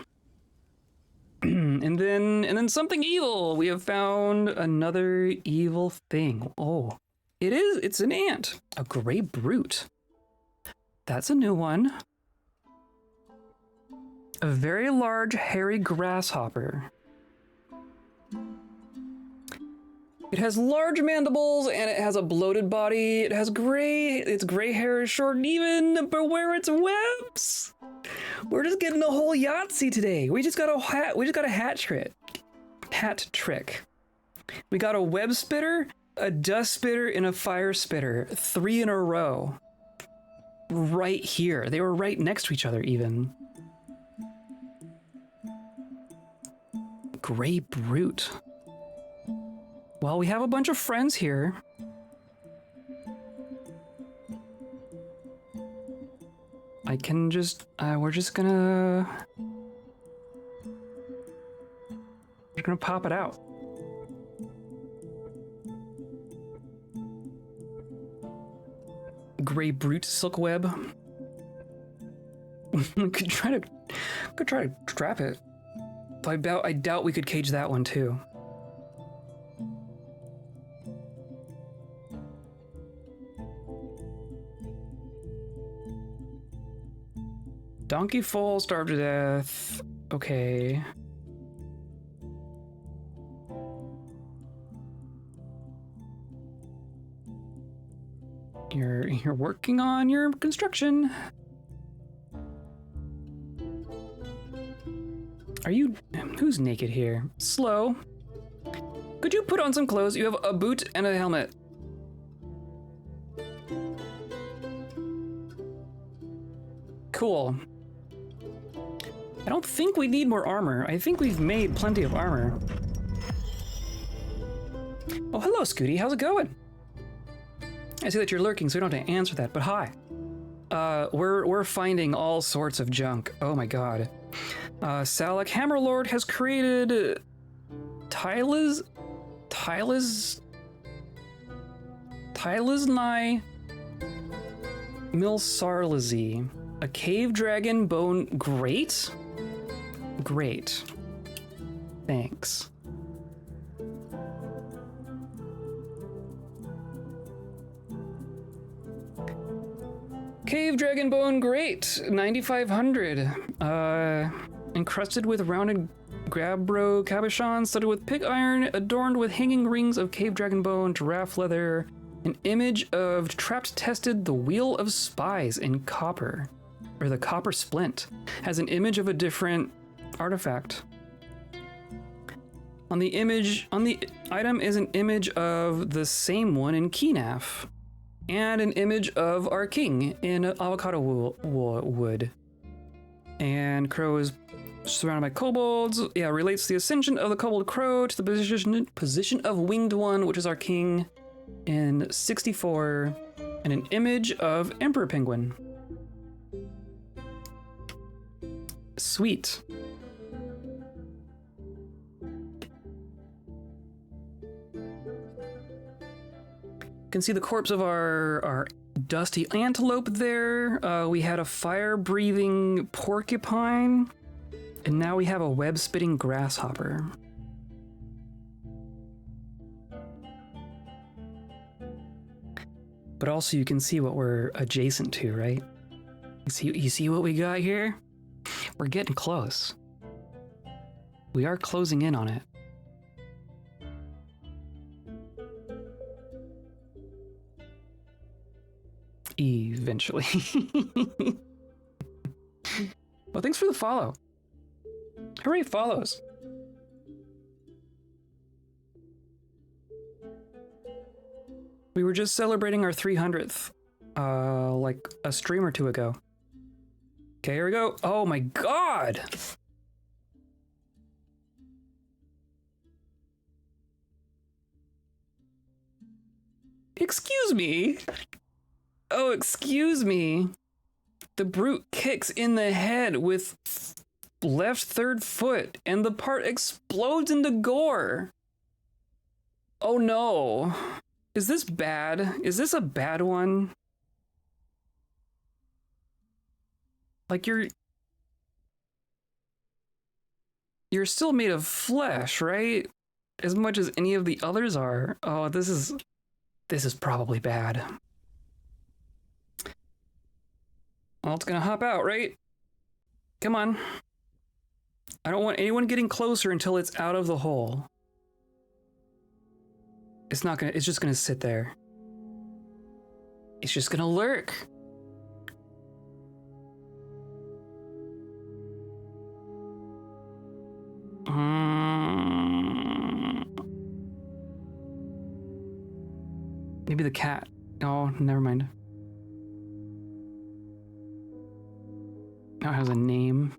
and then something evil. We have found another evil thing. Oh, it's an ant. A gray brute. That's a new one. A very large hairy grasshopper. It has large mandibles and it has a bloated body. It has its gray hair is short and even, but where its webs? We're just getting a whole Yahtzee today. We just got a hat trick. We got a web spitter, a dust spitter, and a fire spitter. 3 in a row. Right here. They were right next to each other even. Gray brute. Well, we have a bunch of friends here. I can just, we're gonna pop it out. Gray brute silk web. could try to trap it. But I doubt we could cage that one too. Donkey foal starved to death. Okay. You're working on your construction. Who's naked here? Slow. Could you put on some clothes? You have a boot and a helmet. Cool. I don't think we need more armor. I think we've made plenty of armor. Oh, hello, Scooty. How's it going? I see that you're lurking, so you don't have to answer that, but hi. We're finding all sorts of junk. Oh my god. Salak Hammerlord has created Tylisnai Milsarlazy, a cave dragon bone grate. Great. Thanks. Cave dragon bone, great. 9,500. Encrusted with rounded gabbro cabochon, studded with pig iron, adorned with hanging rings of cave dragon bone, giraffe leather, an image of trapped tested the wheel of spies in copper, or the copper splint, has an image of a different artifact. On the item is an image of the same one in Kenaf, and an image of our king in avocado wood. And crow is surrounded by kobolds. Yeah, relates to the ascension of the kobold crow to the position of winged one, which is our king in 64, and an image of emperor penguin. Sweet. You can see the corpse of our dusty antelope there. We had a fire-breathing porcupine, and now we have a web-spitting grasshopper. But also you can see what we're adjacent to, right? You see what we got here? We're getting close. We are closing in on it. Eventually. Well, thanks for the follow. Hooray, follows. We were just celebrating our 300th, like a stream or two ago. Okay, here we go. Oh my god! Excuse me? Oh, excuse me. The brute kicks in the head with left third foot, and the part explodes into gore. Oh no. Is this bad? Is this a bad one? Like you're still made of flesh, right? As much as any of the others are. Oh, this is probably bad. Well, it's gonna hop out, right? Come on. I don't want anyone getting closer until it's out of the hole. It's just gonna sit there. It's just gonna lurk. Maybe the cat. Oh, never mind. Now it has a name.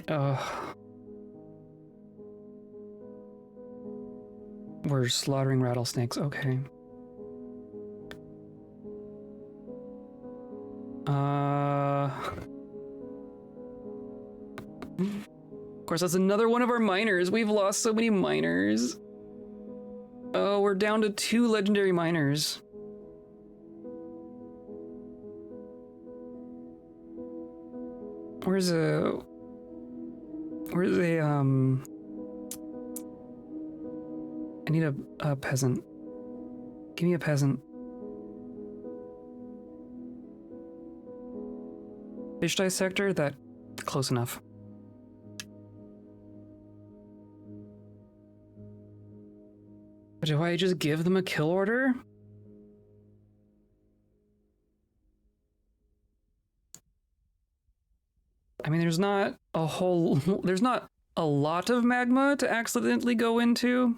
Ugh. We're slaughtering rattlesnakes. Okay. Of course, that's another one of our miners. We've lost so many miners. Oh, we're down to 2 legendary miners. Where's a I need a peasant. Give me a peasant. Fish dissector? That close enough. Do I just give them a kill order? I mean, there's not a lot of magma to accidentally go into.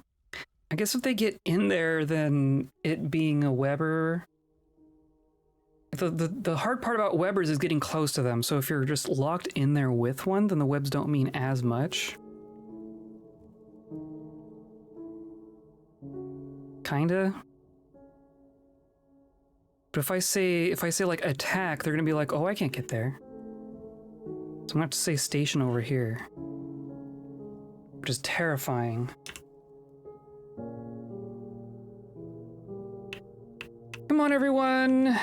I guess if they get in there, then it being a Weber. The hard part about Webers is getting close to them. So if you're just locked in there with one, then the webs don't mean as much. Kinda. But if I say like attack, they're gonna be like, oh, I can't get there. So I'm gonna have to say station over here. Which is terrifying. Come on, everyone.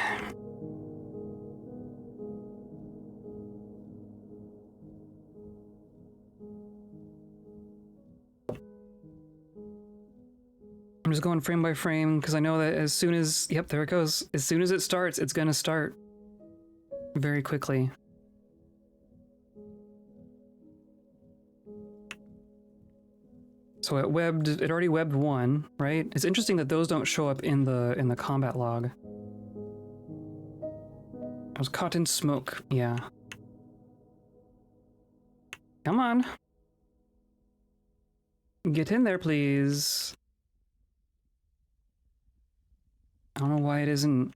I'm just going frame by frame because I know that as soon as, yep, there it goes. As soon as it starts, it's gonna start very quickly. So it already webbed one, right? It's interesting that those don't show up in the combat log. I was caught in smoke, yeah. Come on. Get in there, please. I don't know why it isn't.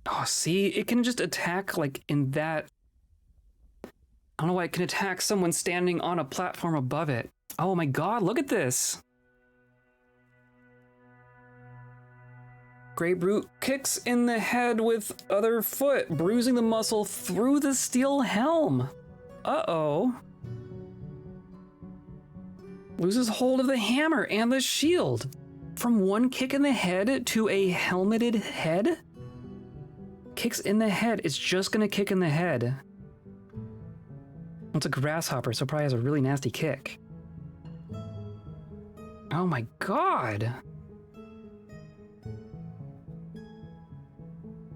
Oh, see, it can just attack like in that. I don't know why it can attack someone standing on a platform above it. Oh my god, look at this. Grey Brute kicks in the head with other foot, bruising the muscle through the steel helm. Uh-oh. Loses hold of the hammer and the shield. From one kick in the head to a helmeted head? Kicks in the head. It's just gonna kick in the head. It's a grasshopper, so it probably has a really nasty kick. Oh my god.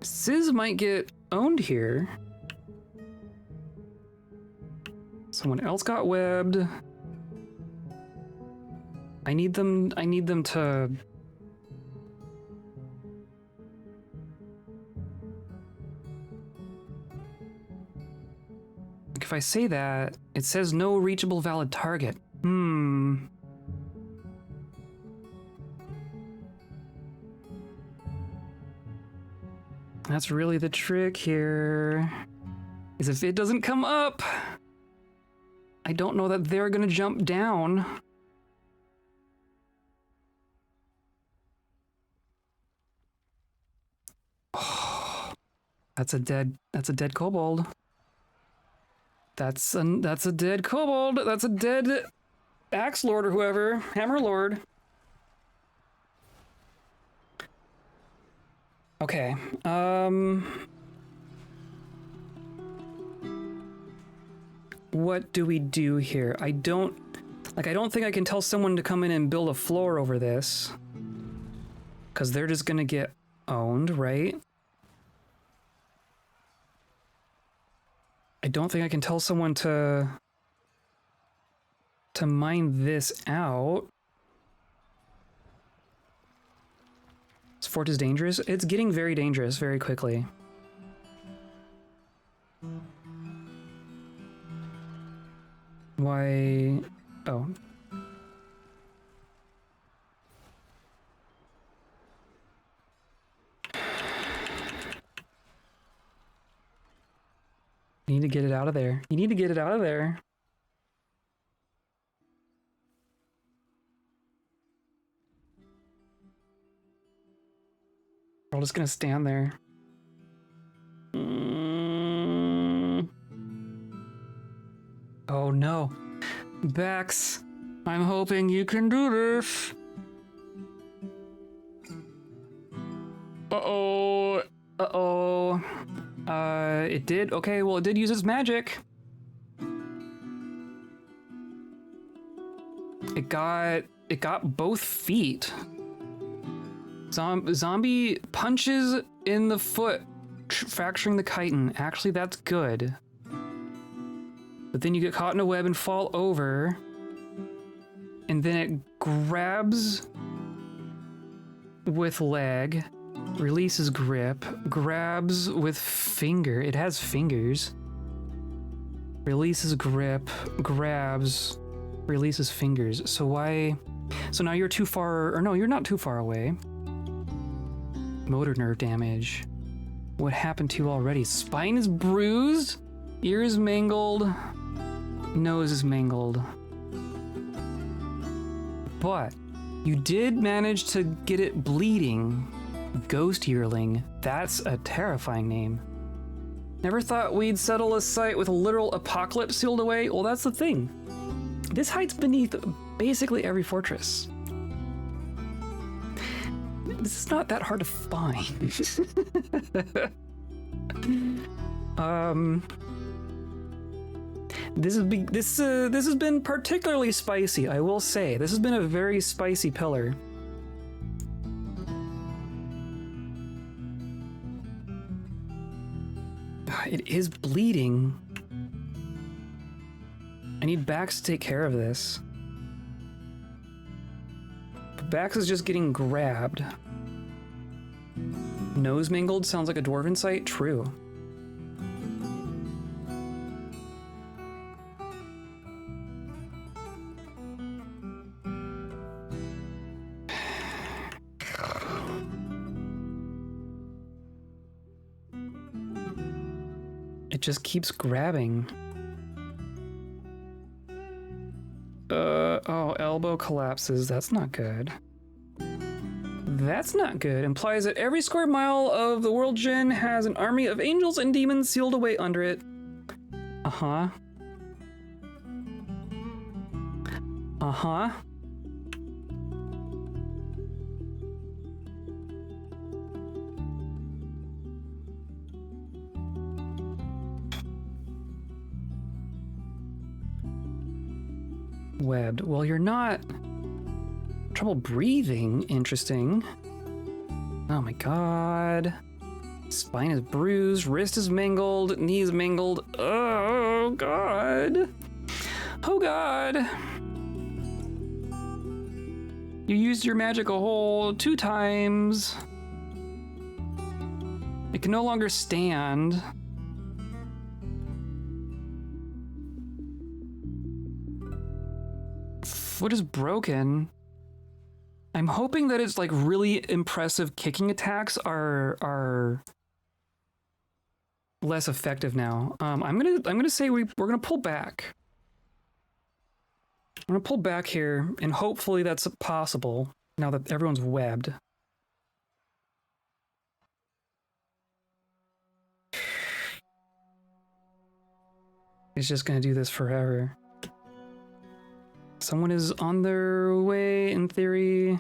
Sizz might get owned here. Someone else got webbed. I need them to... If I say that, it says no reachable valid target. That's really the trick here, is if it doesn't come up, I don't know that they're gonna jump down. Oh, that's a dead kobold. That's a dead kobold. That's a dead axe lord or whoever, hammer lord. Okay. What do we do here? I don't think I can tell someone to come in and build a floor over this, because they're just gonna get owned, right? I don't think I can tell someone to mine this out. This fort is dangerous. It's getting very dangerous very quickly. Why? Oh. You need to get it out of there. You need to get it out of there. We're all just gonna stand there. Oh no. Bex, I'm hoping you can do this. Uh-oh. Uh-oh. It did? Okay, well, it did use its magic. It got both feet. Zombie punches in the foot, fracturing the chitin. Actually, that's good. But then you get caught in a web and fall over. And then it grabs with leg, releases grip, grabs with finger. It has fingers. Releases grip, grabs, releases fingers. So why? So now you're too far, or no, you're not too far away. Motor nerve damage. What happened to you already? Spine is bruised, ear is mangled, nose is mangled. But you did manage to get it bleeding. Ghost Yearling. That's a terrifying name. Never thought we'd settle a site with a literal apocalypse sealed away? Well, that's the thing. This hides beneath basically every fortress. This is not that hard to find. This has been particularly spicy, I will say. This has been a very spicy pillar. It is bleeding. I need Bax to take care of this. But Bax is just getting grabbed. Nose mangled sounds like a dwarven site. True. It just keeps grabbing. Oh, elbow collapses. That's not good. That's not good. Implies that every square mile of the world gen has an army of angels and demons sealed away under it. Uh-huh. Uh-huh. Webbed. Well, you're not... Trouble breathing. Interesting. Oh my god. Spine is bruised, wrist is mangled, knee is mangled. Oh god. Oh god. You used your magic a whole 2 times. It can no longer stand. Foot is broken. I'm hoping that it's like really impressive kicking attacks are less effective now. I'm gonna say we're gonna pull back. I'm gonna pull back here, and hopefully that's possible now that everyone's webbed. He's just gonna do this forever. Someone is on their way, in theory.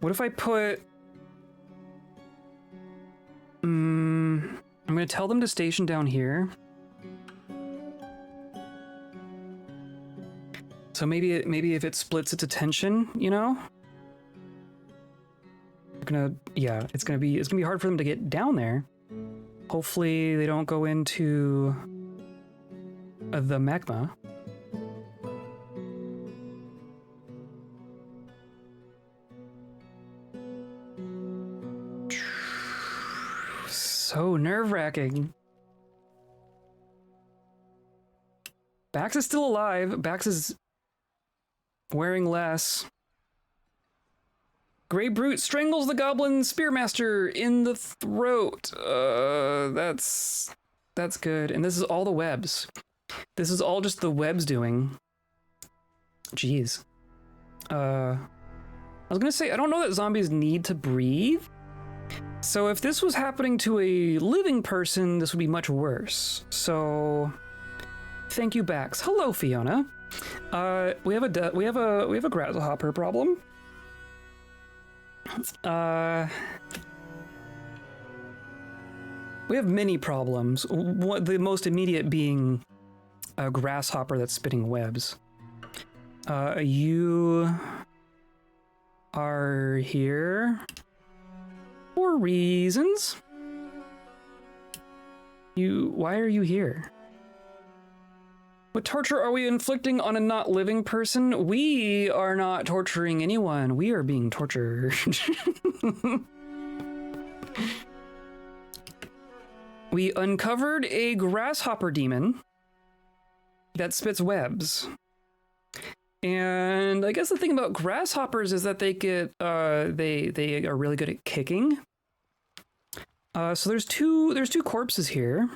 What if I put... I'm gonna tell them to station down here. So maybe if it splits its attention, you know? It's gonna be hard for them to get down there. Hopefully they don't go into the magma. So nerve-wracking. Bax is still alive. Bax is wearing less. Grey Brute strangles the goblin spearmaster in the throat. That's good. And this is all the webs. This is all just the webs doing. Jeez. I was gonna say, I don't know that zombies need to breathe. So if this was happening to a living person, this would be much worse. So thank you, Bax. Hello, Fiona. We have a grasshopper problem. We have many problems. The most immediate being a grasshopper that's spitting webs. You are here for reasons. Why are you here? What torture are we inflicting on a not living person? We are not torturing anyone. We are being tortured. We uncovered a grasshopper demon that spits webs. And I guess the thing about grasshoppers is that they are really good at kicking. So there's two corpses here.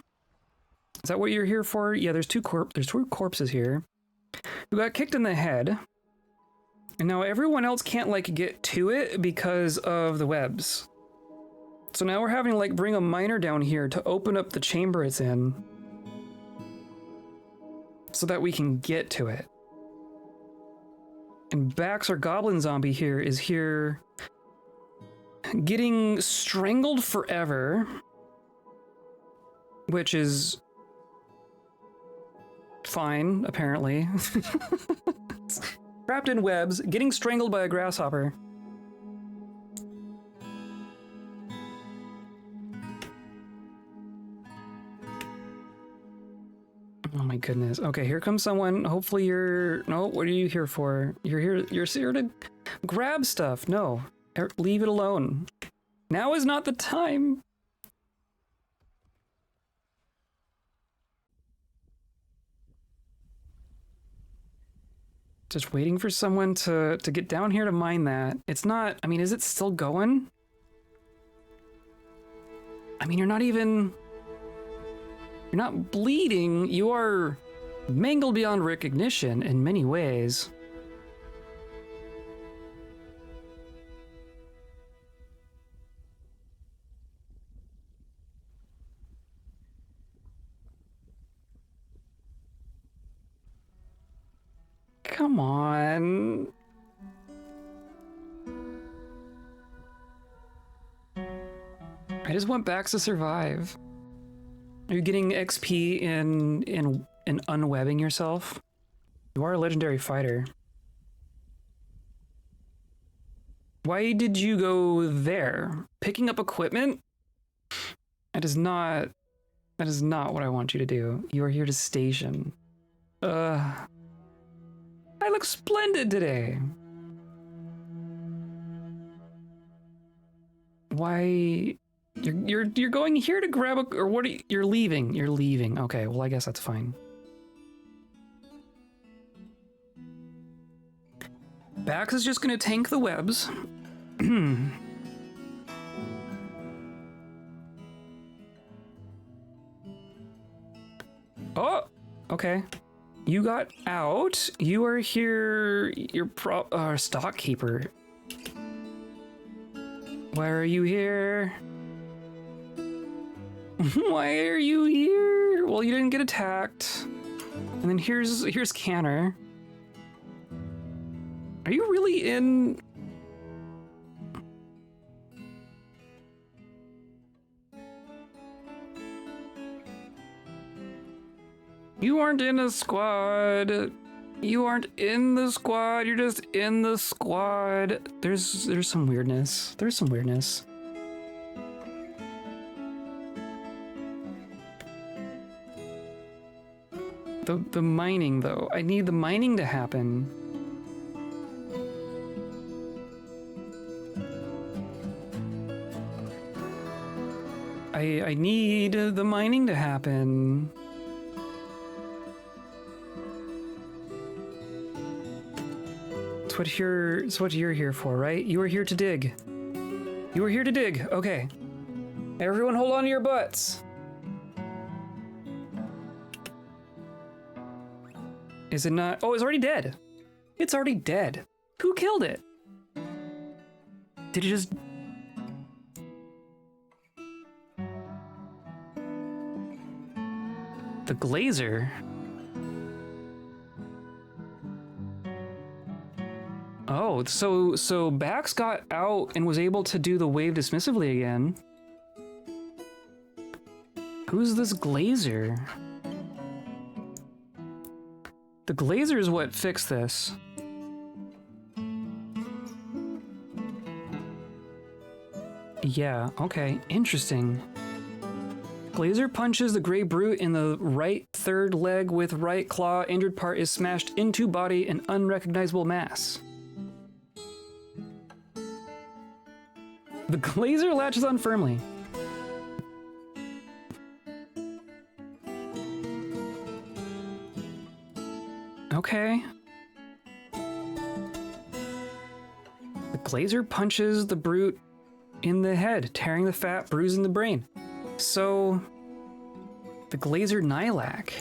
Is that what you're here for? Yeah, there's two corpses here who got kicked in the head. And now everyone else can't like get to it because of the webs. So now we're having to like bring a miner down here to open up the chamber it's in so that we can get to it. And Bax, our goblin zombie here, is here getting strangled forever. which is fine, apparently. Trapped in webs, getting strangled by a grasshopper. Oh my goodness. Okay, here comes someone. Hopefully you're... No, what are you here for? You're here to grab stuff. No, leave it alone. Now is not the time. Just waiting for someone to get down here to mine that. It's not... I mean, is it still going? I mean, you're not even... You're not bleeding. You are mangled beyond recognition in many ways. Come on. I just want Bax to survive. Are you getting XP in unwebbing yourself? You are a legendary fighter. Why did you go there? Picking up equipment? That is not what I want you to do. You are here to station. I look splendid today. Why? You're going here to grab a, or what are you, you're leaving. You're leaving. Okay, well I guess that's fine. Bax is just gonna tank the webs. Oh, okay. You got out. You are here. You're stock keeper. Why are you here? Why are you here? Well, you didn't get attacked. And then here's Canner. Are you really in? You aren't in a squad. You aren't in the squad. You're just in the squad. There's some weirdness. There's some weirdness. The mining though. I need the mining to happen. I need the mining to happen. It's what you're here for, right? You are here to dig. You are here to dig. Okay. Everyone hold on to your butts. Is it not? Oh, it's already dead. It's already dead. Who killed it? Did it just... The glazer? Oh, so Bax got out and was able to do the wave dismissively again. Who's this glazer? The glazer is what fixed this. Yeah, okay, interesting. Glazer punches the gray brute in the right third leg with right claw. Injured part is smashed into body in unrecognizable mass. The glazer latches on firmly. Okay. The glazer punches the brute in the head, tearing the fat, bruising the brain. So, the glazer Nylak.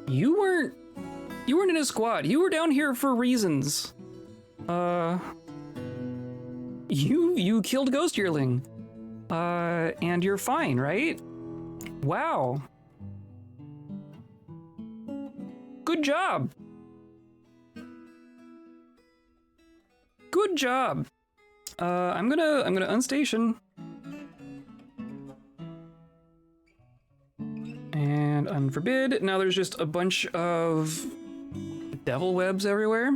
You weren't in a squad. You were down here for reasons. You killed Ghost Yearling. And you're fine, right? Wow. Good job. Good job. I'm gonna unstation. And unforbid. Now there's just a bunch of devil webs everywhere.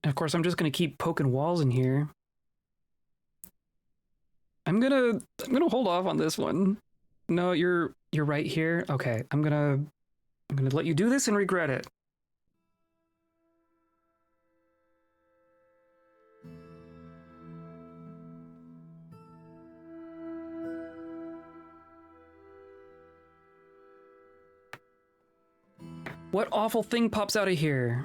And of course, I'm just gonna keep poking walls in here. I'm gonna hold off on this one. No, you're right here. Okay, I'm gonna let you do this and regret it. What awful thing pops out of here?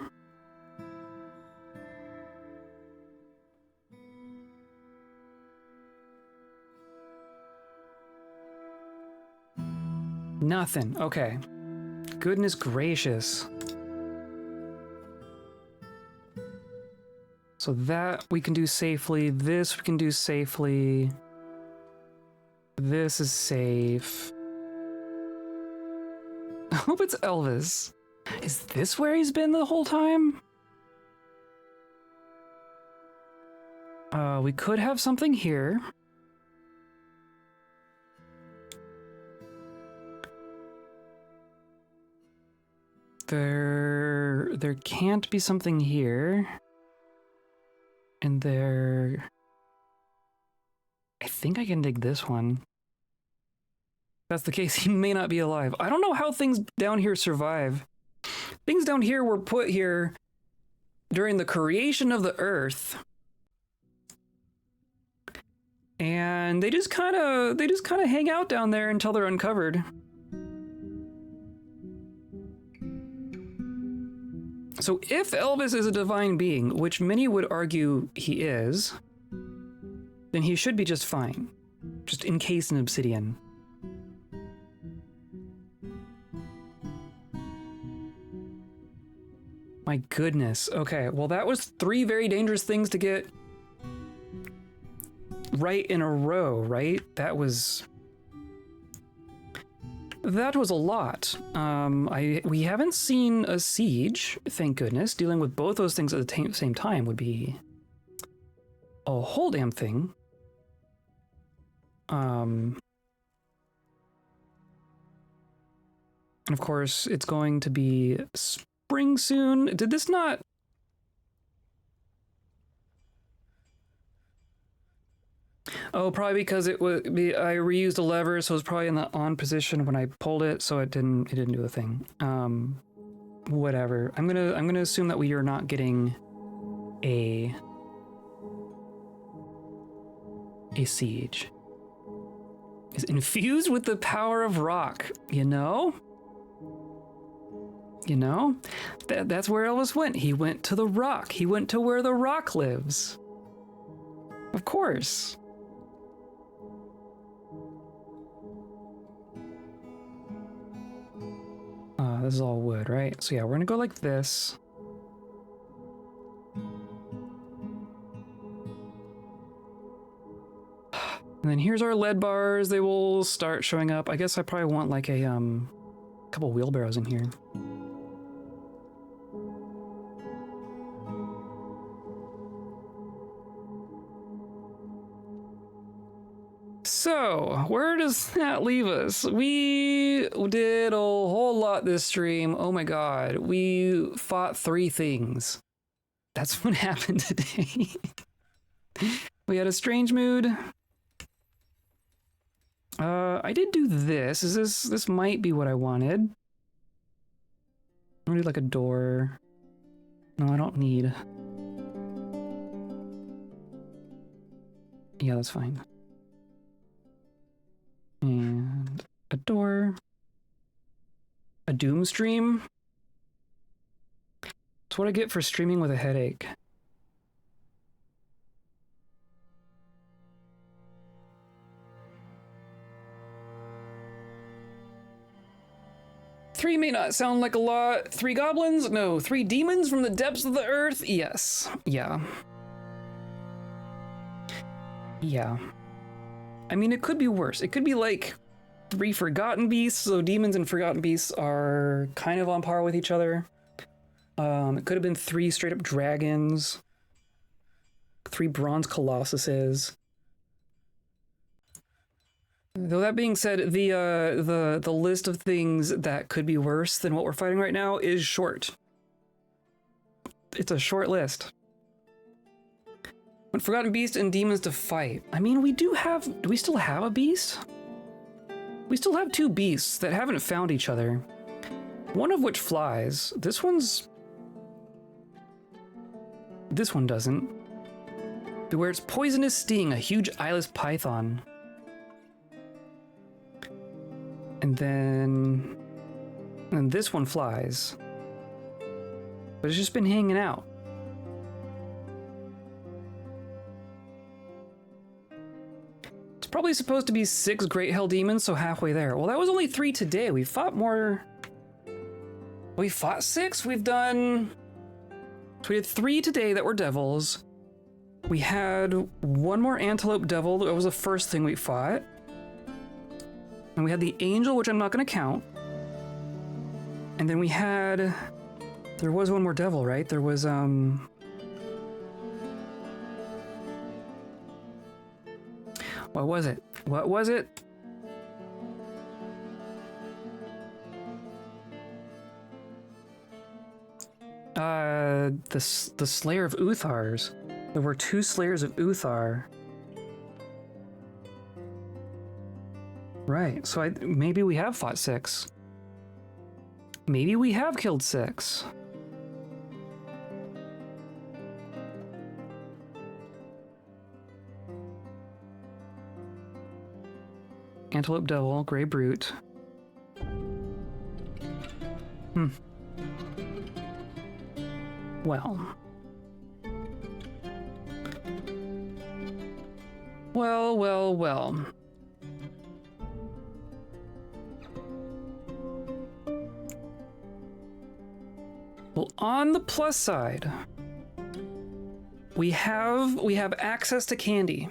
Nothing. Okay. Goodness gracious. So that we can do safely. This we can do safely. This is safe. I hope it's Elvis. Is this where he's been the whole time? We could have something here. There can't be something here. And there... I think I can dig this one. If that's the case, he may not be alive. I don't know how things down here survive. Things down here were put here during the creation of the Earth. And they just kind of hang out down there until they're uncovered. So if Elvis is a divine being, which many would argue he is, then he should be just fine. Just encased in obsidian. My goodness. Okay, well that was 3 very dangerous things to get right in a row, right? That was a lot. We haven't seen a siege, thank goodness. Dealing with both those things at the same time would be a whole damn thing. And of course, it's going to be spring soon. Did this not... Oh, probably because I reused a lever, so it was probably in the on position when I pulled it, so it didn't do a thing. Whatever. I'm gonna assume that we are not getting a siege. Is infused with the power of rock, you know? You know? That's where Elvis went. He went to the rock. He went to where the rock lives. Of course. This is all wood, right? So yeah, we're gonna go like this. And then here's our lead bars. They will start showing up. I guess I probably want like a couple wheelbarrows in here. So, where does that leave us? We did a whole lot this stream. Oh my god. We fought 3 things. That's what happened today. We had a strange mood. I did do this. This might be what I wanted. I'm gonna do like a door. No, I don't need. Yeah, that's fine. And a door. A doom stream. That's what I get for streaming with a headache. Three may not sound like a lot. 3 goblins? No. 3 demons from the depths of the earth? Yes. Yeah. Yeah. I mean, it could be worse. It could be like 3 forgotten beasts, so demons and forgotten beasts are kind of on par with each other. It could have been 3 straight up dragons, 3 bronze colossuses. Though that being said, the list of things that could be worse than what we're fighting right now is short. It's a short list. When forgotten beast and demons to fight. I mean, do we still have a beast? We still have 2 beasts that haven't found each other. One of which flies. This one doesn't. Beware its poisonous sting, a huge eyeless python. And then this one flies. But it's just been hanging out. It's probably supposed to be 6 great hell demons, so halfway there. Well, that was only 3 today. We fought more. We fought 6. We've done. So we had 3 today that were devils. We had 1 more antelope devil. That was the first thing we fought. And we had the angel, which I'm not going to count. And then we had... There was 1 more devil, right? There was, What was it? What was it? The Slayer of Uthars. There were 2 Slayers of Uthar. Right, so maybe we have fought 6. Maybe we have killed 6. Antelope Devil, Grey Brute. Well. Well. Well, on the plus side, we have access to candy.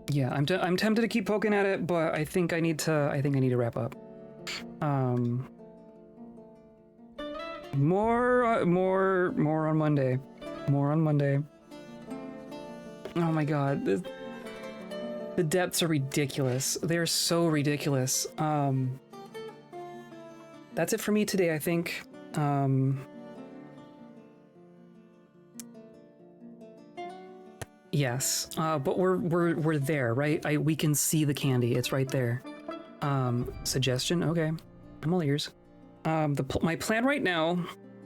Yeah, I'm tempted to keep poking at it, but I think I need to wrap up. More on Monday. More on Monday. Oh my god. The depths are ridiculous. They're so ridiculous. That's it for me today, I think. Yes, but we're there, right? We can see the candy. It's right there. Suggestion? Okay, I'm all ears. My plan right now.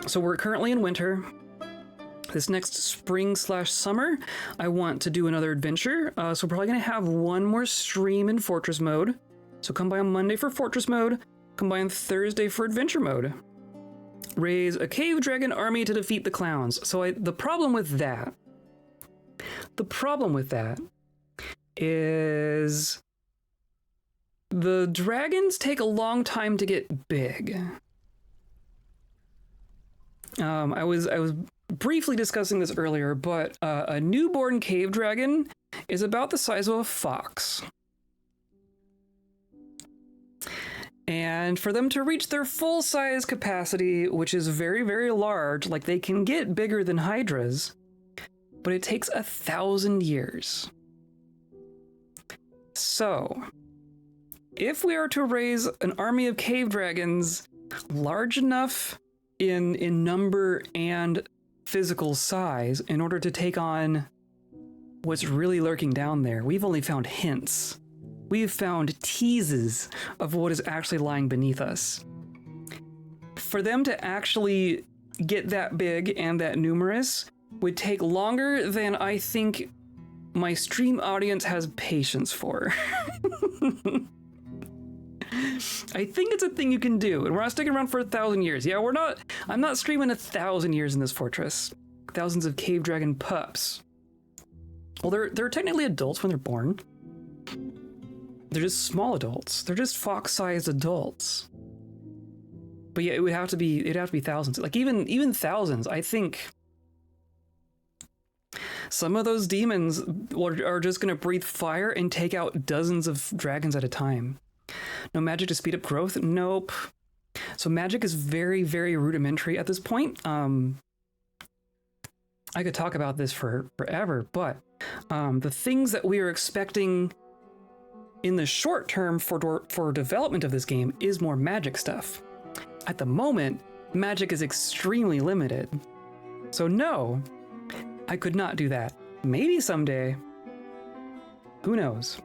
So we're currently in winter. This next spring/summer, I want to do another adventure. So we're probably gonna have 1 more stream in Fortress mode. So come by on Monday for Fortress mode. Come by on Thursday for Adventure mode. Raise a cave dragon army to defeat the clowns. So the problem with that is the dragons take a long time to get big. I was briefly discussing this earlier, but a newborn cave dragon is about the size of a fox. And for them to reach their full size capacity, which is very, very large, like they can get bigger than hydras, but it takes 1,000 years. So, if we are to raise an army of cave dragons large enough in number and physical size in order to take on what's really lurking down there, we've only found hints. We've found teases of what is actually lying beneath us. For them to actually get that big and that numerous would take longer than I think my stream audience has patience for. I think it's a thing you can do, and we're not sticking around for 1,000 years. Yeah, I'm not streaming 1,000 years in this fortress. Thousands of cave dragon pups. Well, they're technically adults when they're born. They're just small adults. They're just fox-sized adults. But yeah, it'd have to be thousands. Like even thousands, I think Some of those demons are just going to breathe fire and take out dozens of dragons at a time. No magic to speed up growth? Nope. So magic is very, very rudimentary at this point. I could talk about this forever, but the things that we are expecting in the short term for development of this game is more magic stuff. At the moment, magic is extremely limited. So no, I could not do that. Maybe someday. Who knows?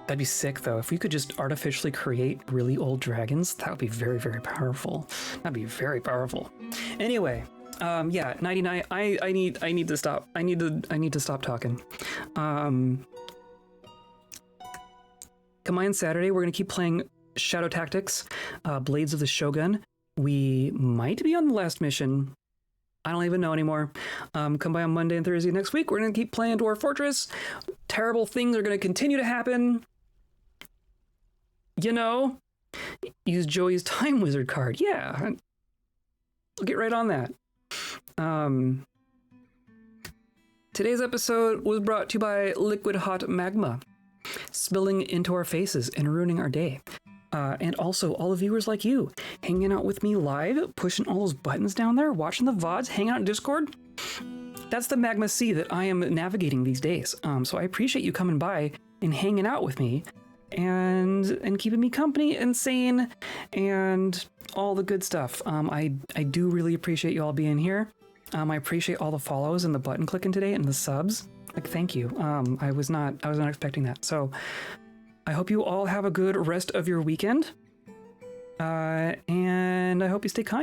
That'd be sick though. If we could just artificially create really old dragons, that would be very, very powerful. That'd be very powerful. Anyway, yeah, 99. I need to stop. I need to stop talking. Come on Saturday, we're gonna keep playing Shadow Tactics, Blades of the Shogun. We might be on the last mission. I don't even know anymore. Come by on Monday and Thursday next week. We're gonna keep playing Dwarf Fortress. Terrible things are gonna continue to happen. You know, use Joey's Time Wizard card. Yeah, I'll get right on that. Today's episode was brought to you by Liquid Hot Magma, spilling into our faces and ruining our day. And also all the viewers like you, hanging out with me live, pushing all those buttons down there, watching the VODs, hanging out in Discord. That's the Magma Sea that I am navigating these days. So I appreciate you coming by and hanging out with me and keeping me company and sane and all the good stuff. I do really appreciate you all being here. I appreciate all the follows and the button clicking today and the subs. Like, thank you. I was not expecting that. So I hope you all have a good rest of your weekend. And I hope you stay kind.